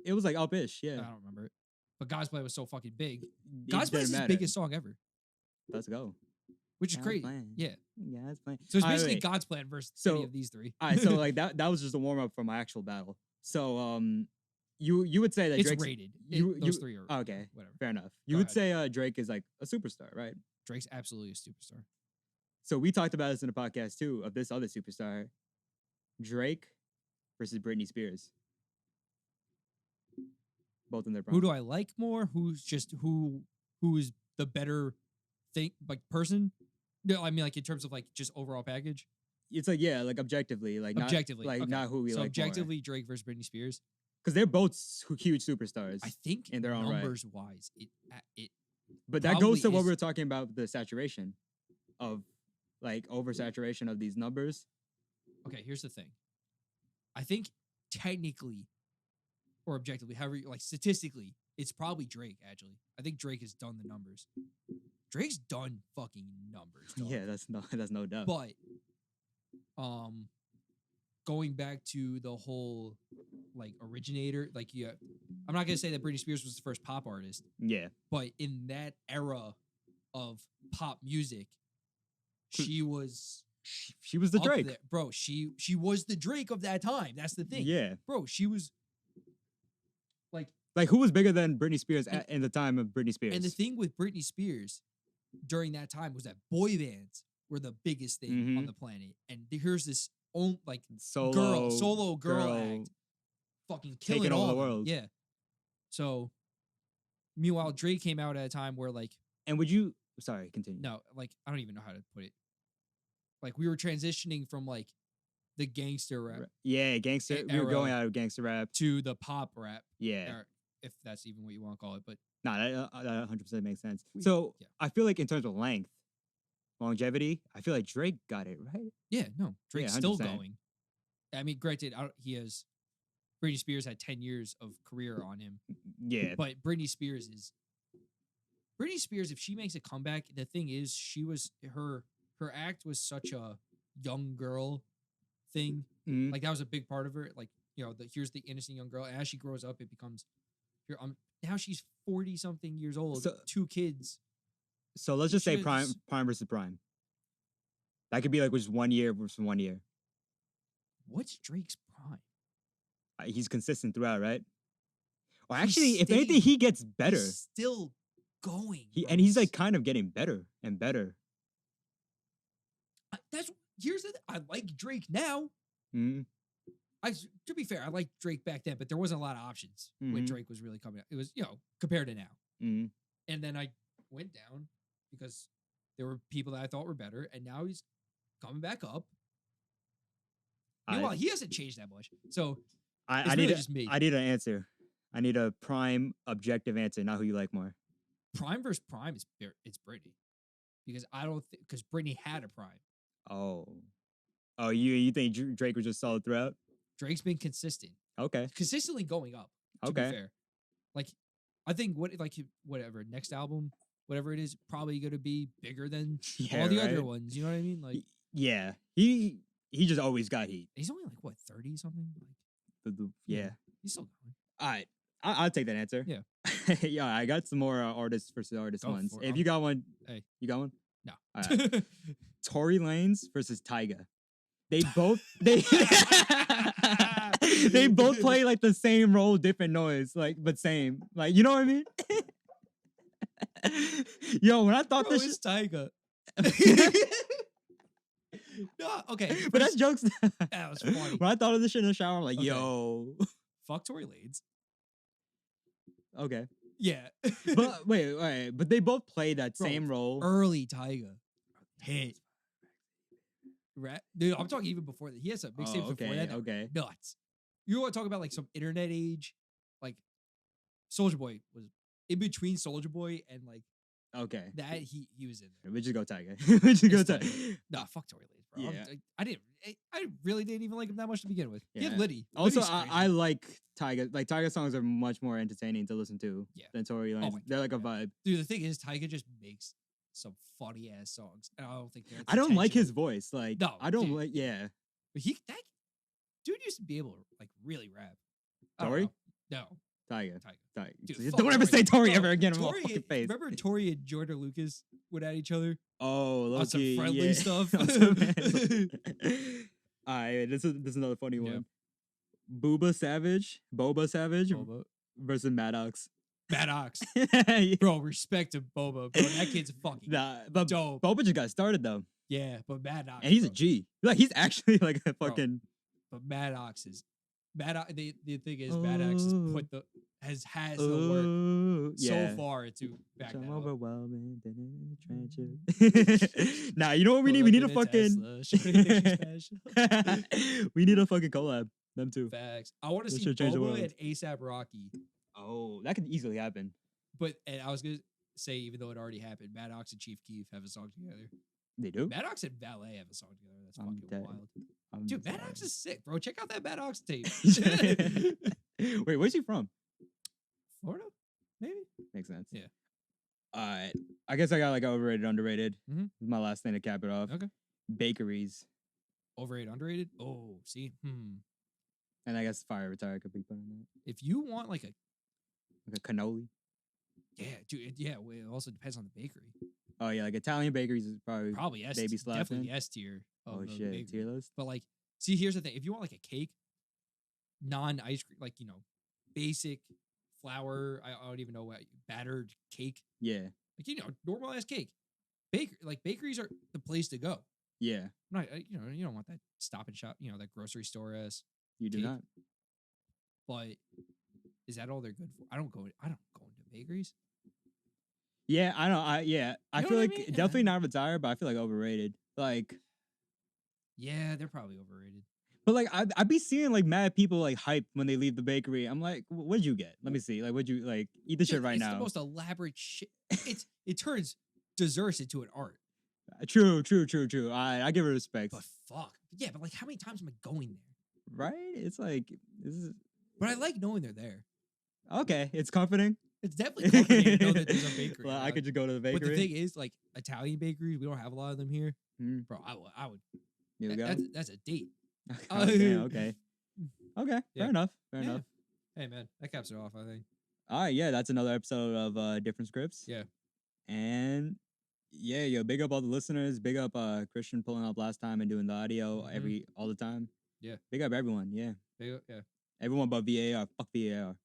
Speaker 1: It was like up-ish,
Speaker 2: I
Speaker 1: yeah.
Speaker 2: don't remember it. But God's Plan was so fucking big.
Speaker 1: It
Speaker 2: God's Plan
Speaker 1: didn't
Speaker 2: is his
Speaker 1: matter.
Speaker 2: biggest song ever,
Speaker 1: Let's go.
Speaker 2: which is
Speaker 1: God's
Speaker 2: crazy.
Speaker 1: Plan.
Speaker 2: Yeah.
Speaker 1: Yeah, that's fine.
Speaker 2: So it's
Speaker 1: All right,
Speaker 2: basically
Speaker 1: wait.
Speaker 2: God's Plan versus
Speaker 1: So-
Speaker 2: any of these three.
Speaker 1: All right, so like that was just a warm up for my actual battle. So you would say that
Speaker 2: It's
Speaker 1: Drake's
Speaker 2: rated.
Speaker 1: you-
Speaker 2: Those three are
Speaker 1: okay,
Speaker 2: whatever.
Speaker 1: fair enough. You
Speaker 2: Go
Speaker 1: would
Speaker 2: ahead.
Speaker 1: say Drake is like a superstar, right?
Speaker 2: Drake's absolutely a superstar.
Speaker 1: So we talked about this in the podcast too of this other superstar, Drake versus Britney Spears. Both in their prime.
Speaker 2: Who do I like more? Who's the better person? No, I mean like in terms of like just overall package.
Speaker 1: It's like yeah, like objectively, like
Speaker 2: Objectively,
Speaker 1: not, like
Speaker 2: okay.
Speaker 1: not who we
Speaker 2: So
Speaker 1: like
Speaker 2: objectively, Drake versus Britney Spears.
Speaker 1: because they're both huge superstars.
Speaker 2: I think
Speaker 1: in their own right.
Speaker 2: numbers wise, it
Speaker 1: But that goes
Speaker 2: probably
Speaker 1: to what
Speaker 2: is-
Speaker 1: we were talking about the saturation of like oversaturation of these numbers.
Speaker 2: okay. Here's the thing. I think technically or objectively, however, like statistically, it's probably Drake. Actually, I think Drake has done the numbers. Drake's done fucking numbers. Dog.
Speaker 1: Yeah, that's no doubt.
Speaker 2: But going back to the whole like originator, like yeah, I'm not gonna say that Britney Spears was the first pop artist,
Speaker 1: yeah,
Speaker 2: but in that era of pop music, she was
Speaker 1: she was the
Speaker 2: up
Speaker 1: Drake.
Speaker 2: there. Bro. She was the Drake of that time. That's the thing.
Speaker 1: Yeah,
Speaker 2: Bro, she was
Speaker 1: like who was bigger than Britney Spears
Speaker 2: And-
Speaker 1: in the time of Britney Spears?
Speaker 2: and the thing with Britney Spears during that time was that boy bands were the biggest thing on
Speaker 1: Mhm.
Speaker 2: the planet. And here's this own like
Speaker 1: solo
Speaker 2: girl act fucking killing
Speaker 1: taking over
Speaker 2: all
Speaker 1: the
Speaker 2: of them.
Speaker 1: world.
Speaker 2: Yeah. So meanwhile, Drake came out at a time where like
Speaker 1: And would you? Sorry, continue.
Speaker 2: no, like I don't even know how to put it. Like we were transitioning from like the gangster rap
Speaker 1: Yeah, gangster. We were going
Speaker 2: era.
Speaker 1: out of gangster rap.
Speaker 2: to the pop rap,
Speaker 1: Yeah,
Speaker 2: or if that's even what you want to call it. But
Speaker 1: no, that 100% makes sense.
Speaker 2: We-
Speaker 1: So
Speaker 2: yeah.
Speaker 1: I feel like in terms of length, longevity, I feel like Drake got it right.
Speaker 2: Yeah, no, Drake's still
Speaker 1: 100%.
Speaker 2: going. I mean, granted, he has Britney Spears had 10 years of career on him,
Speaker 1: Yeah,
Speaker 2: but Britney Spears, if she makes a comeback, the thing is, her act was such a young girl thing.
Speaker 1: mhm.
Speaker 2: Like that was a big part of her. Like, here's the innocent young girl. And as she grows up, it becomes now she's 40 something years old,
Speaker 1: So-
Speaker 2: 2 kids.
Speaker 1: So let's just say
Speaker 2: She
Speaker 1: prime
Speaker 2: is-
Speaker 1: versus prime. That could be like just 1 year versus 1 year.
Speaker 2: What's Drake's prime?
Speaker 1: He's consistent throughout, right? Or
Speaker 2: He's
Speaker 1: actually, if anything,
Speaker 2: staying-
Speaker 1: he gets better.
Speaker 2: He's still going.
Speaker 1: And he's like
Speaker 2: bros.
Speaker 1: kind of getting better and better.
Speaker 2: Here's the I like Drake now.
Speaker 1: Mhm.
Speaker 2: To be fair, I liked Drake back then, but there wasn't a lot of options when
Speaker 1: Mhm.
Speaker 2: Drake was really coming out. It was, compared to now.
Speaker 1: Mhm.
Speaker 2: And then I went down because there were people that I thought were better, and now he's coming back up. Meanwhile, he hasn't changed that much. So
Speaker 1: I
Speaker 2: it's
Speaker 1: need
Speaker 2: really
Speaker 1: a-
Speaker 2: just me.
Speaker 1: I need an answer. I need a prime objective answer, not who you like more.
Speaker 2: Prime versus Prime it's Britney. Because I don't think because Britney had a prime.
Speaker 1: Oh, you think Drake was just solid throughout?
Speaker 2: Drake's been consistent.
Speaker 1: Okay,
Speaker 2: Consistently going up. To be
Speaker 1: okay.
Speaker 2: fair. Like I think whatever, next album, whatever it is, probably gonna be bigger than
Speaker 1: Yeah,
Speaker 2: all the other
Speaker 1: right?
Speaker 2: ones. You know what I mean? Like
Speaker 1: Yeah, he just always got heat.
Speaker 2: he's only like what, 30 something? Like
Speaker 1: Yeah.
Speaker 2: he's still going.
Speaker 1: All right, I'll take that answer.
Speaker 2: Yeah.
Speaker 1: Yeah, I got some more artists versus artist
Speaker 2: Go
Speaker 1: ones.
Speaker 2: for it.
Speaker 1: If you got one,
Speaker 2: Hey.
Speaker 1: you got one?
Speaker 2: No.
Speaker 1: All right. Tory Lanez versus Tyga. They both they they both play like the same role, different noise, like but same. Like you know what I mean? Yo, when I thought
Speaker 2: Bro,
Speaker 1: this,
Speaker 2: it's Tyga. No, okay.
Speaker 1: but that's jokes.
Speaker 2: That was funny.
Speaker 1: When I thought of this shit in the shower, I'm like,
Speaker 2: Okay.
Speaker 1: yo,
Speaker 2: Fuck Tory Lanez.
Speaker 1: okay.
Speaker 2: Yeah.
Speaker 1: But wait, all right, but they both play that
Speaker 2: Bro,
Speaker 1: same role.
Speaker 2: Early Tyga. Hit. Dude, I'm talking even before that. He has a mixtape
Speaker 1: Oh,
Speaker 2: before
Speaker 1: okay,
Speaker 2: that. That were
Speaker 1: okay.
Speaker 2: nuts. You want to talk about like some internet age? Like Soulja Boy was in between Soulja Boy and like
Speaker 1: Okay,
Speaker 2: that he was in there.
Speaker 1: we just go Tyga. We just go
Speaker 2: It's
Speaker 1: Tyga.
Speaker 2: Nah, fuck Tory Lanez, bro.
Speaker 1: Yeah.
Speaker 2: I really didn't even like him that much to begin with. He had
Speaker 1: Yeah.
Speaker 2: Liddy.
Speaker 1: Also,
Speaker 2: Liddy's crazy.
Speaker 1: I like Tyga. Like Tyga songs are much more entertaining to listen to
Speaker 2: Yeah.
Speaker 1: than Tory Lanez.
Speaker 2: my
Speaker 1: They're like a
Speaker 2: God,
Speaker 1: vibe.
Speaker 2: Dude, the thing is, Tyga just makes some funny ass songs, and I don't think they're.
Speaker 1: I don't like his
Speaker 2: intentional.
Speaker 1: voice. Like
Speaker 2: No,
Speaker 1: I don't
Speaker 2: dude.
Speaker 1: like. Yeah,
Speaker 2: But that dude used to be able to like really rap. I don't
Speaker 1: Tory?
Speaker 2: know. No,
Speaker 1: Tyga.
Speaker 2: Tyga.
Speaker 1: Tyga.
Speaker 2: Dude,
Speaker 1: Don't
Speaker 2: fuck
Speaker 1: ever say Tory
Speaker 2: Bro,
Speaker 1: ever again in my
Speaker 2: Tory-
Speaker 1: fucking face.
Speaker 2: Remember Tory and Jordan Lucas went at each other
Speaker 1: Oh, low
Speaker 2: on some
Speaker 1: key,
Speaker 2: friendly
Speaker 1: yeah.
Speaker 2: stuff?
Speaker 1: On some- All right, this is another funny
Speaker 2: Yeah.
Speaker 1: one. Boba Savage
Speaker 2: Boba.
Speaker 1: versus Maddox.
Speaker 2: Maddox.
Speaker 1: Yeah.
Speaker 2: Bro, respect to Boba. Bro, that kid's fucking
Speaker 1: Nah, but
Speaker 2: dope.
Speaker 1: Boba just got started though,
Speaker 2: Yeah, but Maddox.
Speaker 1: and he's a
Speaker 2: bro.
Speaker 1: G. Like he's actually like a
Speaker 2: Bro.
Speaker 1: fucking.
Speaker 2: But Maddox is Maddox. The thing is, Maddox has put has the work
Speaker 1: Oh, yeah.
Speaker 2: so far to back
Speaker 1: Some
Speaker 2: that up.
Speaker 1: overwhelming than in the trenches. Nah, you know what we need? We need a fucking. We need a fucking collab. Them two.
Speaker 2: Facts. I want to
Speaker 1: That
Speaker 2: see
Speaker 1: should change the
Speaker 2: Boba
Speaker 1: world.
Speaker 2: and ASAP Rocky.
Speaker 1: Oh, that could easily happen.
Speaker 2: And I was gonna say, even though it already happened, Maddox and Chief Keef have a song together.
Speaker 1: They do.
Speaker 2: Maddox and Valet have a song together. That's
Speaker 1: I'm
Speaker 2: fucking
Speaker 1: dead.
Speaker 2: wild.
Speaker 1: I'm
Speaker 2: Dude,
Speaker 1: dead.
Speaker 2: Maddox is sick, bro. Check out that Maddox tape.
Speaker 1: Wait, where's he from?
Speaker 2: Florida, maybe.
Speaker 1: Makes sense.
Speaker 2: Yeah.
Speaker 1: Alright. I guess I got like overrated, underrated.
Speaker 2: Mhm.
Speaker 1: This is my last thing to cap it off.
Speaker 2: Okay.
Speaker 1: Bakeries.
Speaker 2: Overrated, underrated. Oh, see,
Speaker 1: And I guess Fire Retire could be put in that.
Speaker 2: if you want like
Speaker 1: Like a cannoli.
Speaker 2: well, it also depends on the bakery.
Speaker 1: Oh yeah, like Italian bakeries is probably
Speaker 2: Probably S.
Speaker 1: baby slap
Speaker 2: Definitely
Speaker 1: in.
Speaker 2: S tier.
Speaker 1: Oh
Speaker 2: of the
Speaker 1: shit,
Speaker 2: bakery.
Speaker 1: tier list.
Speaker 2: But like, see, here's the thing: if you want like a cake, non-ice cream, like basic flour, I don't even know what battered cake,
Speaker 1: Yeah.
Speaker 2: like normal ass cake. Bakeries are the place to go.
Speaker 1: Yeah.
Speaker 2: Not you don't want that Stop and Shop, that grocery store ass.
Speaker 1: You do
Speaker 2: Cake.
Speaker 1: not.
Speaker 2: But is that all they're good for? I don't go into bakeries.
Speaker 1: Yeah, I know. I
Speaker 2: know
Speaker 1: feel
Speaker 2: what I
Speaker 1: like
Speaker 2: mean?
Speaker 1: definitely not retired, but I feel like overrated. Like,
Speaker 2: Yeah, they're probably overrated.
Speaker 1: but like I'd be seeing like mad people like hype when they leave the bakery. I'm like, what'd you get? Let me see. Like, what'd you like eat the shit
Speaker 2: Dude,
Speaker 1: right
Speaker 2: it's
Speaker 1: now?
Speaker 2: the most elaborate shit. It turns desserts into an art.
Speaker 1: True. I give it respect.
Speaker 2: But fuck. Yeah, but like how many times am I going there?
Speaker 1: Right? It's like this is
Speaker 2: But I like knowing they're there.
Speaker 1: okay. It's comforting.
Speaker 2: It's definitely comforting to know that there's a bakery.
Speaker 1: Well, I
Speaker 2: around.
Speaker 1: could just go to the
Speaker 2: But
Speaker 1: bakery.
Speaker 2: the thing is, like Italian bakeries, we don't have a lot of them here.
Speaker 1: Mm.
Speaker 2: Bro, I would.
Speaker 1: Here we go.
Speaker 2: That's a date.
Speaker 1: Oh, damn, okay. Okay.
Speaker 2: Yeah.
Speaker 1: Fair enough. Fair
Speaker 2: Yeah.
Speaker 1: enough.
Speaker 2: Hey man, that caps it off. I think.
Speaker 1: All right. Yeah, that's another episode of Different Scripts.
Speaker 2: Yeah.
Speaker 1: And yeah, yo, big up all the listeners. Big up Christian pulling up last time and doing the audio
Speaker 2: Mhm.
Speaker 1: all the time.
Speaker 2: Yeah.
Speaker 1: Big up everyone. Yeah.
Speaker 2: Yeah.
Speaker 1: Everyone but VAR. Fuck VAR.